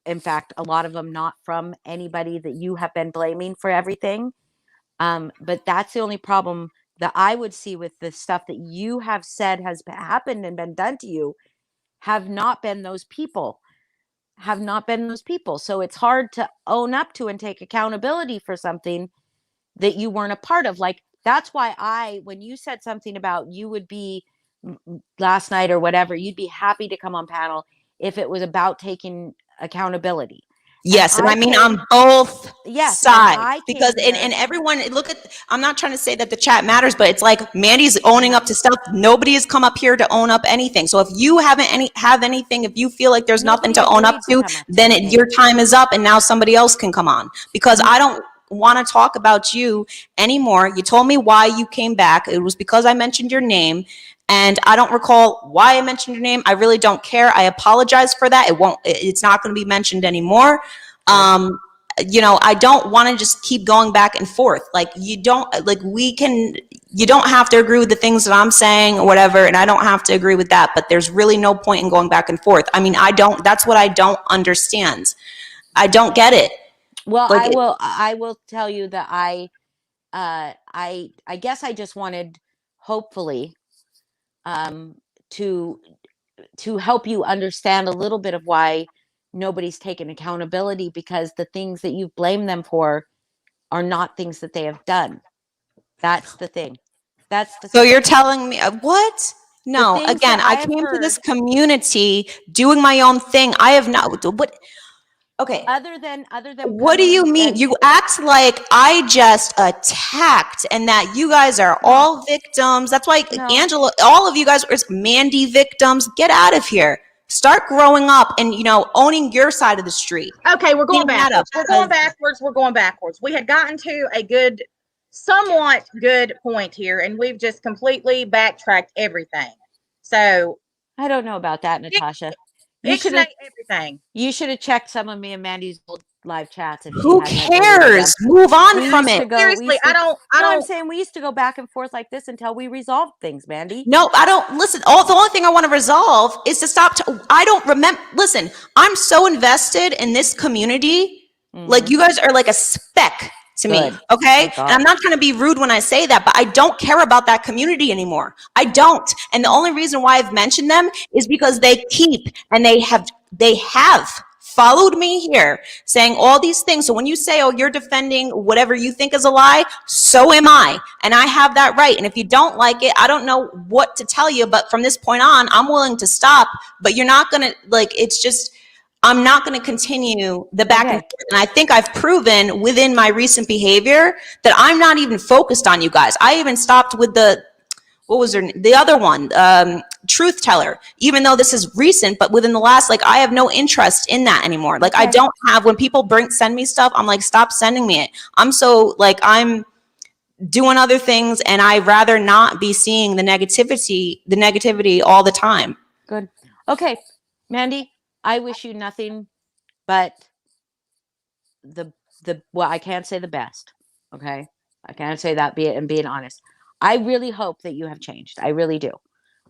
[SPEAKER 3] In fact, a lot of them not from anybody that you have been blaming for everything. But that's the only problem that I would see with the stuff that you have said has happened and been done to you have not been those people. So it's hard to own up to and take accountability for something that you weren't a part of. Like, that's why when you said something about you would be last night or whatever, you'd be happy to come on panel if it was about taking accountability.
[SPEAKER 2] Yes, and I mean on both sides, because and everyone look at. I'm not trying to say that the chat matters, but it's like Mandy's owning up to stuff. Nobody has come up here to own up anything. So if you have anything, if you feel like there's nothing to own up to, then your time is up, and now somebody else can come on. Because I don't want to talk about you anymore. You told me why you came back. It was because I mentioned your name. And I don't recall why I mentioned your name. I really don't care. I apologize for that. It's not going to be mentioned anymore. I don't want to just keep going back and forth. Like you don't have to agree with the things that I'm saying or whatever. And I don't have to agree with that, but there's really no point in going back and forth. I mean, that's what I don't understand. I don't get it.
[SPEAKER 3] Well, I will tell you that I I guess I just wanted, hopefully, to help you understand a little bit of why nobody's taken accountability, because the things that you blame them for are not things that they have done. That's the thing. That's the
[SPEAKER 2] So
[SPEAKER 3] thing.
[SPEAKER 2] you're telling me what? No,
[SPEAKER 3] things
[SPEAKER 2] again,
[SPEAKER 3] that
[SPEAKER 2] I
[SPEAKER 3] I have
[SPEAKER 2] came to this
[SPEAKER 3] heard-
[SPEAKER 2] community doing my own thing. I have not, what? Okay.
[SPEAKER 3] Other than
[SPEAKER 2] What do
[SPEAKER 3] coming
[SPEAKER 2] you mean?
[SPEAKER 3] and-
[SPEAKER 2] You act like I just attacked and that you guys are all victims. That's why
[SPEAKER 3] No.
[SPEAKER 2] Angela, all of you guys are Mandy victims. Get out of here. Start growing up and, owning your side of the street.
[SPEAKER 1] Okay, we're going
[SPEAKER 2] Clean that up,
[SPEAKER 1] backwards. We're going
[SPEAKER 2] because-
[SPEAKER 1] backwards. We're going backwards. We had gotten to a good, somewhat good point here, and we've just completely backtracked everything. So
[SPEAKER 3] I don't know about that, Natasha. You should
[SPEAKER 1] ixnay
[SPEAKER 3] have
[SPEAKER 1] everything.
[SPEAKER 3] checked some of me and Mandy's old live chats. If
[SPEAKER 2] Who
[SPEAKER 3] she hadn't deleted
[SPEAKER 2] cares?
[SPEAKER 3] them.
[SPEAKER 2] Move on
[SPEAKER 3] We
[SPEAKER 2] from
[SPEAKER 3] used
[SPEAKER 2] it.
[SPEAKER 3] to go-
[SPEAKER 1] Seriously, I don't.
[SPEAKER 3] No, I'm saying we used to go back and forth like this until we resolved things, Mandy.
[SPEAKER 2] No, I don't listen. The only thing I want to resolve is to stop. I don't remember. Listen, I'm so invested in this community. Like, you guys are like a speck to me.
[SPEAKER 3] Good.
[SPEAKER 2] Okay.
[SPEAKER 3] Thank God.
[SPEAKER 2] And I'm not trying to be rude when I say that, but I don't care about that community anymore. I don't. And the only reason why I've mentioned them is because they have followed me here saying all these things. So when you say, oh, you're defending whatever you think is a lie, so am I. And I have that right. And if you don't like it, I don't know what to tell you. But from this point on, I'm willing to stop. But you're not going to, it's just, I'm not going to continue the back and forth. And I think I've proven within my recent behavior that I'm not even focused on you guys. I even stopped with the other one, truth teller, even though this is recent, but within the last, I have no interest in that anymore. I don't have, when people send me stuff, I'm like, stop sending me it. I'm so I'm doing other things, and I rather not be seeing the negativity all the time.
[SPEAKER 3] Good. Okay, Mandy, I wish you nothing but well, I can't say the best. Okay. I can't say that, being honest. I really hope that you have changed. I really do.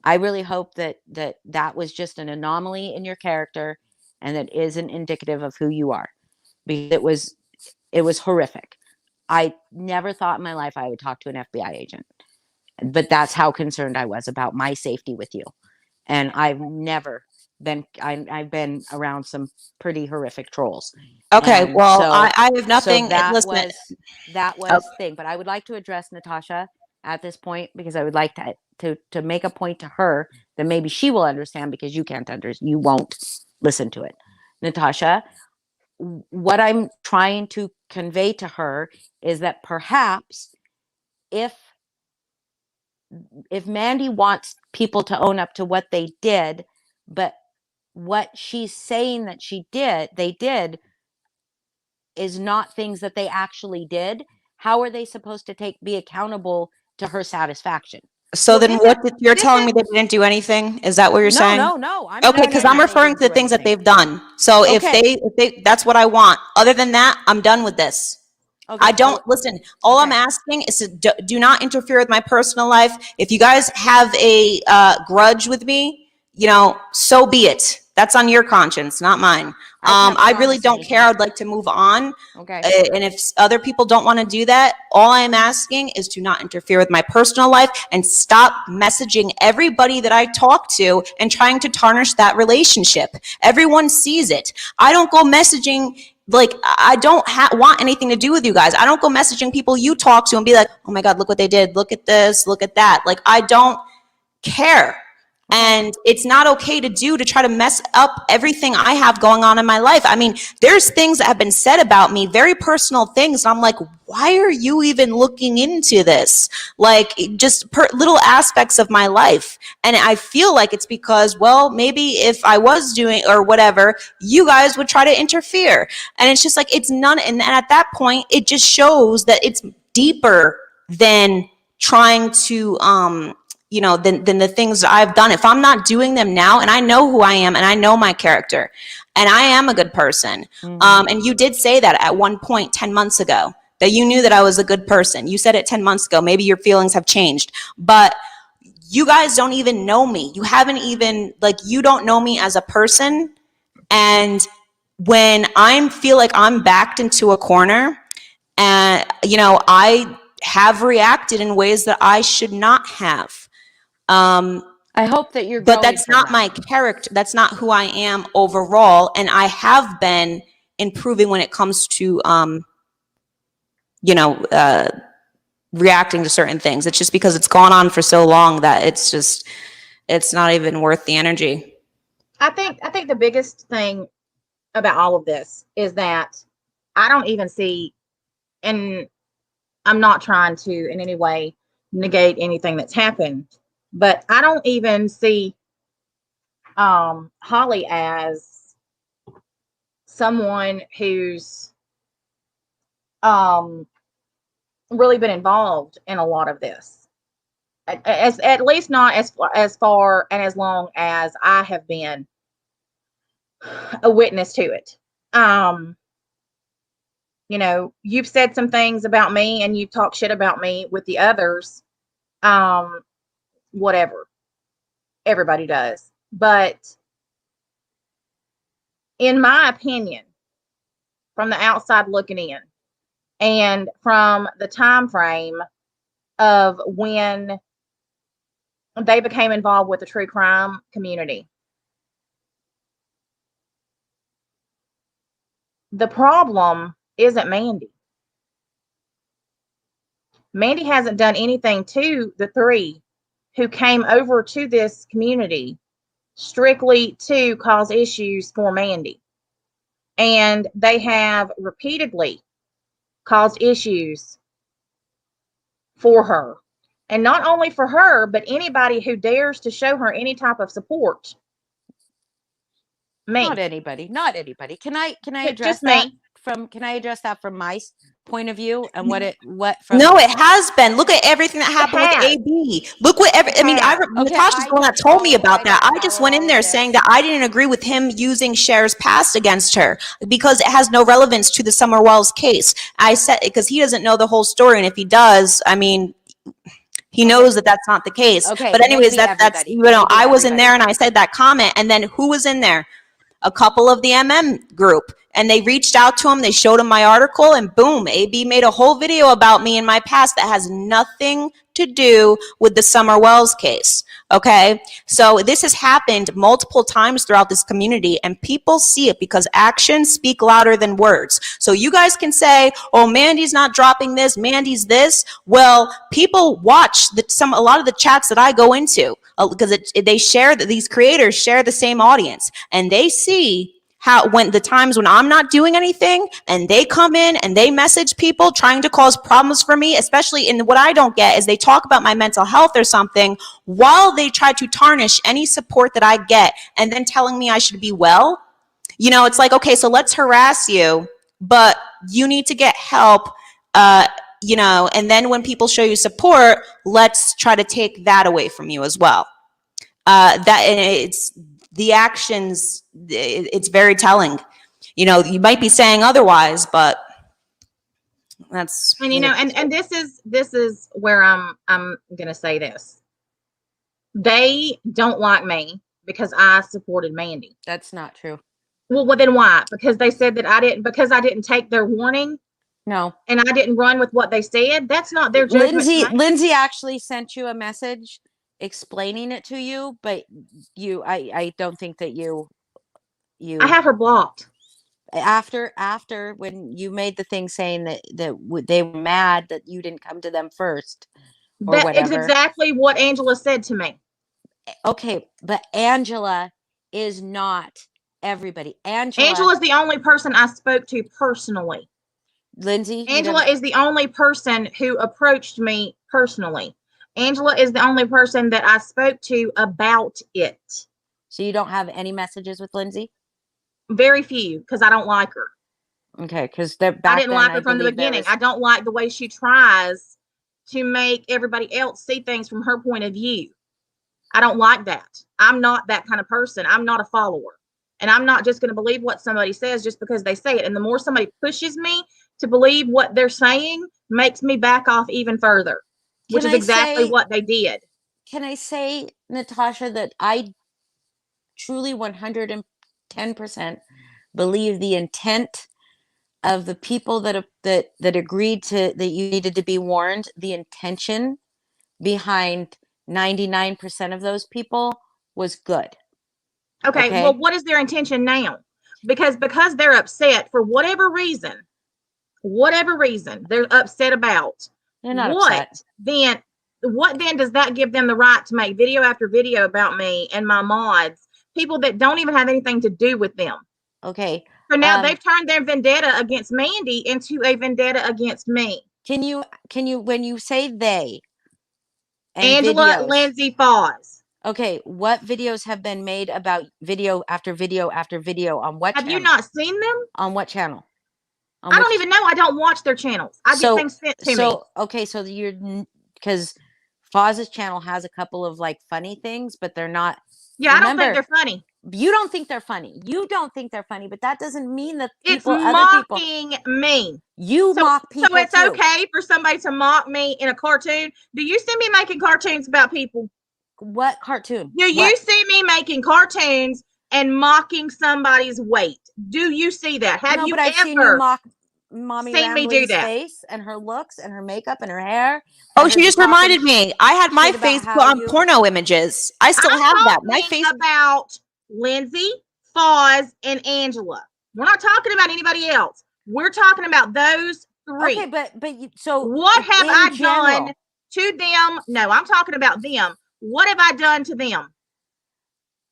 [SPEAKER 3] I really hope that was just an anomaly in your character, and that isn't indicative of who you are, because it was horrific. I never thought in my life I would talk to an FBI agent, but that's how concerned I was about my safety with you. And I've never been, I've been around some pretty horrific trolls.
[SPEAKER 2] Okay,
[SPEAKER 3] And
[SPEAKER 2] well,
[SPEAKER 3] so-
[SPEAKER 2] I have nothing.
[SPEAKER 3] So that
[SPEAKER 2] listen,
[SPEAKER 3] was thing. But I would like to address Natasha at this point, because I would like to make a point to her that maybe she will understand, because you you won't listen to it. Natasha, what I'm trying to convey to her is that perhaps if Mandy wants people to own up to what they did, but what she's saying that they did is not things that they actually did, how are they supposed to be accountable to her satisfaction?
[SPEAKER 2] so then you're telling me they didn't do anything? Is that what you're saying?
[SPEAKER 3] No.
[SPEAKER 2] Okay, because I'm referring to the things that they've done. So if they, that's what I want. Other than that, I'm done with this.
[SPEAKER 3] Okay,
[SPEAKER 2] I don't listen. All I'm asking is to do not interfere with my personal life. If you guys have a grudge with me, so be it. That's on your conscience, not mine. I really don't care. I'd like to move on.
[SPEAKER 3] Okay.
[SPEAKER 2] And if other people don't want to do that, all I'm asking is to not interfere with my personal life and stop messaging everybody that I talk to and trying to tarnish that relationship. Everyone sees it. I don't go messaging. I don't want anything to do with you guys. I don't go messaging people you talk to and be like, oh my God, look what they did. Look at this, look at that. I don't care. And it's not okay to try to mess up everything I have going on in my life. I mean, there's things that have been said about me, very personal things. And I'm like, why are you even looking into this? Just little aspects of my life. And I feel like it's because, well, maybe if I was doing or whatever, you guys would try to interfere. And it's just it's none. And at that point, it just shows that it's deeper than trying to, than the things I've done. If I'm not doing them now, and I know who I am and I know my character and I am a good person. And you did say that at one point 10 months ago, that you knew that I was a good person. You said it 10 months ago. Maybe your feelings have changed, but you guys don't even know me. You haven't even, you don't know me as a person. And when I feel like I'm backed into a corner and, have reacted in ways that I should not have.
[SPEAKER 3] I hope that you're
[SPEAKER 2] But
[SPEAKER 3] growing
[SPEAKER 2] that's
[SPEAKER 3] from
[SPEAKER 2] not
[SPEAKER 3] that.
[SPEAKER 2] my character. That's not who I am overall. And I have been improving when it comes to, reacting to certain things. It's just because it's gone on for so long that it's not even worth the energy.
[SPEAKER 1] I think the biggest thing about all of this is that I don't even see, and I'm not trying to in any way negate anything that's happened, but I don't even see Holly as someone who's really been involved in a lot of this. As at least not as far and as long as I have been a witness to it. You've said some things about me and you've talked shit about me with the others. Whatever. Everybody does. But in my opinion, from the outside looking in, and from the time frame of when they became involved with the true crime community, the problem isn't Mandi. Mandi hasn't done anything to the three who came over to this community strictly to cause issues for Mandi. And they have repeatedly caused issues for her. And not only for her, but anybody who dares to show her any type of support. Me.
[SPEAKER 3] Not anybody. Can I address
[SPEAKER 1] Just
[SPEAKER 3] that
[SPEAKER 1] me.
[SPEAKER 3] from my point of view and
[SPEAKER 2] No, it has been. Look at everything that happened with
[SPEAKER 1] has.
[SPEAKER 2] AB. Look what
[SPEAKER 1] It has.
[SPEAKER 2] Natasha's the one that told me about that. I just went in there saying that I didn't agree with him using Cher's past against her because it has no relevance to the Summer Wells case. I said, because he doesn't know the whole story, and if he does, I mean, he knows that that's not the case.
[SPEAKER 3] Okay,
[SPEAKER 2] but anyways,
[SPEAKER 3] maybe
[SPEAKER 2] that's
[SPEAKER 3] everybody.
[SPEAKER 2] I was in there and I said that comment, and then who was in there? A couple of the group, and they reached out to him. They showed him my article, and boom, AB made a whole video about me in my past that has nothing to do with the Summer Wells case. Okay, so this has happened multiple times throughout this community, and people see it because actions speak louder than words. So you guys can say, "Oh, Mandi's not dropping this. Mandi's this." Well, people watch a lot of the chats that I go into because they share that these creators share the same audience, and they see how when the times when I'm not doing anything and they come in and they message people trying to cause problems for me, especially in what I don't get is they talk about my mental health or something while they try to tarnish any support that I get and then telling me I should be well. It's like, okay, so let's harass you, but you need to get help, and then when people show you support, let's try to take that away from you as well. And it's the actions, it's very telling. You might be saying otherwise, but that's,
[SPEAKER 1] And and this is where I'm gonna say this. They don't like me because I supported Mandi.
[SPEAKER 3] That's not true.
[SPEAKER 1] Well, then why? Because they said that I didn't take their warning.
[SPEAKER 3] No.
[SPEAKER 1] And I didn't run with what they said. That's not their judgment.
[SPEAKER 3] Lindsay actually sent you a message explaining it to you, but I don't think that you
[SPEAKER 1] I have her blocked.
[SPEAKER 3] After when you made the thing saying that they were mad that you didn't come to them first or
[SPEAKER 1] That
[SPEAKER 3] whatever.
[SPEAKER 1] is exactly what Angela said to me.
[SPEAKER 3] Okay, but Angela is not everybody.
[SPEAKER 1] Angela is the only person I spoke to personally.
[SPEAKER 3] Lindsay,
[SPEAKER 1] Angela is the only person who approached me personally. Angela is the only person that I spoke to about it.
[SPEAKER 3] So you don't have any messages with Lindsay?
[SPEAKER 1] Very few, because I don't like her.
[SPEAKER 3] Okay, because
[SPEAKER 1] I didn't like her from the beginning. I don't like the way she tries to make everybody else see things from her point of view. I don't like that. I'm not that kind of person. I'm not a follower. And I'm not just going to believe what somebody says just because they say it. And the more somebody pushes me to believe what they're saying, makes me back off even further, which is exactly what they did.
[SPEAKER 3] Can I say, Natasha, that I truly 110% believe the intent of the people that agreed to that you needed to be warned, the intention behind 99% of those people was good.
[SPEAKER 1] Okay,
[SPEAKER 3] Okay?
[SPEAKER 1] well, what is their intention now? Because they're upset for whatever reason, they're upset about.
[SPEAKER 3] They're not
[SPEAKER 1] What
[SPEAKER 3] upset.
[SPEAKER 1] then? What then does that give them the right to make video after video about me and my mods, people that don't even have anything to do with them?
[SPEAKER 3] Okay.
[SPEAKER 1] So now they've turned their vendetta against Mandi into a vendetta against me.
[SPEAKER 3] Can you when you say they and
[SPEAKER 1] Angela,
[SPEAKER 3] videos,
[SPEAKER 1] Lindsay, Foz.
[SPEAKER 3] okay, what videos have been made about video after video after video on what
[SPEAKER 1] Have
[SPEAKER 3] channel?
[SPEAKER 1] you not seen them?
[SPEAKER 3] On what channel? On
[SPEAKER 1] I don't even know. I don't watch their channels. I get things sent to me.
[SPEAKER 3] Okay, so you're because Foz's channel has a couple of like funny things, but they're not.
[SPEAKER 1] Yeah, I don't think they're funny.
[SPEAKER 3] You don't think they're funny. You don't think they're funny, but that doesn't mean that
[SPEAKER 1] It's
[SPEAKER 3] other people
[SPEAKER 1] mocking me.
[SPEAKER 3] You mock people.
[SPEAKER 1] So it's
[SPEAKER 3] too.
[SPEAKER 1] okay for somebody to mock me in a cartoon. Do you see me making cartoons about people?
[SPEAKER 3] What cartoon?
[SPEAKER 1] Do you see me making cartoons and mocking somebody's weight? Do you see that? Have you
[SPEAKER 3] I've
[SPEAKER 1] ever
[SPEAKER 3] seen you mock Mommy
[SPEAKER 1] seen me do
[SPEAKER 3] Rambling's
[SPEAKER 1] that?
[SPEAKER 3] face and her looks and her makeup and her hair?
[SPEAKER 2] Oh, she just reminded me. I had my face put on porno images. I still have that. My face
[SPEAKER 1] about Lindsay, Foz, and Angela. We're not talking about anybody else. We're talking about those three.
[SPEAKER 3] Okay, but so
[SPEAKER 1] what have I done to them? No, I'm talking about them. What have I done to them?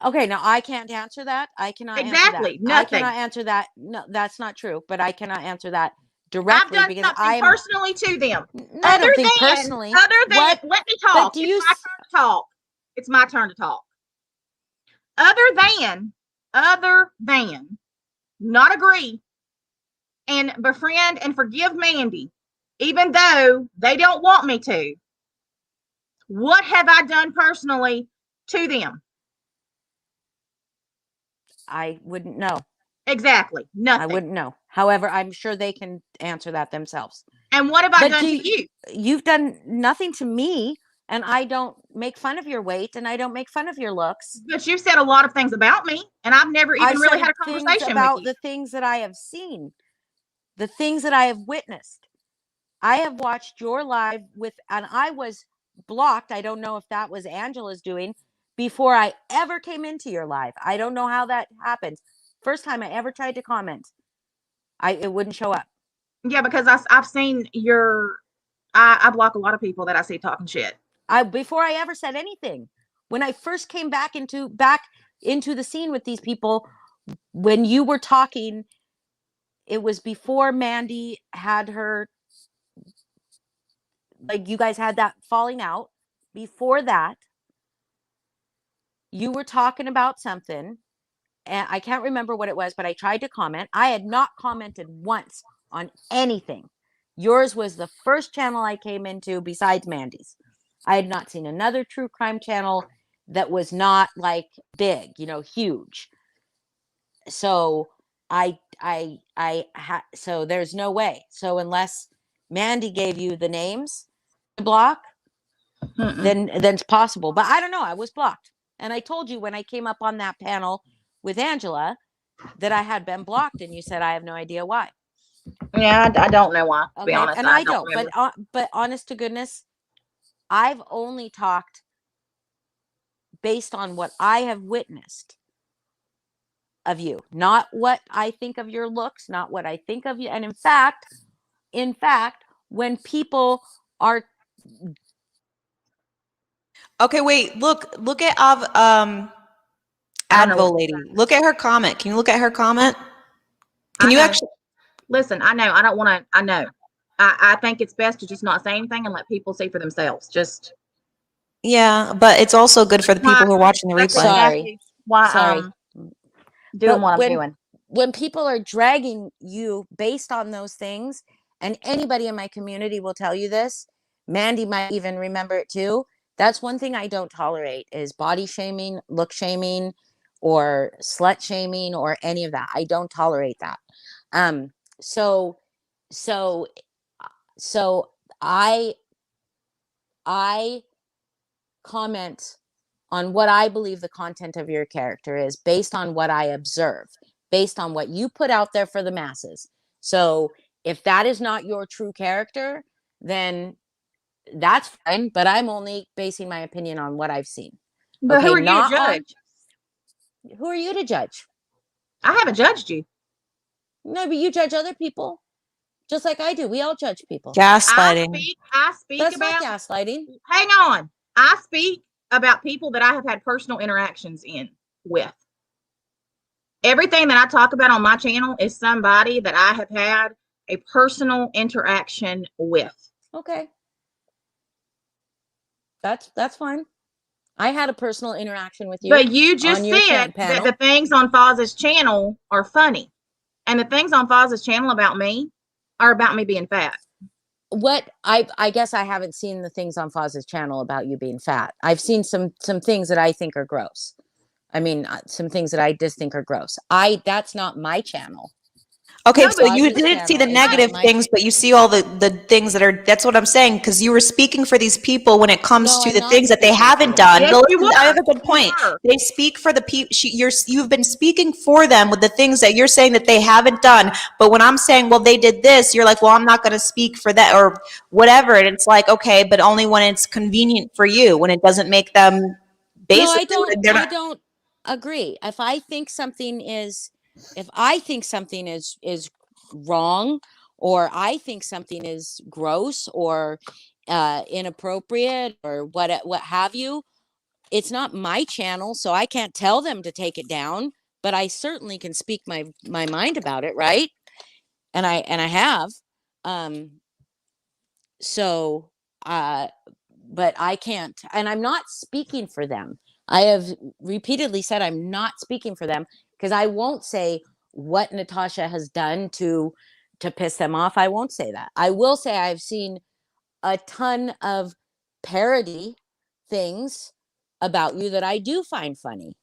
[SPEAKER 3] Okay, now I can't answer that. I cannot
[SPEAKER 1] exactly
[SPEAKER 3] answer that.
[SPEAKER 1] nothing.
[SPEAKER 3] I cannot answer that. No, that's not true. But I cannot answer that directly.
[SPEAKER 1] I've done
[SPEAKER 3] because
[SPEAKER 1] something personally to them.
[SPEAKER 3] I don't think personally.
[SPEAKER 1] Other than
[SPEAKER 3] what?
[SPEAKER 1] Let me talk.
[SPEAKER 3] But do you
[SPEAKER 1] it's my turn to talk. It's my turn to talk. Other than not agree and befriend and forgive Mandi, even though they don't want me to. What have I done personally to them?
[SPEAKER 3] I wouldn't know.
[SPEAKER 1] Exactly. Nothing.
[SPEAKER 3] I wouldn't know. However, I'm sure they can answer that themselves.
[SPEAKER 1] And what have I done to you?
[SPEAKER 3] You've done nothing to me, and I don't make fun of your weight, and I don't make fun of your looks.
[SPEAKER 1] But you said a lot of things about me, and I've never even really had a conversation
[SPEAKER 3] about
[SPEAKER 1] with you.
[SPEAKER 3] The things that I have seen, the things that I have witnessed. I have watched your live and I was blocked. I don't know if that was Angela's doing before I ever came into your live. I don't know how that happened. First time I ever tried to comment, it wouldn't show up.
[SPEAKER 1] Yeah, because I've seen your. I block a lot of people that I see talking shit.
[SPEAKER 3] Before I ever said anything, when I first came back into the scene with these people, when you were talking, it was before Mandi had her. Like you guys had that falling out. Before that, you were talking about something, and I can't remember what it was, but I tried to comment. I had not commented once on anything. Yours was the first channel I came into besides Mandi's. I had not seen another true crime channel that was not like big, huge. So so there's no way. So unless Mandi gave you the names to block, then it's possible. But I don't know. I was blocked. And I told you when I came up on that panel with Angela that I had been blocked, and you said I have no idea why.
[SPEAKER 1] Yeah, I don't know why. To be honest,
[SPEAKER 3] and I don't. But honest to goodness, I've only talked based on what I have witnessed of you, not what I think of your looks, not what I think of you. And in fact, when people are
[SPEAKER 2] okay, wait, look at Advo lady. Look at her comment. Can you look at her comment? Can you actually
[SPEAKER 1] listen? I know. I don't want to. I know. I think it's best to just not say anything and let people see for themselves.
[SPEAKER 2] Yeah, but it's also good for the people who are watching the replay.
[SPEAKER 3] Sorry.
[SPEAKER 1] Doing what I'm doing.
[SPEAKER 3] When people are dragging you based on those things, and anybody in my community will tell you this, Mandi might even remember it too. That's one thing I don't tolerate is body shaming, look shaming, or slut shaming, or any of that. I don't tolerate that. So I comment on what I believe the content of your character is based on what I observe, based on what you put out there for the masses. So if that is not your true character, then that's fine. But I'm only basing my opinion on what I've seen.
[SPEAKER 1] But
[SPEAKER 3] Okay,
[SPEAKER 1] who are you to
[SPEAKER 3] not on-
[SPEAKER 1] judge?
[SPEAKER 3] Who are you to judge?
[SPEAKER 1] I haven't judged you.
[SPEAKER 3] No, but you judge other people, just like I do. We all judge people.
[SPEAKER 2] Gaslighting.
[SPEAKER 1] I speak
[SPEAKER 3] That's
[SPEAKER 1] about.
[SPEAKER 3] not gaslighting.
[SPEAKER 1] Hang on. I speak about people that I have had personal interactions with. Everything that I talk about on my channel is somebody that I have had a personal interaction with.
[SPEAKER 3] Okay. That's fine. I had a personal interaction with you.
[SPEAKER 1] But you just
[SPEAKER 3] on your
[SPEAKER 1] said that the things on Foz's channel are funny. And the things on Foz's channel about me are about me being fat.
[SPEAKER 3] What I guess I haven't seen the things on Foz's channel about you being fat. I've seen some things that I think are gross. I mean, some things that I just think are gross. That's not my channel.
[SPEAKER 2] Okay,
[SPEAKER 1] No,
[SPEAKER 2] so
[SPEAKER 1] but
[SPEAKER 2] you
[SPEAKER 3] Foz's
[SPEAKER 2] didn't see the
[SPEAKER 3] channel is not
[SPEAKER 2] negative
[SPEAKER 3] my-
[SPEAKER 2] things, but you see all the things that are, that's what I'm saying, because you were speaking for these people when it comes
[SPEAKER 3] No,
[SPEAKER 2] to
[SPEAKER 3] I'm
[SPEAKER 2] the
[SPEAKER 3] not
[SPEAKER 2] things that they
[SPEAKER 3] speaking for
[SPEAKER 2] haven't
[SPEAKER 3] them.
[SPEAKER 2] done.
[SPEAKER 1] Yes,
[SPEAKER 2] But
[SPEAKER 1] you
[SPEAKER 2] listen, I have
[SPEAKER 1] were.
[SPEAKER 2] a good point.
[SPEAKER 1] You were.
[SPEAKER 2] They speak for the people, you've been speaking for them with the things that you're saying that they haven't done, but when I'm saying, well, they did this, you're like, well, I'm not going to speak for that, or whatever, and it's like, okay, but only when it's convenient for you, when it doesn't make them, basically,
[SPEAKER 3] No, I don't.
[SPEAKER 2] they're
[SPEAKER 3] I
[SPEAKER 2] not.
[SPEAKER 3] don't agree. If I think something is wrong, or I think something is gross or inappropriate or what have you, it's not my channel, so I can't tell them to take it down. But I certainly can speak my mind about it, right? And I have. So, but I can't, and I'm not speaking for them. I have repeatedly said I'm not speaking for them because I won't say what Natasha has done to piss them off. I won't say that. I will say I've seen a ton of parody things about you that I do find funny.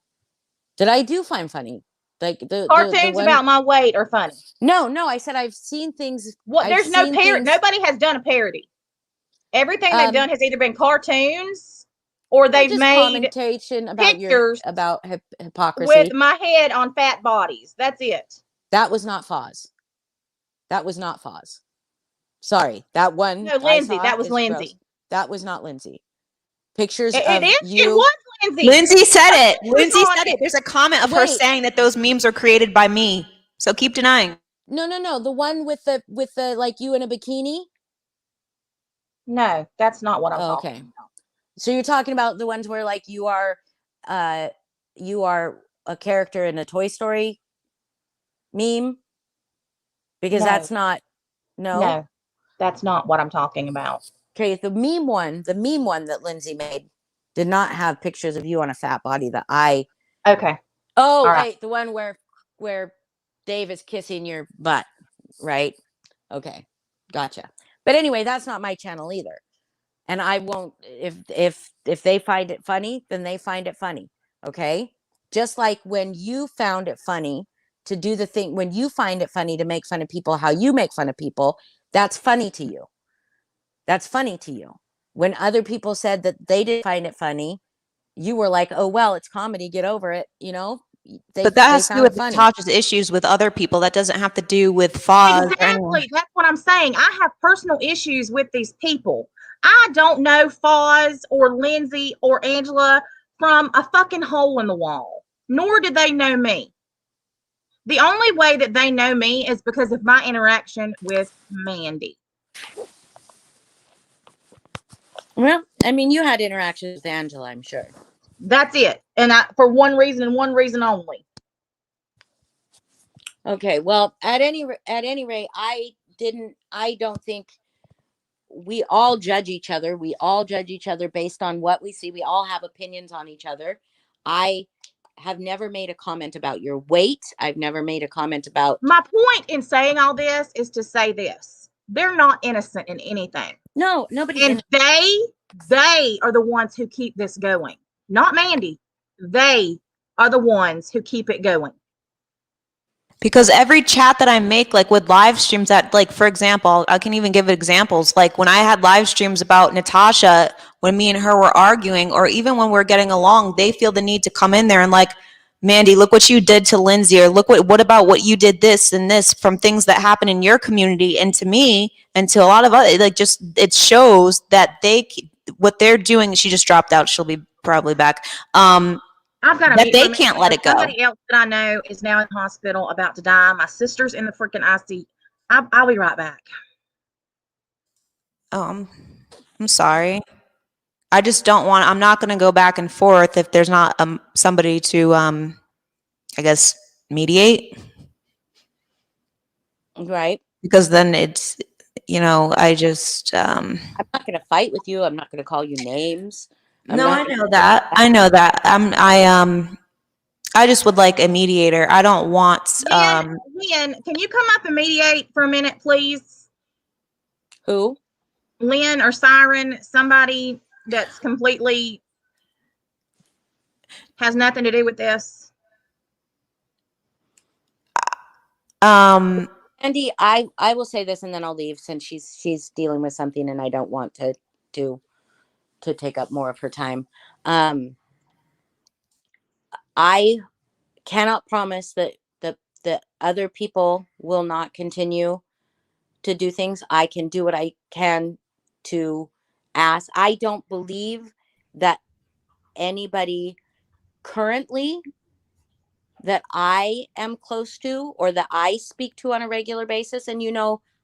[SPEAKER 3] Like the
[SPEAKER 1] Cartoons
[SPEAKER 3] one,
[SPEAKER 1] about my weight are funny.
[SPEAKER 3] no, I said I've seen things.
[SPEAKER 1] What?
[SPEAKER 3] I've
[SPEAKER 1] There's no
[SPEAKER 3] seen
[SPEAKER 1] parody.
[SPEAKER 3] things-
[SPEAKER 1] Nobody has done a parody. Everything they've
[SPEAKER 3] Um,
[SPEAKER 1] done has either been cartoons or they've
[SPEAKER 3] just
[SPEAKER 1] made
[SPEAKER 3] commentation about
[SPEAKER 1] pictures
[SPEAKER 3] about hypocrisy.
[SPEAKER 1] with my head on fat bodies. That's it.
[SPEAKER 3] That was not Foz. That was not Foz. Sorry, that one.
[SPEAKER 1] No,
[SPEAKER 3] I
[SPEAKER 1] Lindsay.
[SPEAKER 3] saw
[SPEAKER 1] That was
[SPEAKER 3] is gross.
[SPEAKER 1] Lindsay.
[SPEAKER 3] That was not Lindsay. Pictures
[SPEAKER 1] It
[SPEAKER 3] of
[SPEAKER 1] is.
[SPEAKER 3] you.
[SPEAKER 1] It was Lindsay.
[SPEAKER 2] Lindsay said it. Lindsay
[SPEAKER 1] on
[SPEAKER 2] said
[SPEAKER 1] it.
[SPEAKER 2] it. There's a comment of her
[SPEAKER 3] Wait.
[SPEAKER 2] saying that those memes are created by me. So keep denying.
[SPEAKER 3] No. The one with the like you in a bikini.
[SPEAKER 1] No, that's not what I'm
[SPEAKER 3] Oh,
[SPEAKER 1] talking
[SPEAKER 3] okay.
[SPEAKER 1] about.
[SPEAKER 3] So you're talking about the ones where like you are a character in a Toy Story meme? Because
[SPEAKER 1] No.
[SPEAKER 3] that's not.
[SPEAKER 1] No, that's not what I'm talking about.
[SPEAKER 3] Okay, the meme one that Lindsay made did not have pictures of you on a fat body that I.
[SPEAKER 1] Okay.
[SPEAKER 3] Oh,
[SPEAKER 1] All
[SPEAKER 3] wait,
[SPEAKER 1] right.
[SPEAKER 3] the one where Dave is kissing your butt, right? Okay, gotcha. But anyway, that's not my channel either, and I won't. If they find it funny, then they find it funny. Okay, just like when you found it funny to do the thing, when you find it funny to make fun of people, how you make fun of people, that's funny to you. That's funny to you. When other people said that they didn't find it funny, you were like, "Oh well, it's comedy. Get over it." You know.
[SPEAKER 2] But that has to do with Natasha's issues with other people. That doesn't have to do with Foz.
[SPEAKER 1] Exactly. That's what I'm saying. I have personal issues with these people. I don't know Foz or Lindsay or Angela from a fucking hole in the wall, nor do they know me. The only way that they know me is because of my interaction with Mandi.
[SPEAKER 3] Well, I mean, you had interactions with Angela, I'm sure.
[SPEAKER 1] That's it. And for one reason and one reason only.
[SPEAKER 3] Okay. Well, at any rate, I don't think we all judge each other. We all judge each other based on what we see. We all have opinions on each other. I have never made a comment about your weight. I've never made a comment about.
[SPEAKER 1] My point in saying all this is to say this. They're not innocent in anything.
[SPEAKER 3] No, nobody.
[SPEAKER 1] And they are the ones who keep this going. Not Mandi. They are the ones who keep it going.
[SPEAKER 2] Because every chat that I make, like with live streams that, like, for example, I can even give examples. Like when I had live streams about Natasha, when me and her were arguing, or even when we're getting along, they feel the need to come in there and like Mandi, look what you did to Lindsay, or look what about what you did this and this, from things that happen in your community. And to me, and to a lot of other, like, just, it shows that what they're doing, she just dropped out. She'll be probably back.
[SPEAKER 1] I've got to
[SPEAKER 2] That
[SPEAKER 1] mute
[SPEAKER 2] they
[SPEAKER 1] for a
[SPEAKER 2] can't
[SPEAKER 1] minute
[SPEAKER 2] let
[SPEAKER 1] because
[SPEAKER 2] it go.
[SPEAKER 1] somebody else that I know is now in the hospital about to die. My sister's in the freaking IC. I'll be right back.
[SPEAKER 2] Oh, I'm sorry. I just don't want, I'm not going to go back and forth if there's not somebody to, I guess, mediate.
[SPEAKER 3] Right.
[SPEAKER 2] Because then it's, I just,
[SPEAKER 3] I'm not going to fight with you. I'm not going to call you names.
[SPEAKER 2] No, I know that. I know that. I just would like a mediator. I don't want,
[SPEAKER 1] Lynn, can you come up and mediate for a minute, please?
[SPEAKER 3] Who?
[SPEAKER 1] Lynn or Siren, somebody that's completely has nothing to do with this.
[SPEAKER 3] Andy, I will say this and then I'll leave, since she's dealing with something and I don't want to take up more of her time. I cannot promise that the other people will not continue to do things. I can do what I can to ask. I don't believe that anybody currently that I am close to or that I speak to on a regular basis, and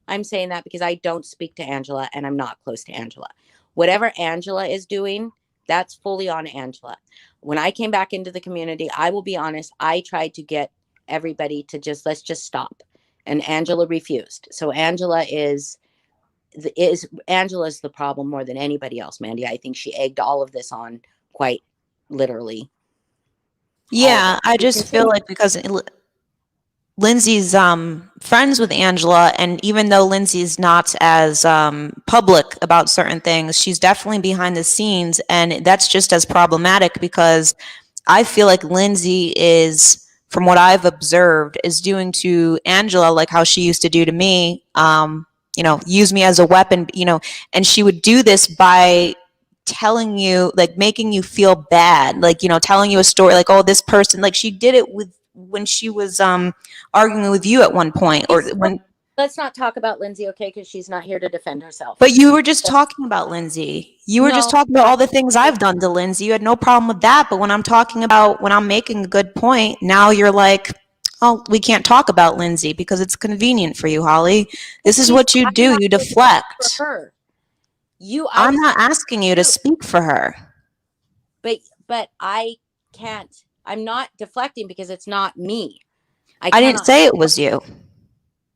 [SPEAKER 3] I'm saying that because I don't speak to Angela and I'm not close to Angela. Whatever Angela is doing, that's fully on Angela. When I came back into the community, I will be honest, I tried to get everybody to let's just stop. And Angela refused. So Angela's the problem more than anybody else, Mandi. I think she egged all of this on, quite literally.
[SPEAKER 2] Yeah, I just feel like because Lindsay's friends with Angela, and even though Lindsay's not as public about certain things, she's definitely behind the scenes, and that's just as problematic, because I feel like Lindsay is, from what I've observed, is doing to Angela like how she used to do to me, use me as a weapon, and she would do this by telling you, like, making you feel bad, like, telling you a story, like, oh, this person, like, she did it when she was arguing with you at one point, or when.
[SPEAKER 3] Let's not talk about Lindsay, okay? Because she's not here to defend herself.
[SPEAKER 2] But you were just talking about Lindsay. You were just talking about all the things I've done to Lindsay. You had no problem with that. But when I'm talking about, when I'm making a good point, now you're like, oh, we can't talk about Lindsay because it's convenient for you, Holly. This is what you do. You deflect.
[SPEAKER 3] For her.
[SPEAKER 2] I'm not asking you to speak for her.
[SPEAKER 3] But I can't. I'm not deflecting because it's not me.
[SPEAKER 2] I didn't say it was you.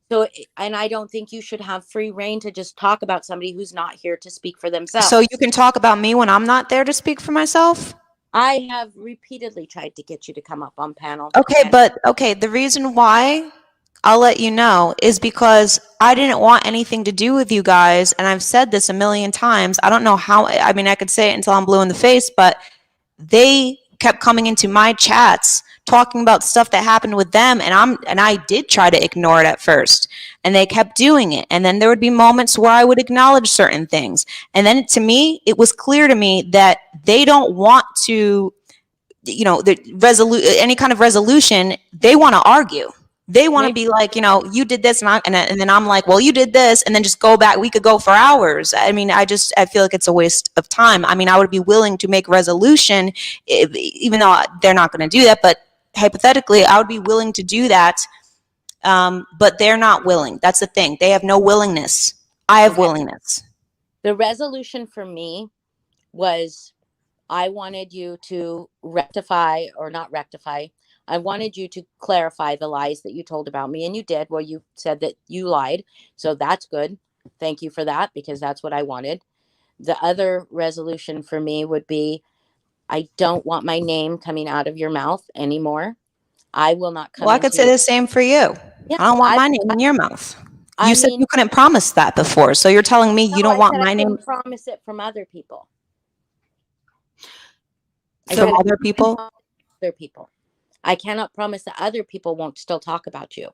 [SPEAKER 3] So, and I don't think you should have free reign to just talk about somebody who's not here to speak for themselves.
[SPEAKER 2] So you can talk about me when I'm not there to speak for myself?
[SPEAKER 3] I have repeatedly tried to get you to come up on panel.
[SPEAKER 2] Okay, the reason why, I'll let you know, is because I didn't want anything to do with you guys, and I've said this a million times. I don't know how, I mean, I could say it until I'm blue in the face, but they kept coming into my chats talking about stuff that happened with them, and I did try to ignore it at first, and they kept doing it, and then there would be moments where I would acknowledge certain things, and then to me, it was clear to me that they don't want to, any kind of resolution. They want to argue. They want to be like, you did this, and then I'm like, well, you did this, and then just go back. We could go for hours. I mean, I feel like it's a waste of time. I mean, I would be willing to make resolution, even though they're not going to do that. But hypothetically, I would be willing to do that. But they're not willing. That's the thing. They have no willingness. I have willingness.
[SPEAKER 3] The resolution for me was, I wanted you to rectify, or not rectify. I wanted you to clarify the lies that you told about me, and you did. Well, you said that you lied, so that's good. Thank you for that, because that's what I wanted. The other resolution for me would be, I don't want my name coming out of your mouth anymore. I will not come.
[SPEAKER 2] Well, I could say the same for you.
[SPEAKER 3] Yeah,
[SPEAKER 2] I don't want my name in your mouth. You said you couldn't promise that before, so you're telling me you don't want my name.
[SPEAKER 3] I promise it from other people.
[SPEAKER 2] From other people?
[SPEAKER 3] Other people. I cannot promise that other people won't still talk about you.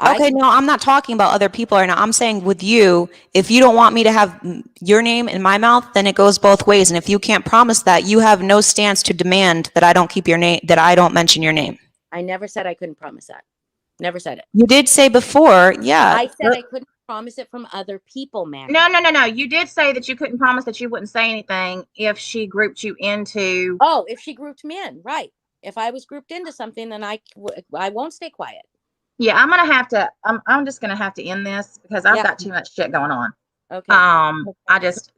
[SPEAKER 2] Okay, no, I'm not talking about other people right now. I'm saying with you, if you don't want me to have your name in my mouth, then it goes both ways. And if you can't promise that, you have no stance to demand that I don't keep your name, that I don't mention your name.
[SPEAKER 3] I never said I couldn't promise that. Never said it.
[SPEAKER 2] You did say before, yeah.
[SPEAKER 3] I said I couldn't promise it from other people, man.
[SPEAKER 1] No. You did say that you couldn't promise that you wouldn't say anything if she grouped you into.
[SPEAKER 3] Oh, if she grouped me in, right. If I was grouped into something, then I won't stay quiet.
[SPEAKER 1] Yeah, I'm gonna have to. I'm just gonna have to end this because I've got too much shit going on.
[SPEAKER 3] Okay.
[SPEAKER 1] That's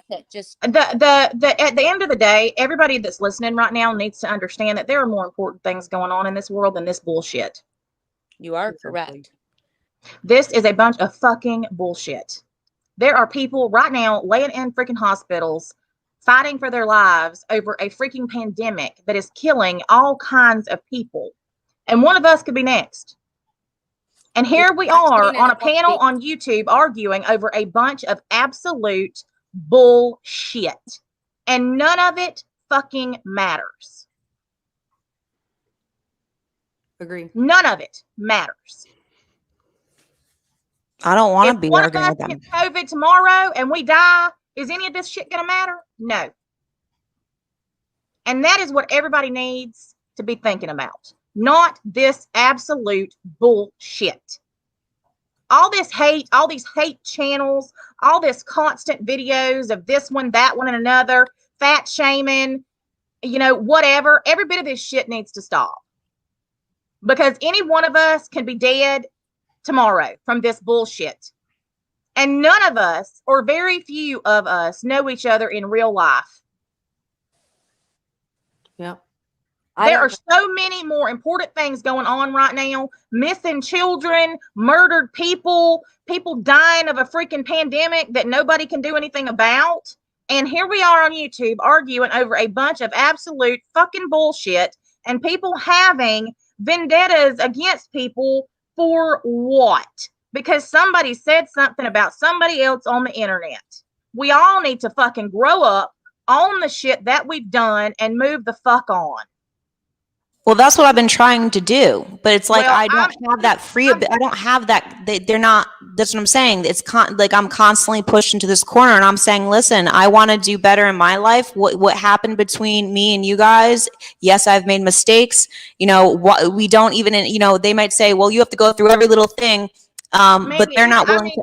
[SPEAKER 1] it. Just the at the end of the day, everybody that's listening right now needs to understand that there are more important things going on in this world than this bullshit.
[SPEAKER 3] You are correct.
[SPEAKER 1] This is a bunch of fucking bullshit. There are people right now laying in freaking hospitals fighting for their lives over a freaking pandemic that is killing all kinds of people. And one of us could be next. And here we are on a panel on YouTube arguing over a bunch of absolute bullshit. And none of it fucking matters.
[SPEAKER 4] Agree.
[SPEAKER 1] None of it matters.
[SPEAKER 2] I don't want to be arguing with them.
[SPEAKER 1] If one of us gets COVID tomorrow and we die, is any of this shit going to matter? No. And that is what everybody needs to be thinking about. Not this absolute bullshit. All this hate, all these hate channels, all this constant videos of this one, that one, and another, fat shaming, whatever. Every bit of this shit needs to stop. Because any one of us can be dead tomorrow from this bullshit. And none of us, or very few of us, know each other in real life.
[SPEAKER 4] Yep.
[SPEAKER 1] There are so many more important things going on right now. Missing children, murdered people, people dying of a freaking pandemic that nobody can do anything about. And here we are on YouTube arguing over a bunch of absolute fucking bullshit and people having vendettas against people for what? Because somebody said something about somebody else on the internet. We all need to fucking grow up, own the shit that we've done, and move the fuck on.
[SPEAKER 2] Well, that's what I've been trying to do, but it's like I don't have that free. I don't have that. They're not. That's what I'm saying. It's like I'm constantly pushed into this corner, and I'm saying, listen, I want to do better in my life. What happened between me and you guys? Yes, I've made mistakes. What we don't even. They might say, well, you have to go through every little thing, but they're not willing.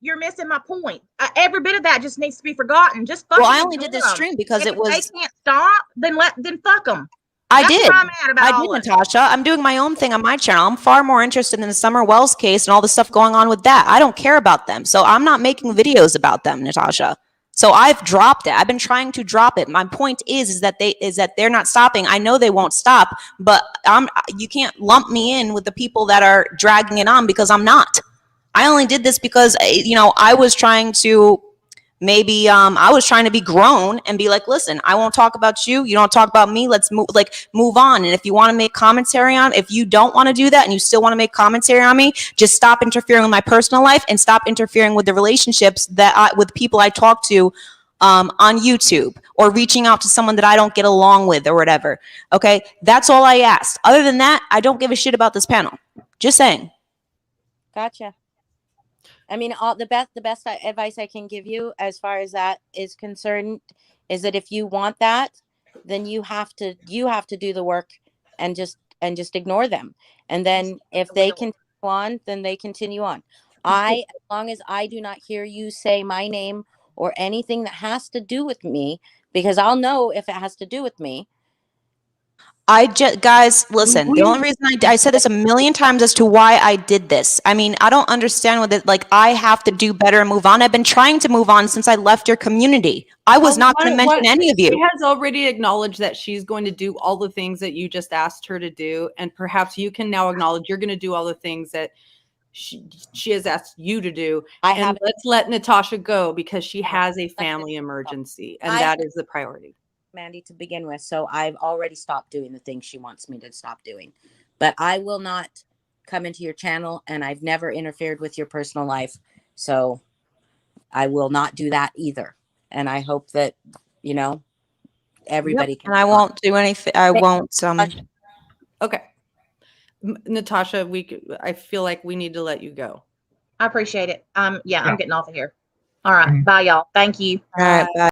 [SPEAKER 1] You're missing my point. Every bit of that just needs to be forgotten. Just fucking.
[SPEAKER 2] Well, I only did this stream because it was.
[SPEAKER 1] If they can't stop, then fuck them.
[SPEAKER 2] I did, Natasha. I'm doing my own thing on my channel. I'm far more interested in the Summer Wells case and all the stuff going on with that. I don't care about them. So I'm not making videos about them, Natasha. So I've dropped it. I've been trying to drop it. My point is that they're not stopping. I know they won't stop, but you can't lump me in with the people that are dragging it on because I'm not. I only did this because, I was trying to I was trying to be grown and be like, listen, I won't talk about you. You don't talk about me. Let's move on. And if you want to make commentary if you don't want to do that and you still want to make commentary on me, just stop interfering with my personal life and stop interfering with the relationships with people I talk to on YouTube or reaching out to someone that I don't get along with or whatever. Okay. That's all I asked. Other than that, I don't give a shit about this panel. Just saying.
[SPEAKER 3] Gotcha. I mean, the best advice I can give you as far as that is concerned is that if you want that, then you have to do the work and just ignore them. And then if they continue on, then they continue on. As long as I do not hear you say my name or anything that has to do with me, because I'll know if it has to do with me.
[SPEAKER 2] Guys, listen, the only reason I said this a million times as to why I did this. I mean, I don't understand what it, like, I have to do better and move on. I've been trying to move on since I left your community. I was not going to mention any of you.
[SPEAKER 4] She has already acknowledged that she's going to do all the things that you just asked her to do. And perhaps you can now acknowledge you're going to do all the things that she has asked you to do. Let's let Natasha go because she has a family emergency. And that is the priority.
[SPEAKER 3] Mandi, to begin with, so I've already stopped doing the things she wants me to stop doing, but I will not come into your channel, and I've never interfered with your personal life, so I will not do that either. And I hope that everybody can.
[SPEAKER 2] And I won't do anything. I won't.
[SPEAKER 4] Okay, Natasha, I feel like we need to let you go.
[SPEAKER 1] I appreciate it. I'm getting off of here. All right, bye, y'all. Thank you.
[SPEAKER 2] All right, bye.